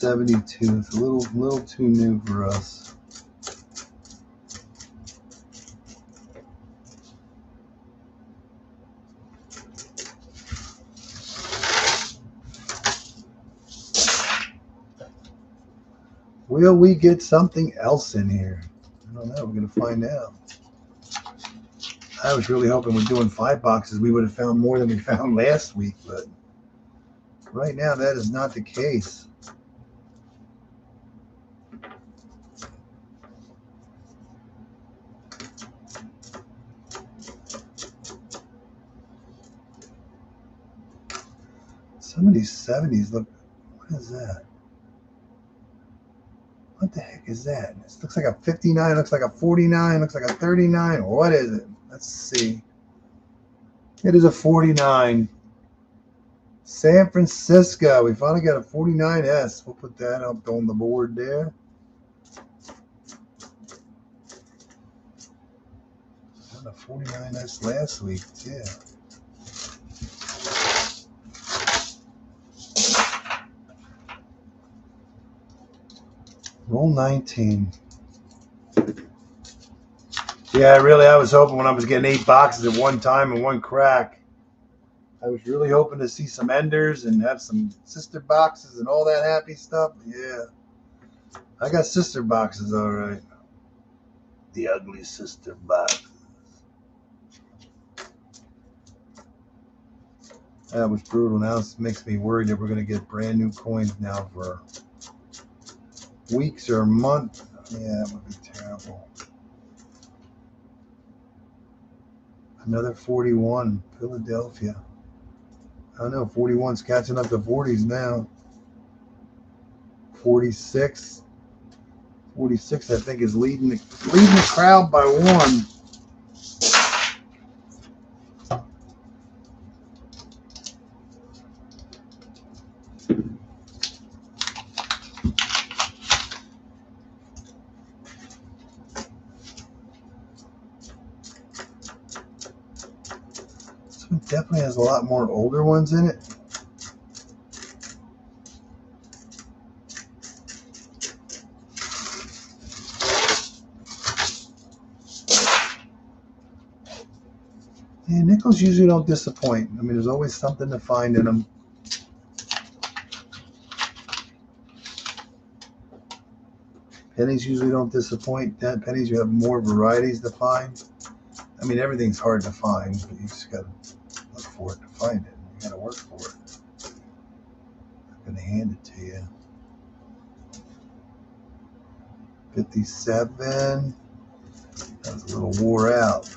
$72. It's a little too new for us. Will we get something else in here? I don't know. We're going to find out. I was really hoping we're doing 5 boxes. We would have found more than we found last week, but right now that is not the case. Some of these 70s look, what is that? What the heck is that? This looks like a 59, looks like a 49, looks like a 39. What is it? Let's see. It is a 49. San Francisco. We finally got a 49S. We'll put that up on the board there. Got a 49S last week, too. Roll 19. Yeah, really, I was hoping when I was getting 8 boxes at one time and one crack, I was really hoping to see some enders and have some sister boxes and all that happy stuff. Yeah, I got sister boxes, all right. The ugly sister box. That was brutal. Now it makes me worried that we're going to get brand new coins now for weeks or a month. Yeah, that would be terrible. Another 41, Philadelphia. I don't know, 41's catching up to 40s now. 46. 46, I think, is leading the crowd by 1. This one definitely has a lot more older ones in it. Yeah, nickels usually don't disappoint. I mean, there's always something to find in them. Pennies usually don't disappoint. Pennies, you have more varieties to find. I mean, everything's hard to find, but you just got to look for it to find it. You got to work for it. I'm going to hand it to you. 57. That was a little wore out.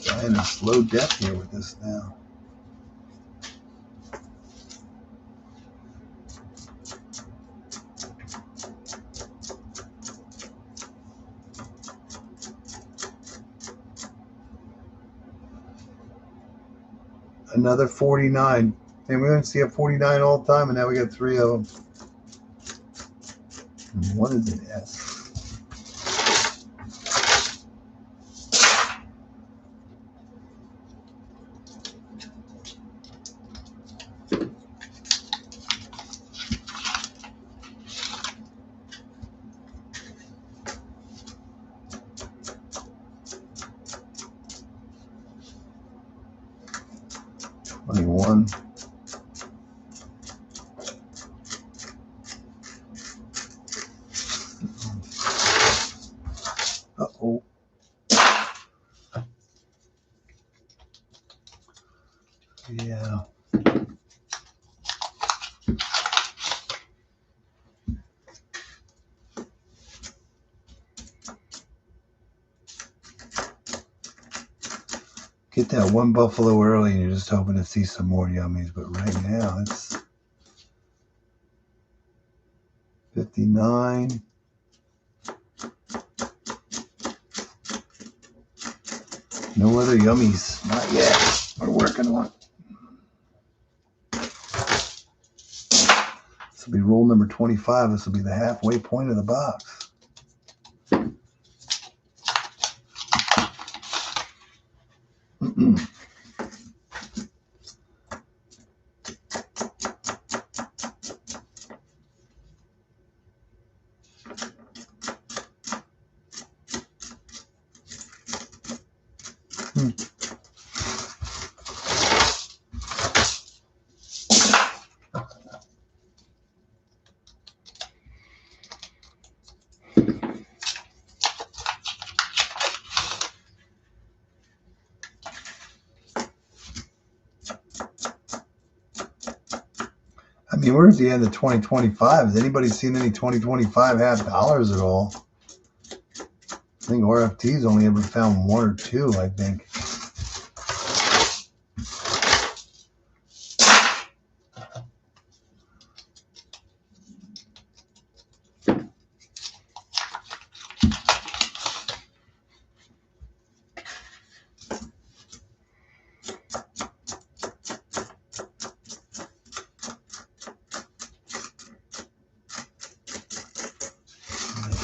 Dying a slow death here with this now. Another 49. And we didn't see a 49 all the time, and now we got 3 of them. And one is an S. One. Uh-oh. Yeah. Get that one buffalo early and you're just hoping to see some more yummies, but right now it's 59. No other yummies. Not yet. We're working on it. This will be roll number 25. This will be the halfway point of the box. I mean, we're at the end of 2025. Has anybody seen any 2025 half dollars at all? I think RFT's only ever found 1 or 2, I think.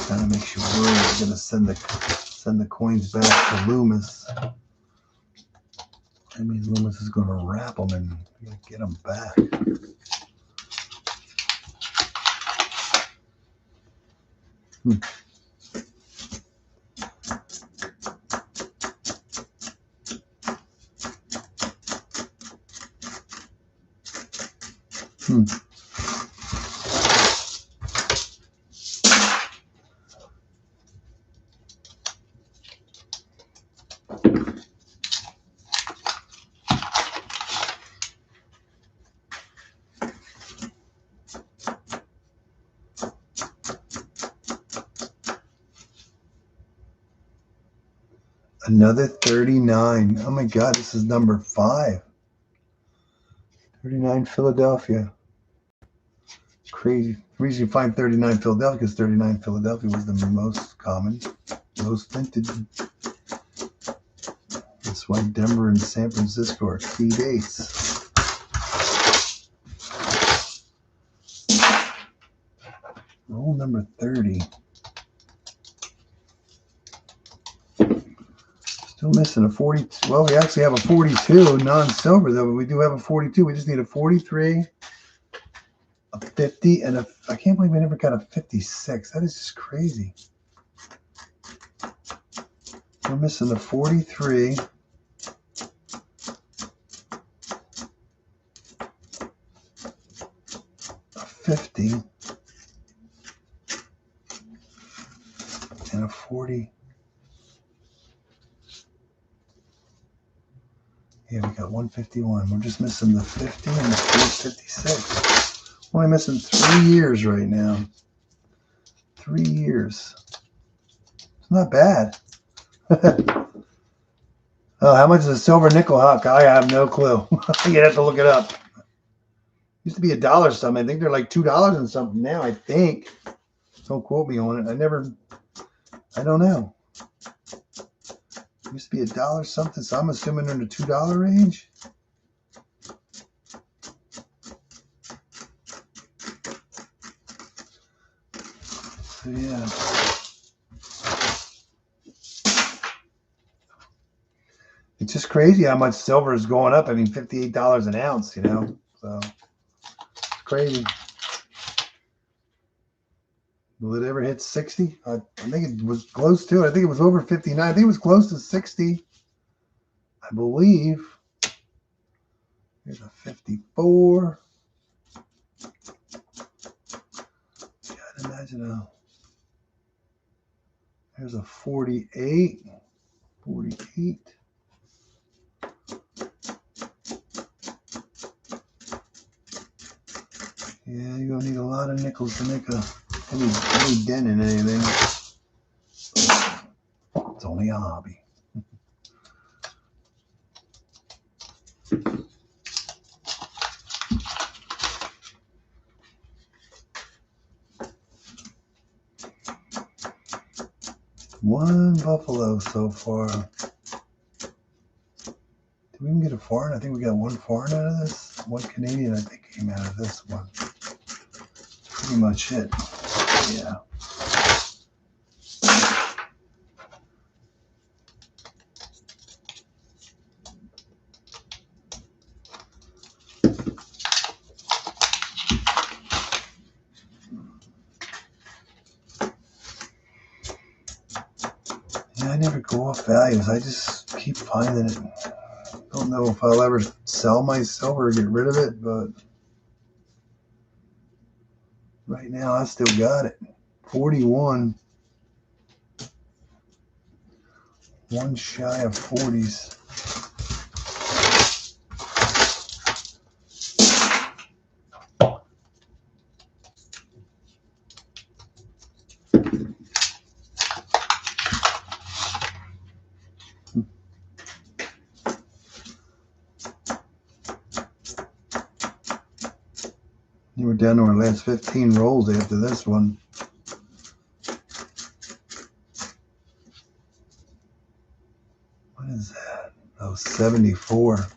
Kind of makes you worry it's going to send send the coins back to Loomis. I mean, Loomis is going to wrap them and get them back. Another 39. Oh my God, this is number 5. 39 Philadelphia. Crazy. The reason you find 39 Philadelphia is 39 Philadelphia was the most common, most vintage. That's why Denver and San Francisco are key dates. Roll number 30. Still missing a 40. Well, we actually have a 42 non-silver, though. But we do have a 42. We just need a 43, a 50, and I can't believe we never got a 56. That is just crazy. We're missing a 43, a 50, and a 40. Yeah, we got 151. We're just missing the 50 and the 56. We're only missing 3 years right now. 3 years. It's not bad. Oh, how much is a silver nickel, Huck? I have no clue. You'd have to look it up. Used to be $1 something. I think they're like $2 and something now, I think. Don't quote me on it. I don't know. Used to be $1 something, so I'm assuming they're in the $2 range. So yeah. It's just crazy how much silver is going up. I mean, $58 an ounce, you know. So it's crazy. Will it ever hit 60? I think it was close to it. I think it was over 59. I think it was close to 60. I believe. Here's a 54. God, imagine there's a 48. 48. Yeah, you're going to need a lot of nickels to make any dent in anything. It's only a hobby. One buffalo so far. Did we even get a foreign? I think we got one foreign out of this. One Canadian, I think, came out of this one. Pretty much it. Yeah. Yeah, I never go off values. I just keep finding it. Don't know if I'll ever sell my silver or get rid of it, but right now I still got it. 41. One shy of 40s. We're down to our last 15 rolls after this one. What is that? Oh, 74.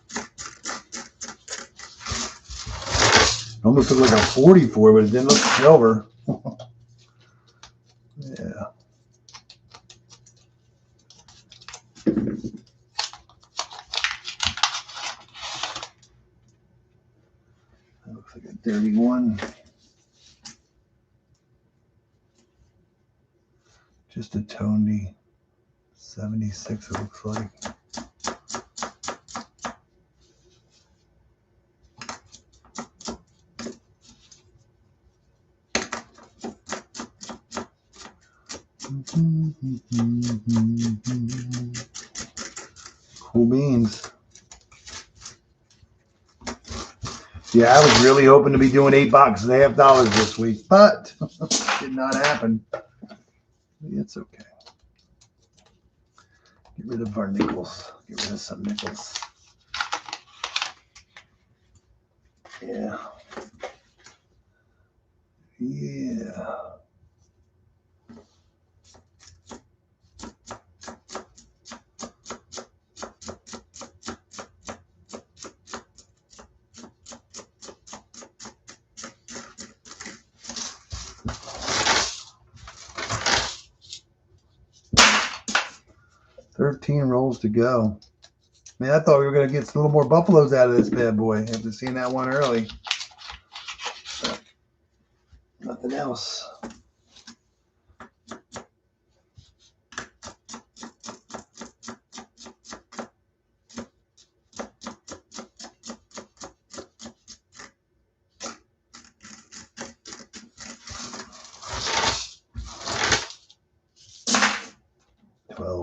Almost looked like a 44, but it didn't look silver. Yeah. 31. Just a Tony 76, it looks like. Cool beans. Yeah, I was really hoping to be doing $8.50 this week, but did not happen. It's okay. Get rid of our nickels. Get rid of some nickels. Yeah. Yeah. $13 rolls to go. Man, I thought we were going to get a little more buffaloes out of this bad boy after seeing that one early. But nothing else.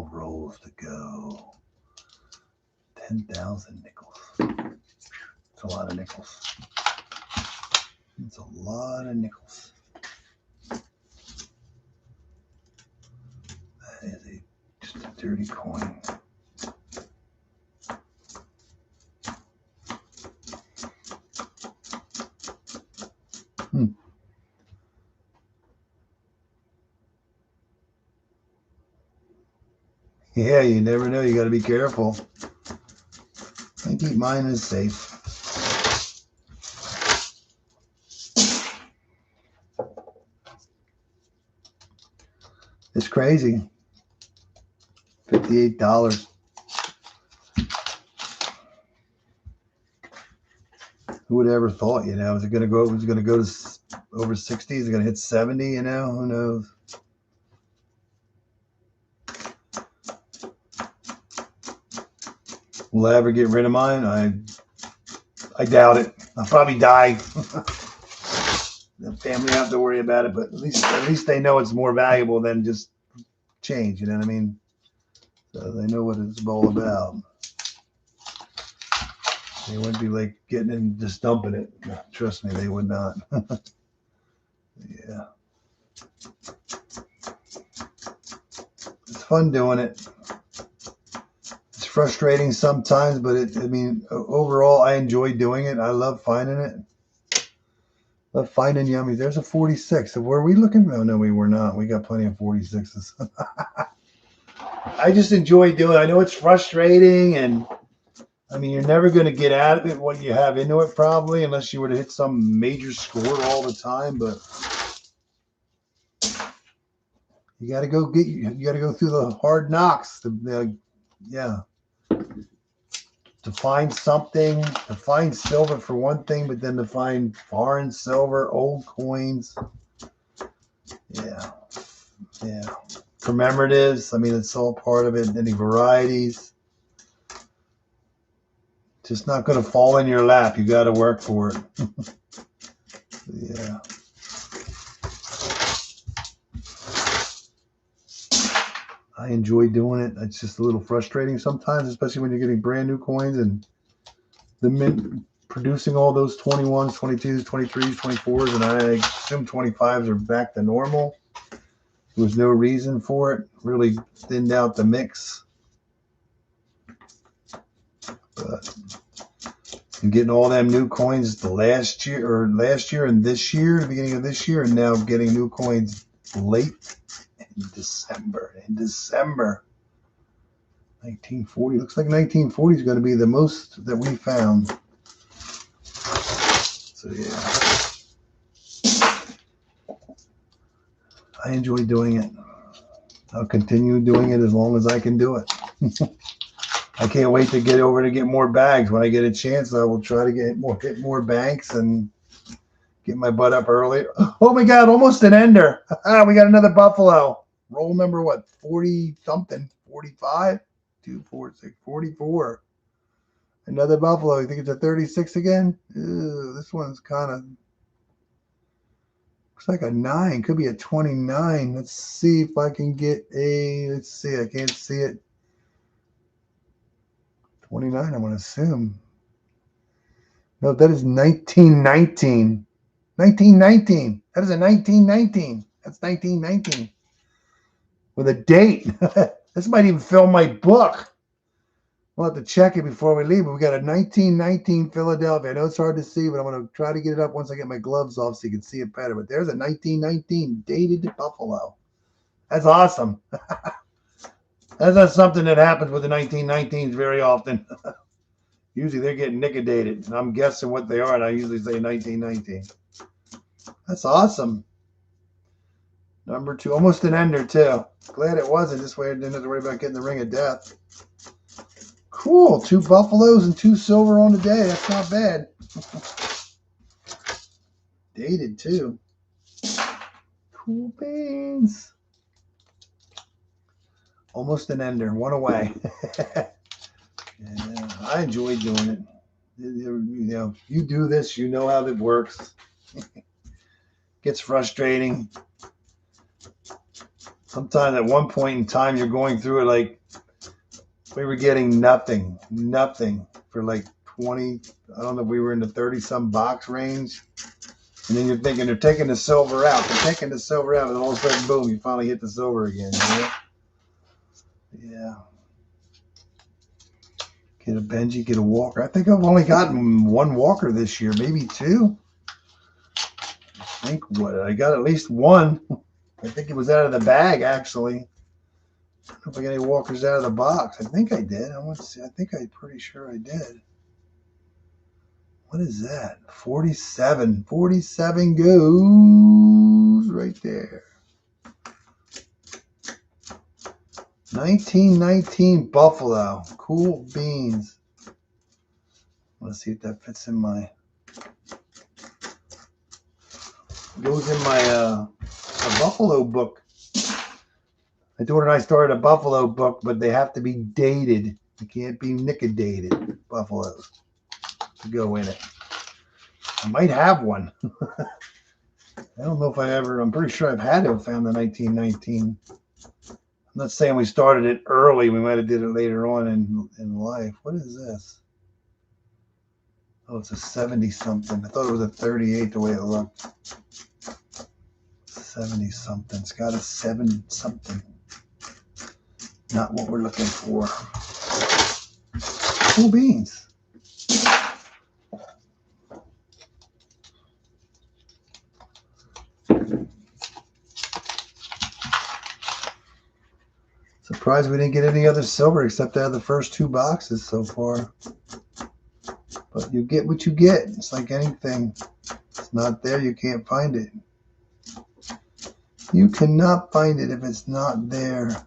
Rolls to go. 10,000 nickels. It's a lot of nickels. It's a lot of nickels. That is just a dirty coin. Yeah, you never know. You got to be careful. I keep mine as safe. It's crazy. $58. Who would have ever thought, you know, is it going to go to over 60? Is it going to hit 70, you know? Who knows? Will I ever get rid of mine? I doubt it. I'll probably die. The family have to worry about it, but at least they know it's more valuable than just change, you know what I mean? So they know what it's all about. They wouldn't be like getting in and just dumping it. Trust me, they would not. Yeah. It's fun doing it. It's frustrating sometimes, but overall, I enjoy doing it. I love finding it. Love finding yummies. There's a 46. So were we looking? Oh, no, we were not. We got plenty of 46s. I just enjoy doing it. I know it's frustrating, and I mean, you're never going to get out of it what you have into it, probably, unless you were to hit some major score all the time. But you got to go through the hard knocks. To find something, to find silver for one thing, but then to find foreign silver, old coins. Yeah. Commemoratives. I mean, it's all part of it. Any varieties. Just not going to fall in your lap. You got to work for it. Yeah. I enjoy doing it. It's just a little frustrating sometimes, especially when you're getting brand new coins and the mint producing all those 21s, 22s, 23s, 24s, and I assume 25s are back to normal. There was no reason for it. Really thinned out the mix. But and getting all them new coins last year and this year, the beginning of this year, and now getting new coins late in December. 1940. Looks like 1940 is going to be the most that we found. So yeah. I enjoy doing it. I'll continue doing it as long as I can do it. I can't wait to get more bags. When I get a chance, I will try to hit more banks and Get my butt up early. Oh my God, almost an ender. We got another buffalo. Roll number what? 40 something. 45? 2, 4, 6, 44. Another buffalo. You think it's a 36 again? Ew, this one's kind of looks like a 9. Could be a 29. Let's see if I can get a. Let's see. I can't see it. 29. I'm gonna assume. No, that is 1919. 1919. That is a 1919. That's 1919. With a date. This might even fill my book. We'll have to check it before we leave. But we got a 1919 Philadelphia. I know it's hard to see, but I'm going to try to get it up once I get my gloves off so you can see it better. But there's a 1919 dated buffalo. That's awesome. That's not something that happens with the 1919s very often. Usually they're getting nickedated. And I'm guessing what they are, and I usually say 1919. That's awesome. Number 2. Almost an ender, too. Glad it wasn't. This way I didn't have to worry about getting the ring of death. Cool. 2 buffaloes and 2 silver on the day. That's not bad. Dated, too. Cool beans. Almost an ender. 1 away. Yeah, I enjoy doing it. You know, you do this, you know how it works. Gets frustrating. Sometimes at one point in time, you're going through it like we were getting nothing for like 20. I don't know if we were in the 30-some box range. And then you're thinking they're taking the silver out. They're taking the silver out, and all of a sudden, boom, you finally hit the silver again. You know? Yeah. Get a Benji, get a Walker. I think I've only gotten 1 Walker this year, maybe 2. I think what I got at least 1. I think it was out of the bag, actually. I don't know if I got any Walkers out of the box. I think I did. I want to see. I think I'm pretty sure I did. What is that? 47. 47 goes right there. 1919 Buffalo. Cool beans. Let's see if that fits in my. Goes in my a Buffalo book. My daughter and I started a Buffalo book, but they have to be dated. You can't be nickedated buffaloes to go in it. I might have one. I don't know if I ever. I'm pretty sure I've had to have found the 1919. I'm not saying we started it early. We might have did it later on in life. What is this? Oh, it's a 70-something. I thought it was a 38 the way it looked. 70-something. It's got a 7-something. Not what we're looking for. Cool beans. Surprised we didn't get any other silver except out of the first 2 boxes so far. But you get what you get. It's like anything. It's not there, you can't find it. You cannot find it if it's not there.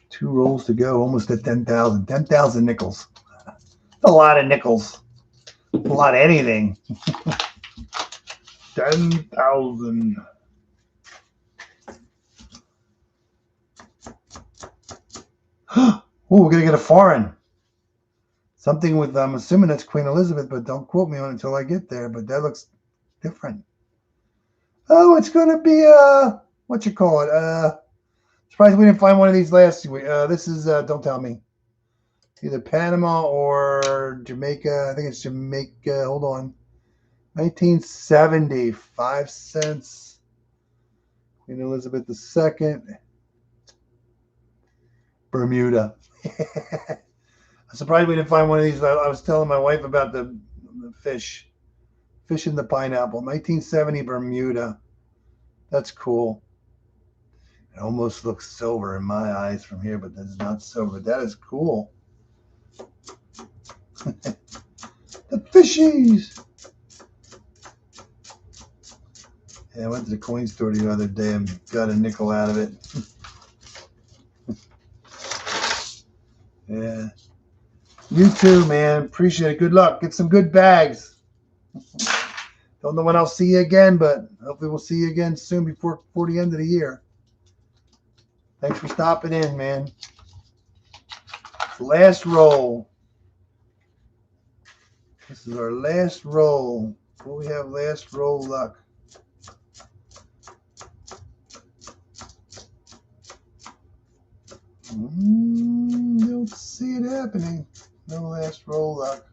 Two rolls to go, almost at 10,000. 10,000 nickels. A lot of nickels. A lot of anything. 10,000. Oh, we're going to get a foreign. Something with, I'm assuming that's Queen Elizabeth, but don't quote me on it until I get there. But that looks different. Oh, it's going to be, what you call it? Surprised we didn't find one of these last week. This is, don't tell me. Either Panama or Jamaica. I think it's Jamaica. Hold on. 1970. 5 cents. Queen Elizabeth II. Bermuda. I'm surprised we didn't find one of these. I was telling my wife about the fish. Fish in the pineapple. 1970 Bermuda. That's cool. It almost looks silver in my eyes from here, but that's not silver. That is cool. The fishies. Yeah, I went to the coin store the other day and got a nickel out of it. Yeah. You too, man. Appreciate it. Good luck. Get some good bags. Don't know when I'll see you again, but hopefully we'll see you again soon before the end of the year. Thanks for stopping in, man. Last roll. This is our last roll. What do we have last roll luck? Don't see it happening. No last roll luck.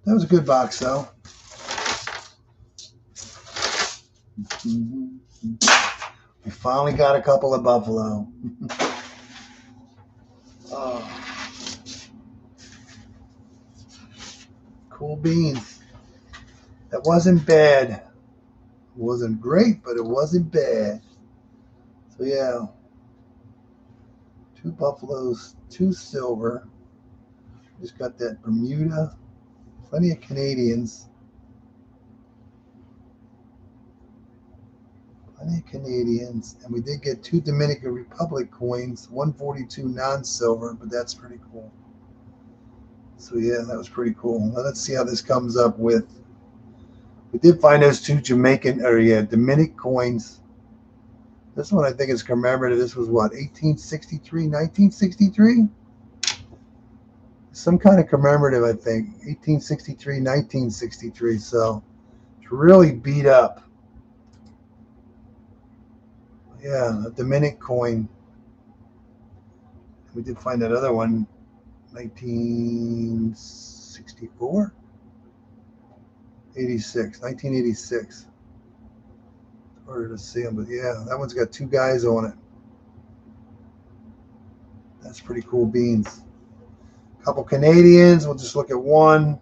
That was a good box, though. We finally got a couple of Buffalo. Oh. Cool beans. That wasn't bad. It wasn't great, but it wasn't bad. So, yeah. 2 Buffaloes, 2 silver. Just got that Bermuda. Plenty of Canadians. And we did get 2 Dominican Republic coins, 142 non-silver, but that's pretty cool. So yeah, that was pretty cool. Now let's see how this comes up with. We did find those 2 Dominican coins. This one I think is commemorative. This was what, 1863, 1963? Some kind of commemorative, I think. 1863, 1963. So it's really beat up. Yeah, a Dominican coin. We did find that other one, 1964? 1986. It's harder to see them, but yeah, that one's got 2 guys on it. That's pretty cool beans. A couple Canadians. We'll just look at one.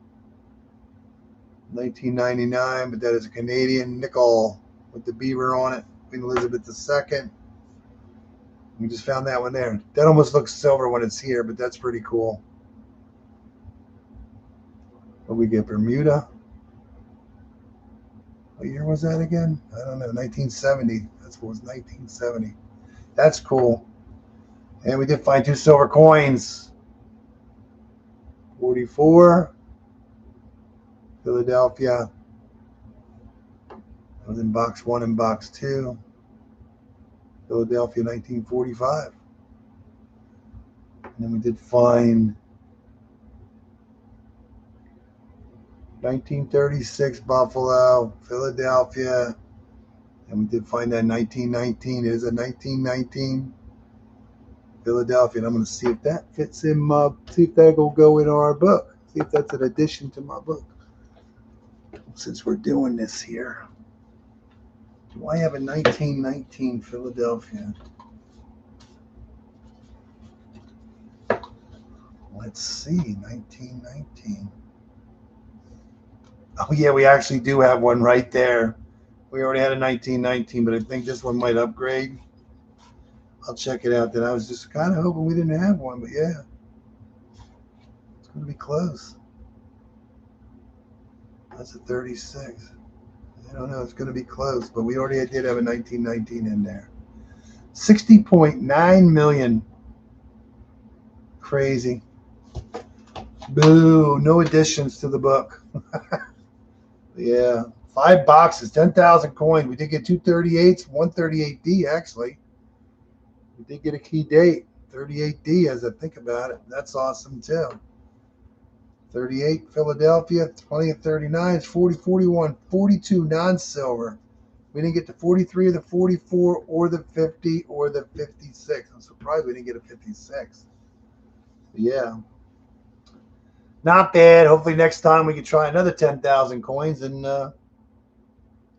1999, but that is a Canadian nickel with the beaver on it. Queen Elizabeth II. We just found that one there. That almost looks silver when it's here, but that's pretty cool. What we get, Bermuda? What year was that again? I don't know. 1970. That's what was 1970. That's cool. And we did find 2 silver coins. 44. Philadelphia. That was in box 1 and box 2. Philadelphia, 1945. And then we did find 1936 Buffalo, Philadelphia, and we did find that 1919. It is a 1919 Philadelphia, and I'm going to see if that fits in see if that will go in our book. See if that's an addition to my book. Since we're doing this here, do I have a 1919 Philadelphia? Let's see, 1919. Oh, yeah, we actually do have one right there. We already had a 1919, but I think this one might upgrade. I'll check it out then. I was just kind of hoping we didn't have one, but yeah. It's going to be close. That's a 36. I don't know. It's going to be close, but we already did have a 1919 in there. 60.9 million. Crazy. Boo. No additions to the book. Yeah. 5 boxes, 10,000 coins. We did get 2 38s, 138D actually. We did get a key date, 38D as I think about it. That's awesome too. 38 Philadelphia, plenty of 39s, 40, 41, 42 non-silver. We didn't get the 43 or the 44 or the 50 or the 56. I'm surprised we didn't get a 56. But yeah. Not bad. Hopefully next time we can try another 10,000 coins and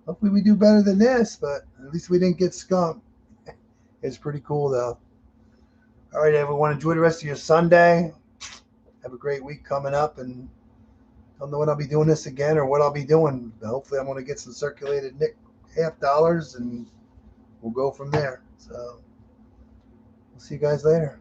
hopefully we do better than this, but at least we didn't get skunked. It's pretty cool though. All right, everyone. Enjoy the rest of your Sunday. Have a great week coming up, and don't know when I'll be doing this again or what I'll be doing. But hopefully I'm going to get some circulated half dollars, and we'll go from there. So we'll see you guys later.